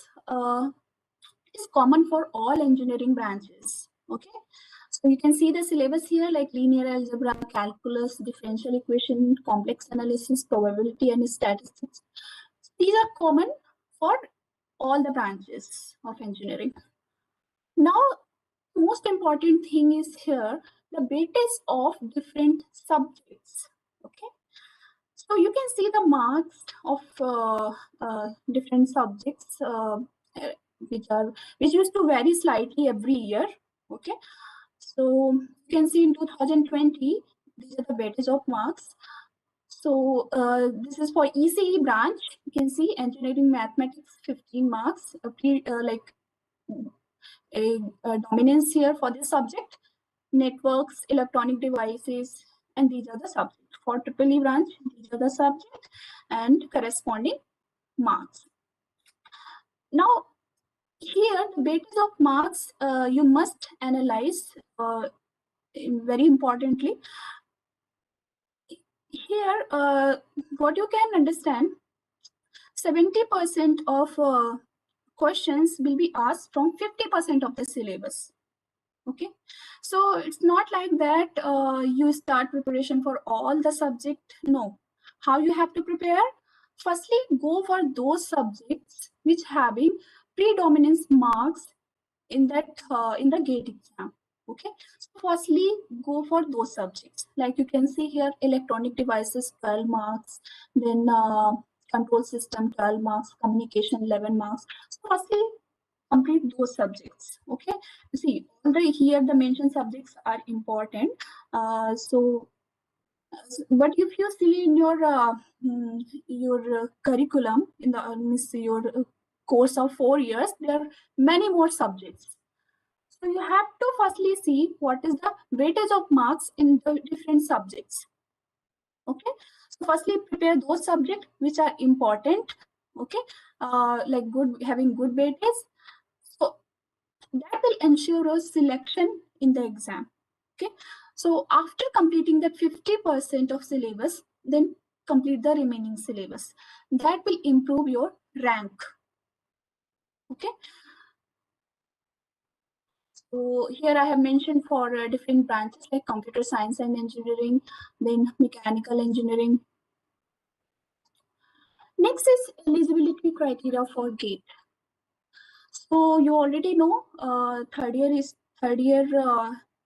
S7: is common for all engineering branches. Okay, so you can see the syllabus here, like linear algebra, calculus, differential equation, complex analysis, probability, and statistics. These are common for all the branches of engineering. Now, the most important thing is here, the weightage of different subjects. Okay, so you can see the marks of different subjects which used to vary slightly every year. Okay, so you can see in 2020, these are the weightage of marks. So this is for ECE branch. You can see engineering mathematics 15 marks, like a dominance here for this subject. Networks, electronic devices, and these are the subjects. For EEE branch, these are the subjects and corresponding marks. Now, here the weightage of marks you must analyze very importantly. Here, what you can understand, 70% of questions will be asked from 50% of the syllabus. Okay, so it's not like that you start preparation for all the subject. No, how you have to prepare? firstly go for those subjects which having predominance marks in that in the GATE exam. Okay, so firstly go for those subjects. Like you can see here, electronic devices 12 marks, then control system 12 marks, communication 11 marks. So firstly complete those subjects. Okay, see here the mentioned subjects are important. But if you see in your curriculum in the your course of 4 years, there are many more subjects. So you have to firstly see what is the weightage of marks in the different subjects. Okay, so firstly prepare those subjects which are important. Okay, like having good weightage. So that will ensure a selection in the exam. Okay, so after completing that 50% of syllabus, then complete the remaining syllabus. That will improve your rank. Okay, so here I have mentioned for different branches like computer science and engineering, then mechanical engineering. Next is eligibility criteria for GATE. So you already know third year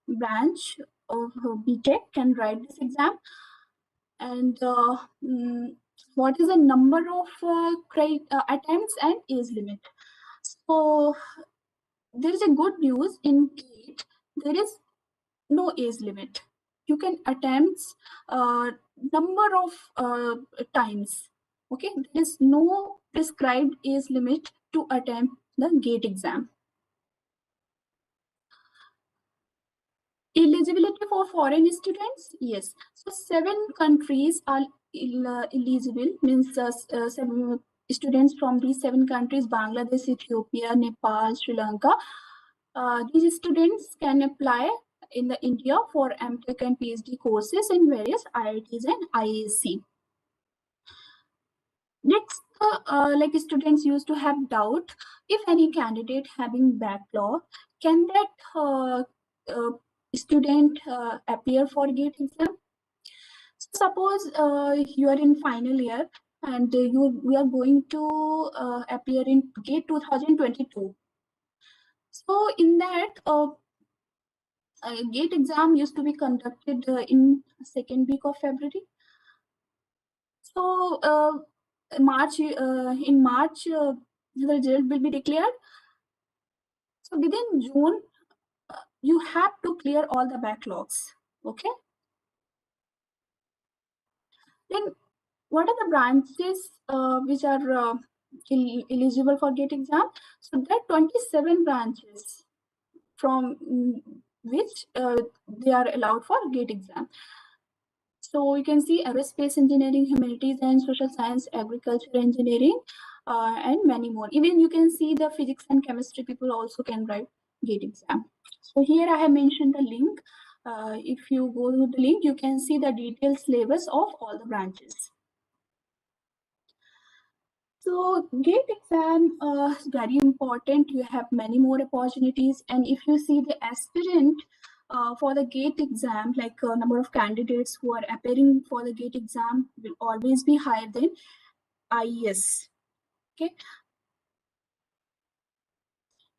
S7: branch of BTech can write this exam. And what is the number of attempts and age limit? So there is a good news in GATE. There is no age limit. You can attempt number of times. Okay, there is no prescribed age limit to attempt the GATE exam. Eligibility for foreign students, yes. So 7 countries are eligible, means 7 students from these 7 countries: Bangladesh, Ethiopia, Nepal, Sri Lanka. These students can apply in the India for MTech and PhD courses in various IITs and IAC. Next, like students used to have doubt if any candidate having backlog, can that student appear for GATE exam? So suppose you are in final year and we are going to appear in GATE 2022. So in that GATE exam used to be conducted in second week of February. So in March the result will be declared. So within June you have to clear all the backlogs. Okay, then what are the branches which are eligible for GATE exam? So there are 27 branches from which they are allowed for GATE exam. So you can see aerospace engineering, humanities and social science, agriculture engineering, and many more. Even you can see the physics and chemistry people also can write GATE exam. So here I have mentioned the link. If you go to the link, you can see the detailed syllabus of all the branches. So GATE exam is very important. You have many more opportunities, and if you see the aspirant for the GATE exam, like number of candidates who are appearing for the GATE exam will always be higher than IES. Okay,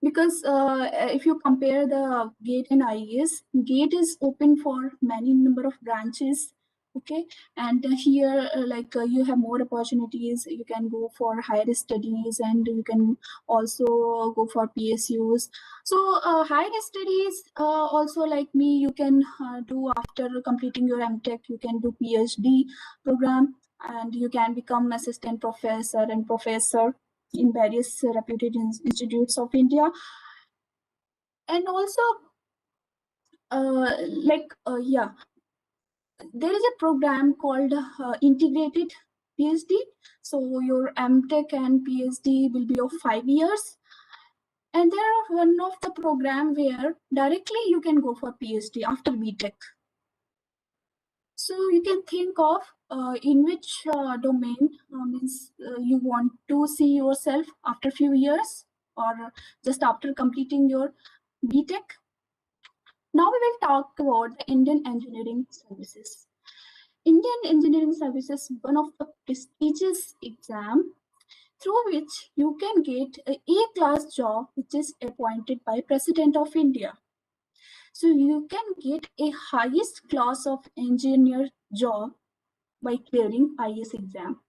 S7: because if you compare the GATE and IES, GATE is open for many number of branches. Okay, and here you have more opportunities. You can go for higher studies and you can also go for PSUs. So higher studies also, like me, you can do after completing your MTech. You can do PhD program and you can become assistant professor and professor in various reputed institutes of India. And also yeah, there is a program called integrated PhD. So your MTech and PhD will be of 5 years. And there are one of the program where directly you can go for PhD after BTech. So you can think of in which domain means you want to see yourself after few years or just after completing your BTech. Now we will talk about the Indian engineering services. Indian Engineering Services, one of the prestigious exam through which you can get a A-class job, which is appointed by President of India. So you can get a highest class of engineer job by clearing IAS exam.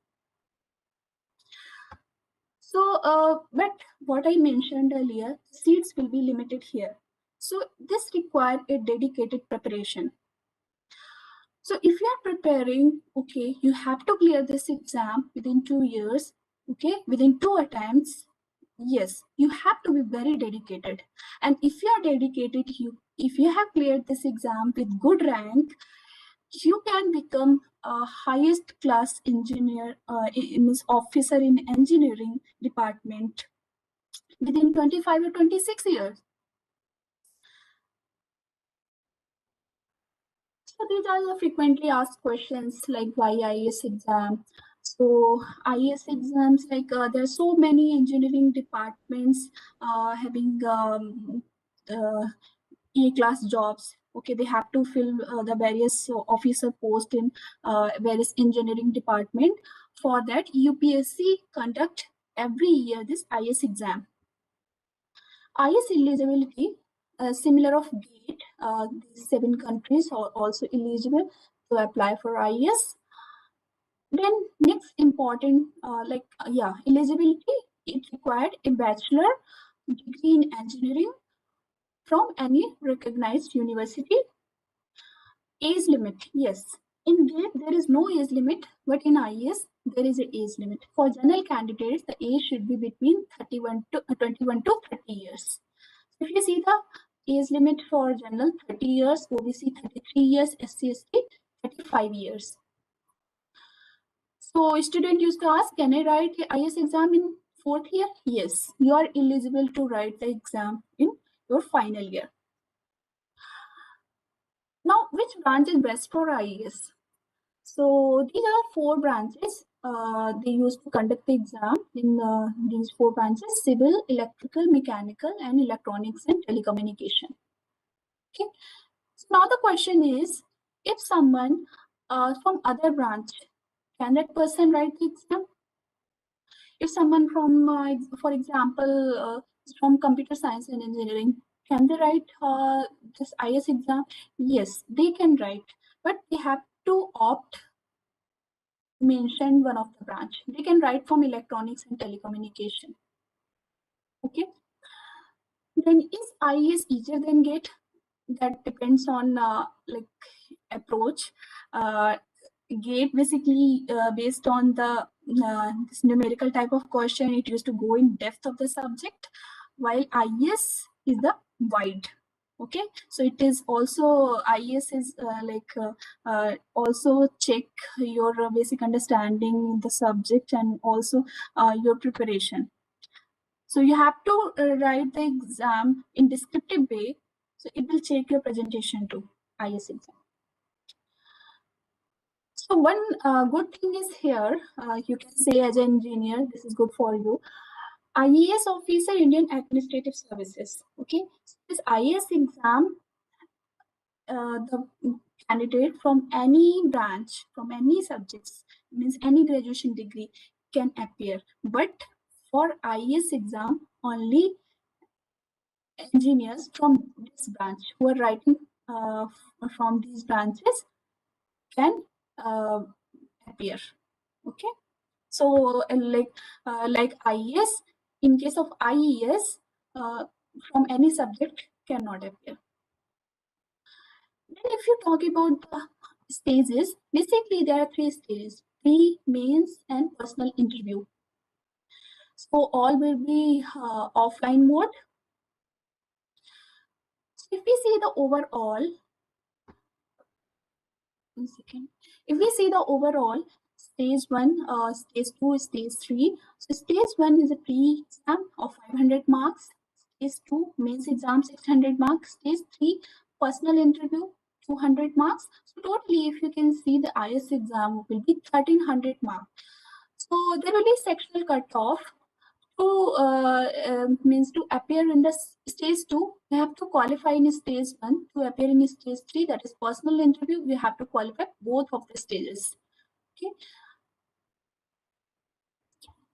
S7: So, but what I mentioned earlier, seats will be limited here. So this requires a dedicated preparation. So if you are preparing, okay, you have to clear this exam within 2 years, okay, within 2 attempts. Yes, you have to be very dedicated. And if you are dedicated, if you have cleared this exam with good rank, you can become a highest class engineer, means officer in engineering department within 25 or 26 years. So these are the frequently asked questions like why IAS exam. So IAS exams, like there are so many engineering departments having A-class jobs. Okay, they have to fill the various officer post in various engineering department. For that, UPSC conduct every year this IAS exam. IAS eligibility, similar of GATE, these 7 countries are also eligible to apply for IAS. Then next important, eligibility, it required a bachelor degree in engineering from any recognized university. Age limit, yes. In GATE, there is no age limit, but in IAS, there is an age limit. For general candidates, the age should be between 21 to 30 years. If you see the age limit for general, 30 years, OBC 33 years, SC/ST 35 years. So student used to ask, can I write the IAS exam in 4th year? Yes, you are eligible to write the exam in your final year. Now, which branch is best for IAS? So these are 4 branches. They used to conduct the exam in these 4 branches: civil, electrical, mechanical, and electronics and telecommunication. Okay. So now the question is, if someone from other branch, can that person write the exam? If someone from, for example, from computer science and engineering, can they write this IAS exam? Yes, they can write, but they have to opt mention one of the branch. They can write from electronics and telecommunication. Okay. Then is IAS easier than GATE? That depends on approach. GATE basically based on the this numerical type of question, it used to go in depth of the subject, while IAS is the wide. Okay, so it is also, IAS is also check your basic understanding in the subject and also your preparation. So you have to write the exam in descriptive way, so it will check your presentation too, IAS exam. So one good thing is here, you can say as an engineer, this is good for you. IAS officer, Indian Administrative Services. Okay, so this IAS exam, the candidate from any branch, from any subjects, means any graduation degree, can appear. But for IAS exam, only engineers from this branch who are writing from these branches can appear. Okay, so like IAS, in case of IAS, from any subject cannot appear. Then if you talk about the stages, basically there are 3 stages: pre, mains, and personal interview. So all will be offline mode. So if we see the overall, 1 second. If we see the overall, stage 1, stage 2, stage 3. So stage 1 is a pre-exam of 500 marks. Stage 2, mains exam 600 marks. Stage 3, personal interview 200 marks. So totally, if you can see, the IAS exam will be 1300 marks. So there will be sectional cutoff means to appear in the stage 2, we have to qualify in stage 1. To appear in stage 3, that is personal interview, we have to qualify both of the stages. Okay.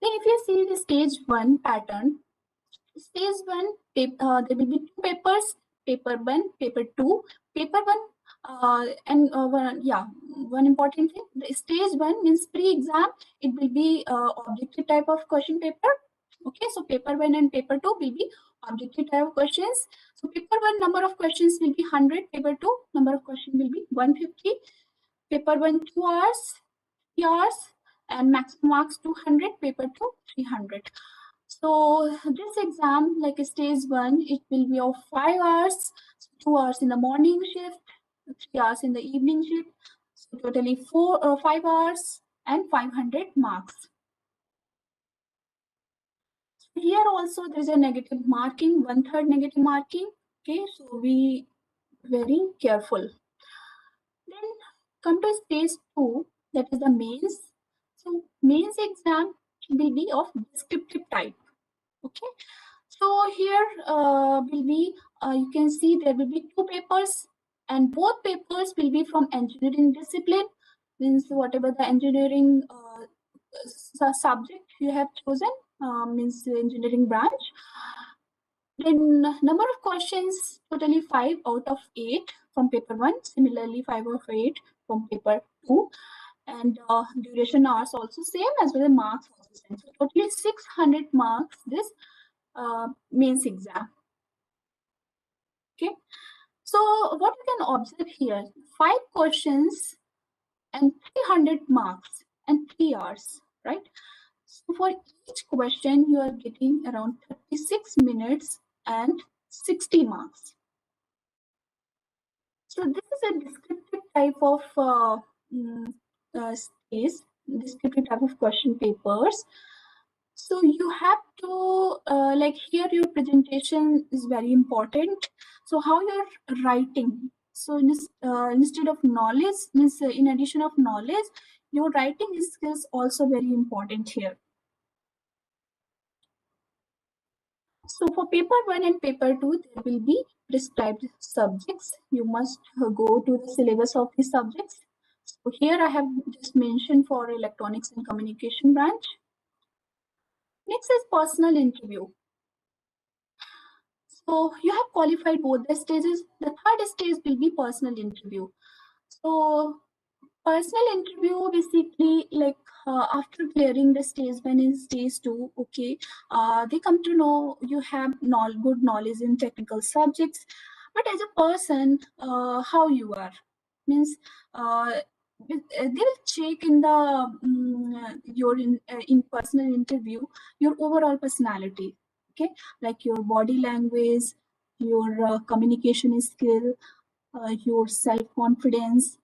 S7: Then if you see the stage 1 pattern, stage 1, there will be 2 papers, paper 1, paper 2. Paper 1, one important thing, the stage 1 means pre-exam, it will be objective type of question paper. Okay, so paper 1 and paper 2 will be objective type of questions. So paper 1 number of questions will be 100, paper 2 number of questions will be 150. Paper 1 2 hours, 3 hours, and maximum marks 200, paper 2 300. So this exam, like stage 1, it will be of 5 hours, 2 hours in the morning shift, 3 hours in the evening shift. So totally 5 hours and 500 marks. Here also there is a negative marking, 1/3 negative marking. Okay, so be very careful. Then come to stage 2, that is the mains. So mains exam will be of descriptive type. Okay, so here will be you can see there will be 2 papers, and both papers will be from engineering discipline, means whatever the engineering subject you have chosen, means engineering branch. Then number of questions, totally 5 out of 8 from paper 1, similarly 5 out of 8 from paper 2, and duration hours also same, as well as marks also same. So totally 600 marks this mains exam. Okay, so what you can observe here, 5 questions and 300 marks and 3 hours, right? So for each question, you are getting around 36 minutes and 60 marks. So this is a descriptive type of space, descriptive type of question papers. So you have to, like here, your presentation is very important. So how you're writing. So instead of knowledge, means in addition of knowledge, your writing skills also very important here. So for paper 1 and paper 2, there will be prescribed subjects. You must go to the syllabus of these subjects. So here I have just mentioned for electronics and communication branch. Next is personal interview. So you have qualified both the stages. The third stage will be personal interview. So personal interview basically like after clearing the stage 1 and stage 2, okay, they come to know you have good knowledge in technical subjects, but as a person, how you are, means they will check in the your in personal interview your overall personality. Okay, like your body language, your communication skill, your self-confidence,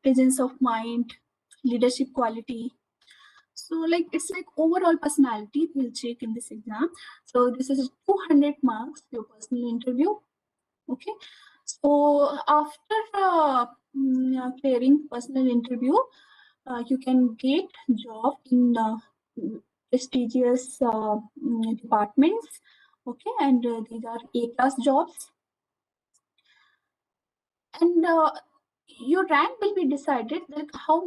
S7: presence of mind, leadership quality. So like it's like overall personality we'll check in this exam. So this is 200 marks your personal interview. Okay, so after clearing personal interview, you can get job in prestigious departments. Okay, and these are A-class jobs, and your rank will be decided like how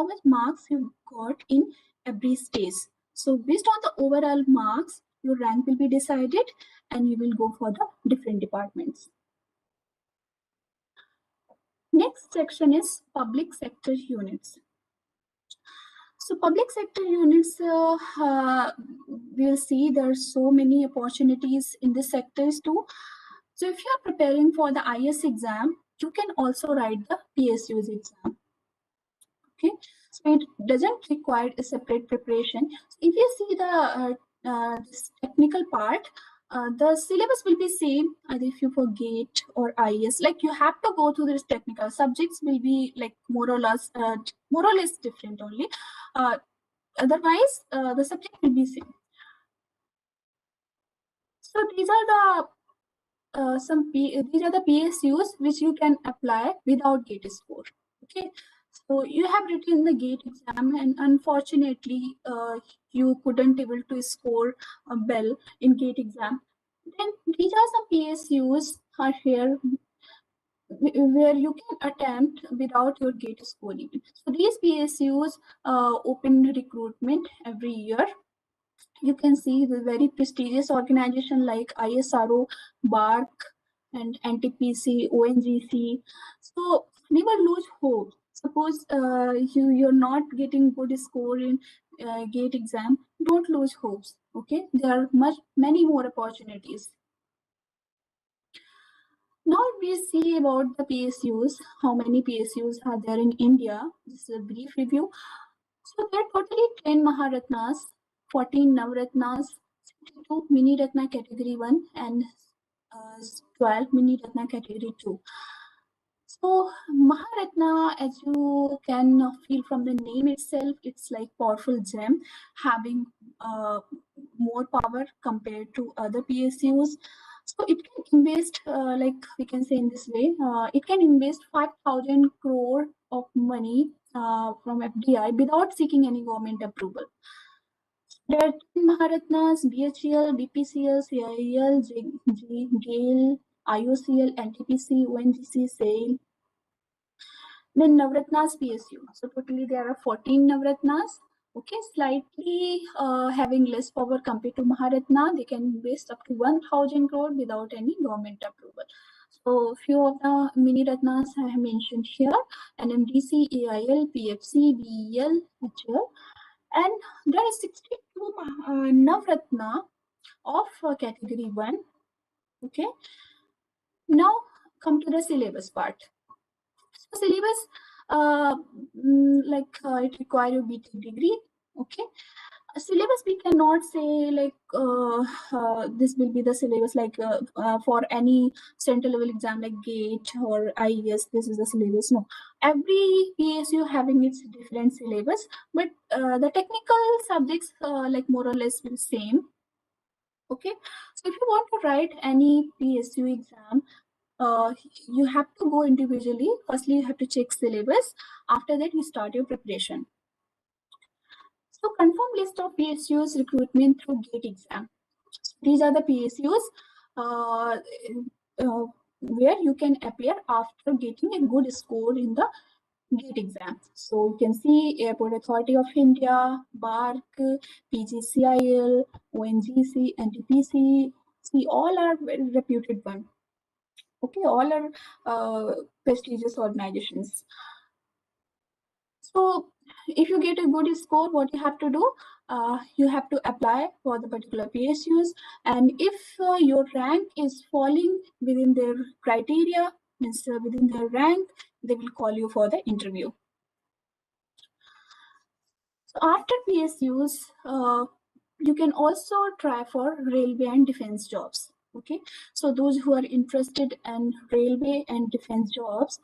S7: much marks you got in every stage. So based on the overall marks, your rank will be decided, and you will go for the different departments. Next section is public sector units. So public sector units, we'll see there are so many opportunities in the sectors too. So if you are preparing for the IS exam, you can also write the PSU's exam. Okay, so it doesn't require a separate preparation. So if you see the this technical part, the syllabus will be same either if you forget or IS. Like you have to go through this technical subjects will be like more or less different only. Otherwise, the subject will be same. So these are the these are the PSUs which you can apply without GATE score. Okay, So you have written the GATE exam, and unfortunately, you couldn't able to score a bell in GATE exam. Then these are some PSUs are here where you can attempt without your GATE score even. So these PSUs open recruitment every year. You can see the very prestigious organization like ISRO, BARC, and NTPC, ONGC. So never lose hope. Suppose you're not getting good score in GATE exam, don't lose hopes. Okay, there are many more opportunities. Now we see about the PSUs, how many PSUs are there in India. This is a brief review. So there are totally 10 Maharatnas, 14 Navratnas, 62 Mini Ratna category 1 and 12 Mini Ratna category 2. So Maharatna, as you can feel from the name itself, it's like powerful gem having more power compared to other PSUs. So it can invest, like we can say in this way, it can invest 5,000 crore of money from FDI without seeking any government approval. There are 10 Maharatnas, BHEL, BPCL, CIL, GAIL, IOCL, NTPC, ONGC, SAIL. Then Navratnas PSU. So totally there are 14 Navratnas. Okay, slightly having less power compared to Maharatna. They can invest up to 1,000 crore without any government approval. So few of the mini Ratnas I have mentioned here: NMDC, AIL, PFC, BEL, HL. And there are 62 Navratna of category 1. Okay. Now come to the syllabus part. So syllabus, it require a BTech degree. Okay. A syllabus we cannot say like this will be the syllabus like for any central level exam like GATE or IES. This is the syllabus. No, every PSU having its different syllabus, but the technical subjects like more or less will same. Okay, so if you want to write any PSU exam, you have to go individually. Firstly, you have to check syllabus. After that, you start your preparation. So confirm list of PSUs recruitment through GATE exam. These are the PSUs where you can appear after getting a good score in the GATE exam. So you can see Airport Authority of India, BARC, PGCIL, ONGC, NTPC. See, all are very reputed ones. Okay, all are prestigious organizations. So if you get a good score, what you have to do, you have to apply for the particular PSUs, and if your rank is falling within their criteria, means within their rank, they will call you for the interview. So after PSUs, you can also try for railway and defense jobs. Okay, so those who are interested in railway and defense jobs,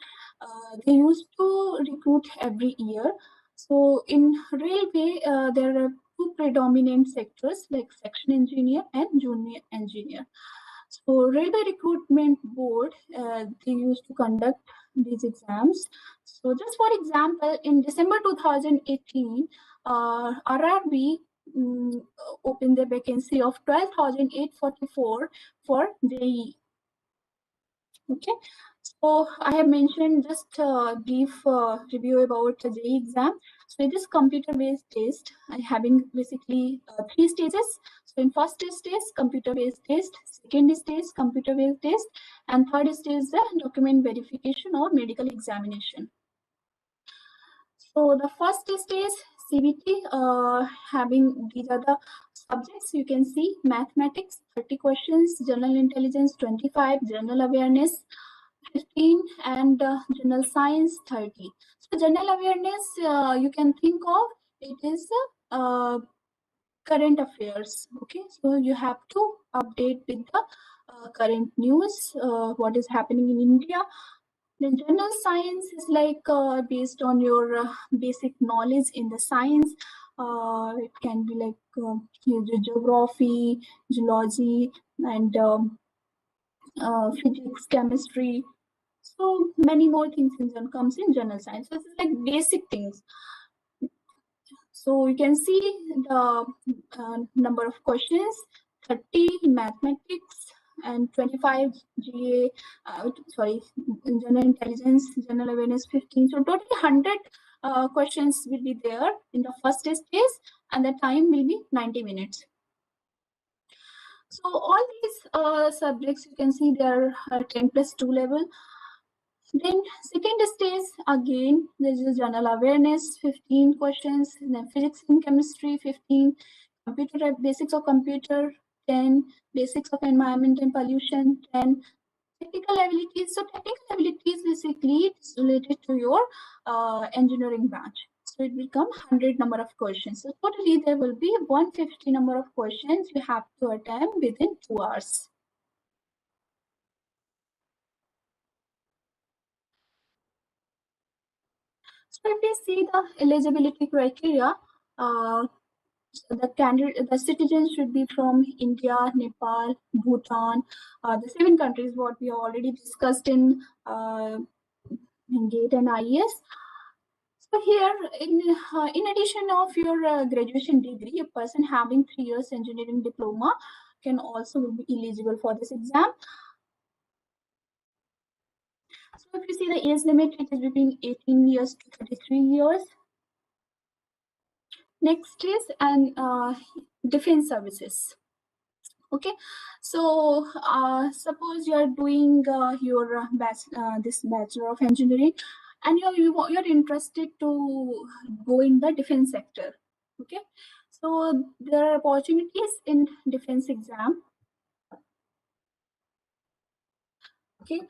S7: they used to recruit every year. So in railway, there are two predominant sectors like section engineer and junior engineer. So Railway Recruitment Board, they used to conduct these exams. So just for example, in December 2018, RRB opened the vacancy of 12,844 for JEE. Okay, so I have mentioned just a brief review about the JEE exam. So it is computer-based test, having basically 3 stages. So in first stage, computer-based test, second stage, computer-based test, and third stage, the document verification or medical examination. So the first stage, CBT, having these are the subjects you can see: mathematics 30 questions, general intelligence 25, general awareness 15, and general science 30. So general awareness, you can think of it is current affairs. Okay, so you have to update with the current news, what is happening in India. Then general science is like based on your basic knowledge in the science. It can be like geography, geology, and physics, chemistry. So many more things comes in general science. So it's like basic things. So you can see the number of questions, 30 in mathematics and 25 GA, in general intelligence, general awareness 15. So totally 100 questions will be there in the first test case, and the time will be 90 minutes. So all these subjects, you can see they are 10+2 level. Then second stage, again, there is a general awareness, 15 questions, then physics and chemistry, 15, computer basics of computer, 10, basics of environment and pollution, 10, technical abilities. So technical abilities basically is related to your engineering branch. So it will become 100 number of questions. So totally there will be 150 number of questions you have to attempt within 2 hours. So if we see the eligibility criteria, the citizens should be from India, Nepal, Bhutan, the 7 countries what we already discussed in GATE and IES. So here, in addition of your graduation degree, a person having 3 years engineering diploma can also be eligible for this exam. So if you see the age limit, it is between 18 years to 33 years. Next is defense services. Okay, so suppose you are doing your this bachelor of engineering, and you're interested to go in the defense sector. Okay, so there are opportunities in defense exam. Okay,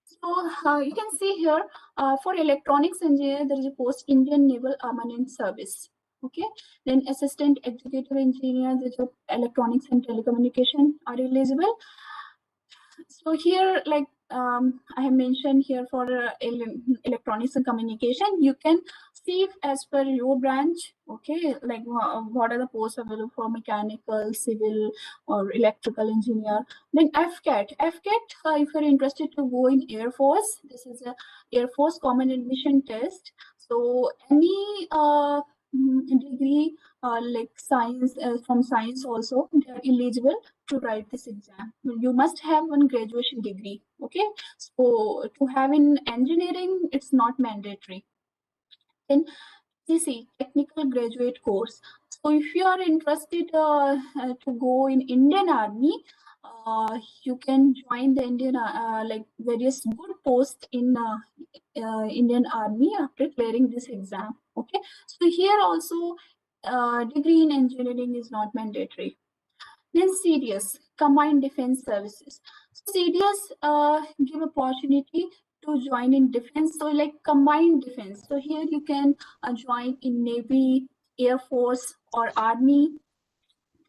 S7: so you can see here for electronics engineer there is a post Indian Naval Armament Service. Okay, then assistant executive engineer, there's electronics and telecommunication are eligible. So here, like I have mentioned here for electronics and communication, you can see as per your branch, okay, like what are the posts available for mechanical, civil, or electrical engineer. Then FCAT, if you're interested to go in Air Force, this is a Air Force Common Admission Test. So any degree like science, from science also, they are eligible to write this exam. You must have one graduation degree. Okay, so to have in engineering, it's not mandatory. Then TC, technical graduate course. So if you are interested to go in Indian Army, you can join the Indian like various good posts in Indian Army after clearing this exam. Okay, so here also degree in engineering is not mandatory. Then CDS, Combined Defense Services. So CDS give opportunity to join in defense, so like combined defense. So here you can join in Navy, Air Force, or Army.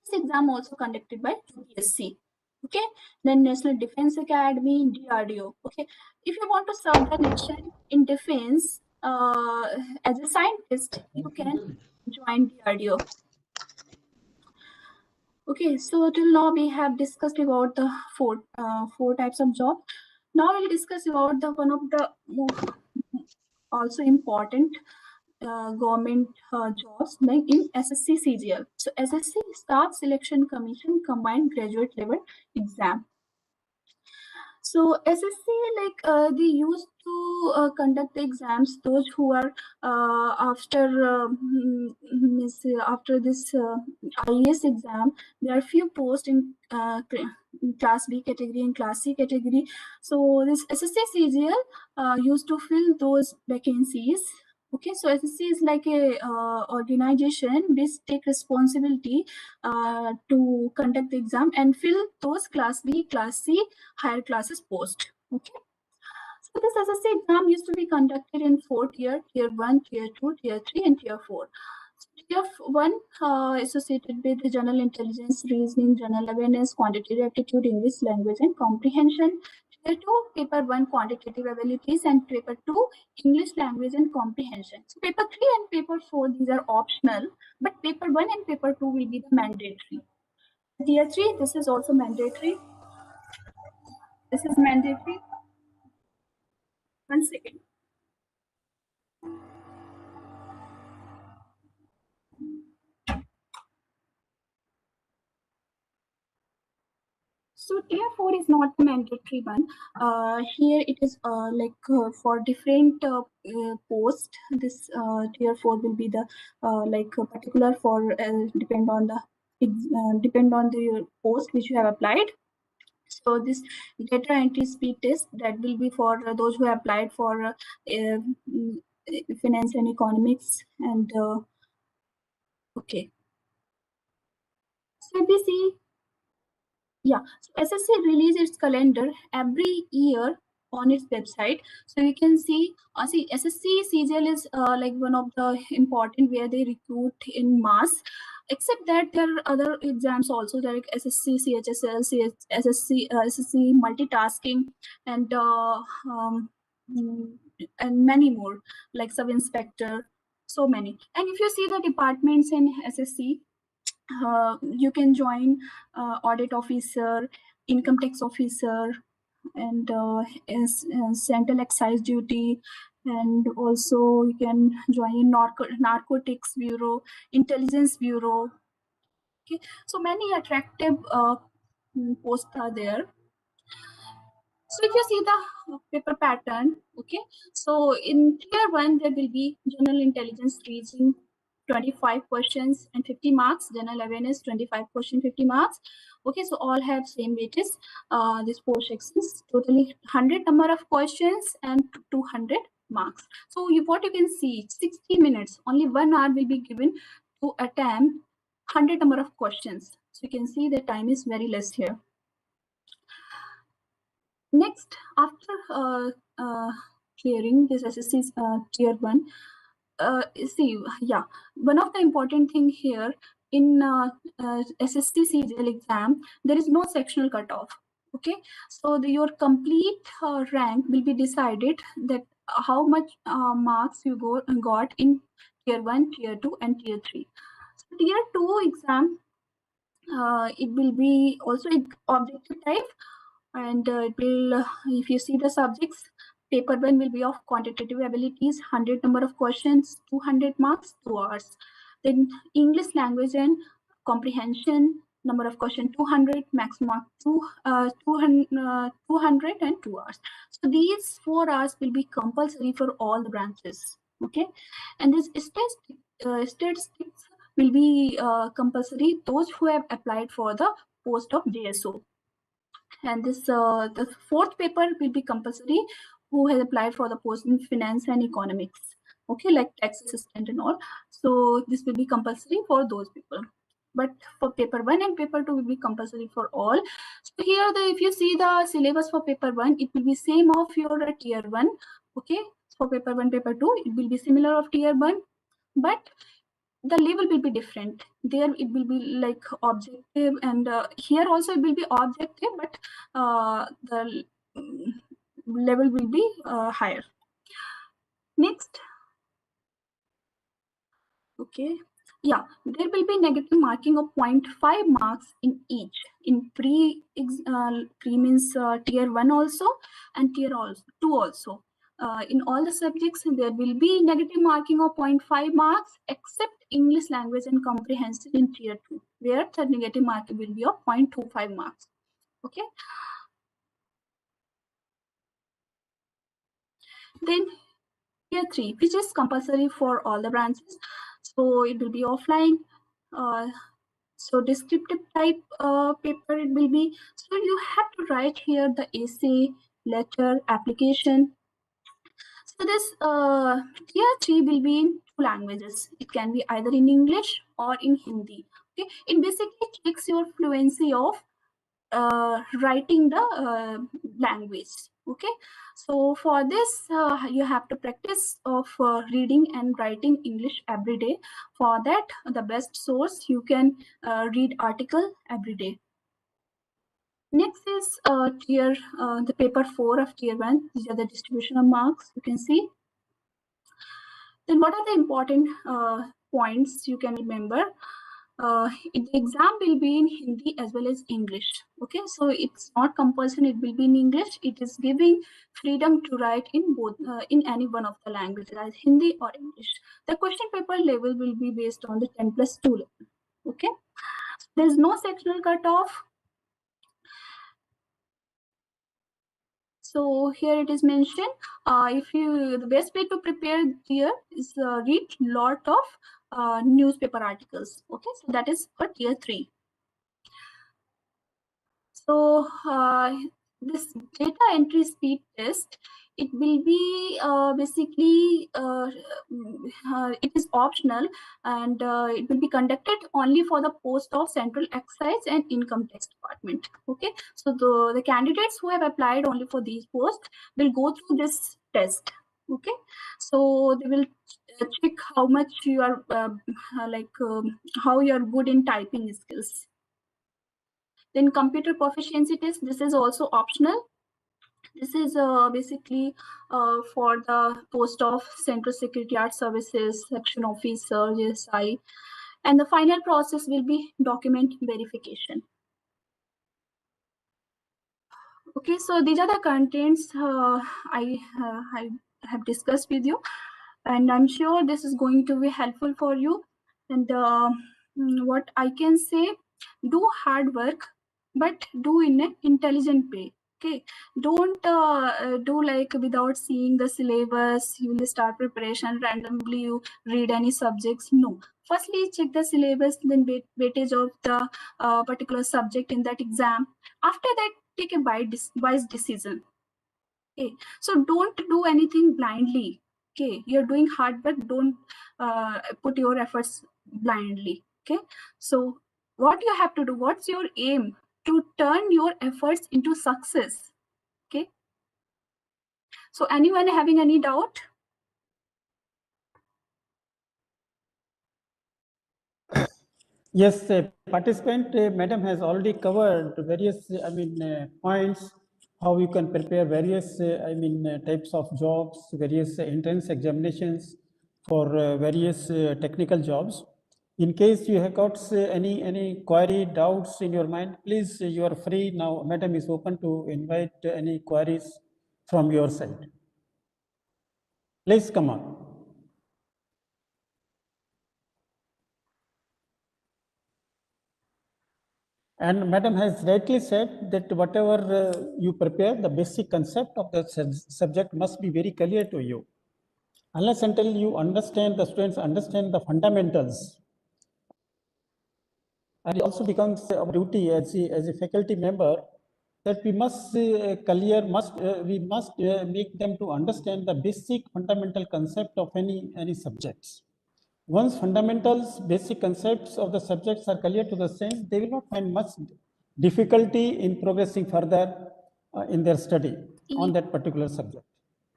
S7: This exam also conducted by UPSC. Okay, then National Defense Academy, DRDO. Okay, if you want to serve the nation in defense as a scientist, you can join DRDO. Okay, so till now we have discussed about the four types of job. Now we'll discuss about the one of the also important government jobs, like in SSC CGL. So SSC, Staff Selection Commission Combined Graduate Level Exam. So SSC, like they used to conduct the exams. Those who are after this IES exam, there are few posts in Class B category and Class C category. So this SSC CGL used to fill those vacancies. Okay, so SSC is like a organization which take responsibility to conduct the exam and fill those Class B, Class C, higher classes post. Okay, so this SSC exam used to be conducted in 4 tier: Tier 1, Tier 2, Tier 3, and Tier 4. So Tier 1 associated with the general intelligence, reasoning, general awareness, quantitative aptitude, English language and comprehension. Tier 2, Paper 1, quantitative abilities, and Paper 2, English language and comprehension. So Paper 3 and Paper 4, these are optional, but Paper 1 and Paper 2 will be the mandatory. Tier 3, this is also mandatory. This is mandatory. 1 second. So tier 4 is not the mandatory one. Here it is for different post. This tier 4 will be the particular for depend on the post which you have applied. So this data entry speed test that will be for those who have applied for finance and economics and okay. So we see. Yeah, so SSC releases its calendar every year on its website. So you can see SSC CGL is like one of the important where they recruit in mass. Except that there are other exams also like SSC, CHSL, SSC multitasking, and many more like sub inspector. So many. And if you see the departments in SSC, you can join audit officer, income tax officer, and central excise duty, and also you can join in narcotics bureau, intelligence bureau. Okay, so many attractive posts are there. So if you see the paper pattern, okay, so in tier 1 there will be general intelligence reasoning 25 questions and 50 marks, general awareness 25 questions 50 marks. Okay, so all have same weightage. These 4 sections totally 100 number of questions and 200 marks. So what you can see, 60 minutes, only 1 hour will be given to attempt 100 number of questions. So you can see the time is very less here. Next, after clearing this SSC tier 1, one of the important thing here in SSC CGL exam, there is no sectional cutoff. Okay, so your complete rank will be decided that how much marks you got in tier 1, tier 2, and tier 3. So tier 2 exam, it will be also objective type. And it will, if you see the subjects, paper 1 will be of quantitative abilities, 100 number of questions, 200 marks, 2 hours. Then English language and comprehension, number of question 200, maximum 200 and 2 hours. So these 4 hours will be compulsory for all the branches. Okay, and this statistics will be compulsory those who have applied for the post of JSO. And this the 4th paper will be compulsory who has applied for the post in finance and economics, okay, like tax assistant and all. So this will be compulsory for those people, but for paper 1 and paper 2 will be compulsory for all. So here if you see the syllabus for paper 1, it will be same of your tier 1. Okay, for paper 1, paper 2, it will be similar of tier 1, but the level will be different. There it will be like objective, and here also it will be objective, but the level will be higher. Next, okay, yeah, there will be negative marking of 0.5 marks in each. In pre means tier 1 also, and tier 2 also. In all the subjects, there will be negative marking of 0.5 marks, except English language and comprehension in tier 2, where the negative marking will be of 0.25 marks. Okay. Then tier 3, which is compulsory for all the branches. So it will be offline. So descriptive type paper it will be. So you have to write here the essay, letter, application. So this tier 3 will be in 2 languages. It can be either in English or in Hindi. Okay, it basically checks your fluency of writing the language. Okay, so for this you have to practice of reading and writing English every day. For that, the best source, you can read article every day. Next is the paper 4 of tier 1. These are the distribution of marks, you can see. Then what are the important points you can remember? The exam will be in Hindi as well as English. Okay, so it's not compulsory, it will be in English. It is giving freedom to write in both, in any one of the languages, either Hindi or English. The question paper level will be based on the 10+2 level. Okay, there's no sectional cutoff. So here it is mentioned, the best way to prepare here is read lot of newspaper articles. Okay, so that is for tier 3. So this data entry speed test, it will be basically, it is optional, and it will be conducted only for the post of Central Excise and Income Tax Department. Okay, so the candidates who have applied only for these posts will go through this test. Okay, so they will check how much you are how you are good in typing skills. Then computer proficiency test, this is also optional. This is basically for the post of Central Secretariat Services, Section Officer, GSI. And the final process will be document verification. Okay, so these are the contents I have discussed with you, and I'm sure this is going to be helpful for you. And what I can say, do hard work, but do in an intelligent way. Okay, don't do like without seeing the syllabus, you will start preparation, randomly you read any subjects. No, firstly check the syllabus, then weightage of the particular subject in that exam. After that, take a wise decision. Okay, so don't do anything blindly. Okay, you're doing hard work, don't put your efforts blindly. Okay, so what you have to do, what's your aim? To turn your efforts into success. Okay, so anyone having any doubt?
S2: Yes, participant, madam has already covered various, points, how you can prepare various, types of jobs, various entrance examinations for various technical jobs. In case you have got any query, doubts in your mind, please, you are free now. Madam is open to invite any queries from your side. Please come on. And madam has rightly said that whatever you prepare, the basic concept of the subject must be very clear to you. Unless until you understand, the students understand the fundamentals. And it also becomes our duty as a faculty member that we must we must make them to understand the basic fundamental concept of any subjects. Once fundamentals, basic concepts of the subjects are clear to the students, they will not find much difficulty in progressing further in their study on that particular subject.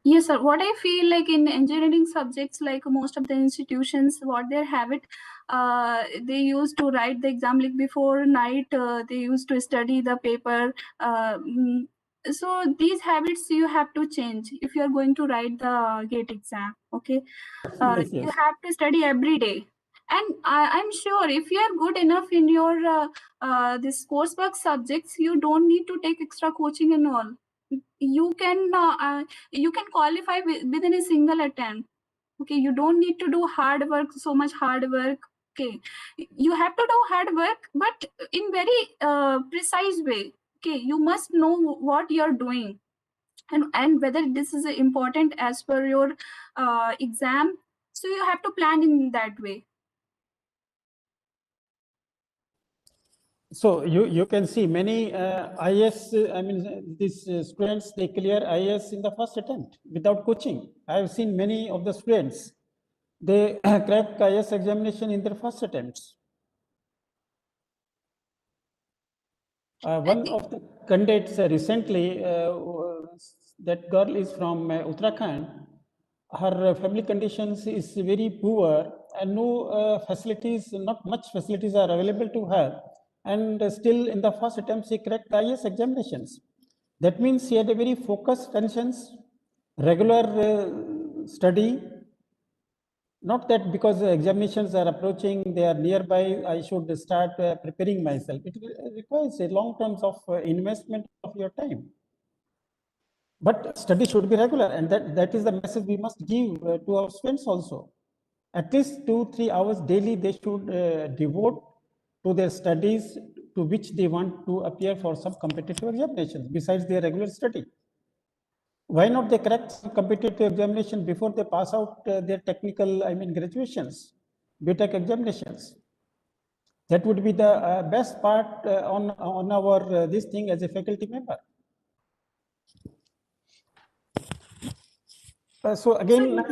S7: Yes, sir. What I feel like in engineering subjects, like most of the institutions, what they have it, they used to write the exam like before night. They used to study the paper. So these habits you have to change if you are going to write the GATE exam. Okay,
S2: Yes,
S7: you
S2: yes.
S7: have to study every day. And I'm sure if you are good enough in your this coursework subjects, you don't need to take extra coaching and all. You can qualify within a single attempt. Okay, you don't need to do hard work, so much hard work. Okay, you have to do hard work, but in very precise way. Okay, you must know what you're doing, and whether this is important as per your exam. So you have to plan in that way.
S2: So you can see many IS, these students, they clear IS in the first attempt without coaching. I have seen many of the students, they crack IS examination in their first attempts. One of the candidates recently, that girl is from Uttarakhand. Her family conditions is very poor and no facilities, not much facilities are available to her. And still in the first attempt, she cracked the IS examinations. That means she had a very focused attentions, regular study, Not that because the examinations are approaching, they are nearby, I should start preparing myself. It requires a long term of investment of your time. But study should be regular, and that is the message we must give to our students also. At least 2-3 hours daily they should devote to their studies, to which they want to appear for some competitive examinations besides their regular study. Why not they crack some competitive examination before they pass out their technical, graduations, BTech examinations? That would be the best part on our this thing as a faculty member. So again,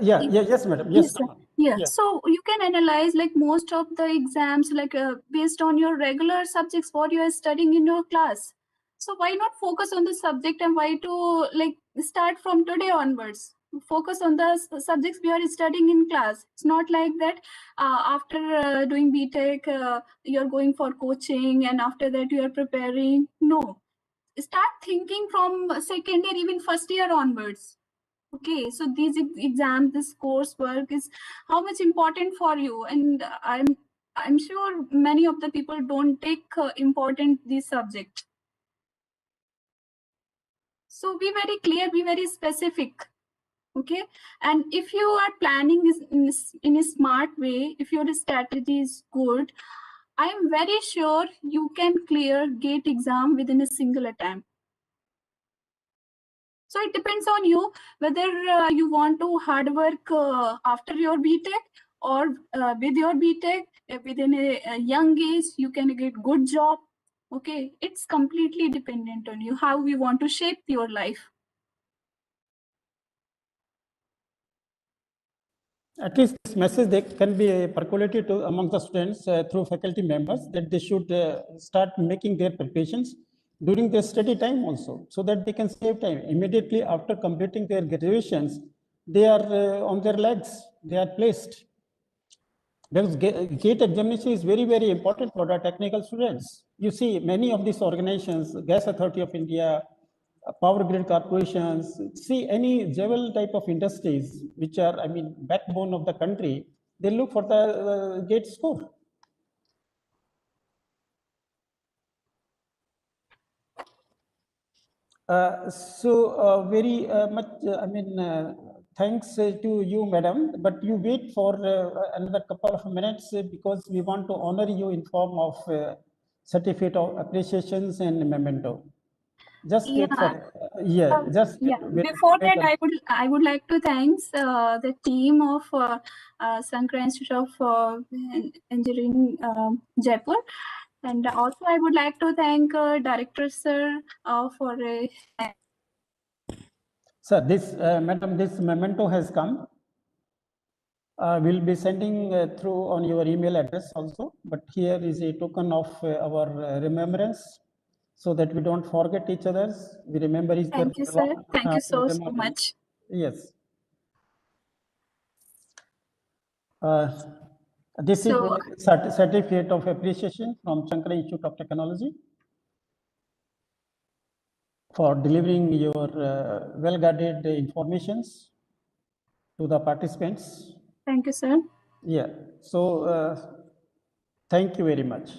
S2: yes, madam. Yes,
S7: sir. Yeah.
S2: yeah.
S7: So you can analyze like most of the exams, like based on your regular subjects, what you are studying in your class. So why not focus on the subject and why to like start from today onwards? Focus on the subjects we are studying in class. It's not like that after doing BTech, you're going for coaching and after that you are preparing. No. Start thinking from second year, even first year onwards. Okay, so these exams, this coursework is how much important for you, and I'm sure many of the people don't take important this subject. So be very clear, be very specific. Okay, and if you are planning this in a smart way, if your strategy is good, I am very sure you can clear GATE exam within a single attempt. So it depends on you whether you want to hard work after your BTech or with your BTech within a young age you can get good job. Okay, it's completely dependent on you how we want to shape your life.
S2: At least this message they can be percolated to among the students through faculty members that they should start making their preparations during their study time also, so that they can save time. Immediately after completing their graduations, they are on their legs, they are placed. Because GATE examination is very, very important for the technical students. You see, many of these organizations, Gas Authority of India, power grid corporations, see any jewel type of industries, which are, backbone of the country, they look for the GATE score. Very much, thanks to you, madam, but you wait for another couple of minutes because we want to honor you in form of certificate of appreciations and memento. Just wait for,
S7: Before that, I would like to thanks the team of Sankara Institute of Engineering Jaipur, and also I would like to thank Director Sir for.
S2: Sir, this madam, this memento has come. We'll be sending through on your email address also, but here is a token of our remembrance, so that we don't forget each other's. We remember each other.
S7: Thank you, sir. Thank you so much.
S2: Yes. This is a certificate of appreciation from Sankara Institute of Technology for delivering your well-guarded informations to the participants.
S7: Thank you, sir.
S2: Yeah. So thank you very much.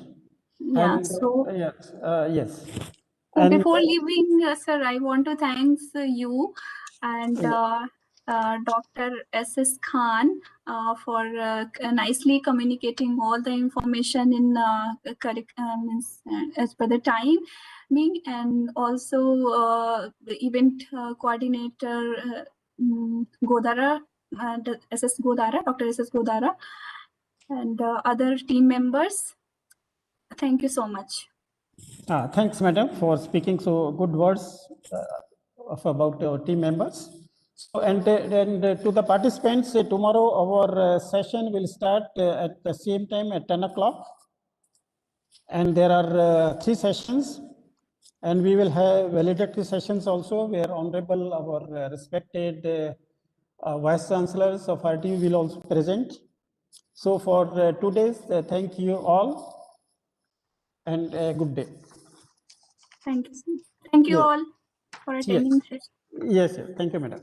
S7: Yeah.
S2: And,
S7: so
S2: yes.
S7: So
S2: And
S7: before leaving, sir, I want to thank you and Dr. S.S. Khan for nicely communicating all the information in as per the time being, and also the event coordinator Godara, S.S. Godara, Dr. S.S. Godara, and other team members. Thank you so much.
S2: Thanks, madam, for speaking so good words about our team members. So, and to the participants, tomorrow our session will start at the same time at 10 o'clock. And there are 3 sessions. And we will have valedictory sessions also, where honorable, our respected Vice Chancellors of RTU will also present. So for 2 days, thank you all and good day.
S7: Thank you, sir. Thank you all for attending.
S2: Yes, yes. Thank you, madam.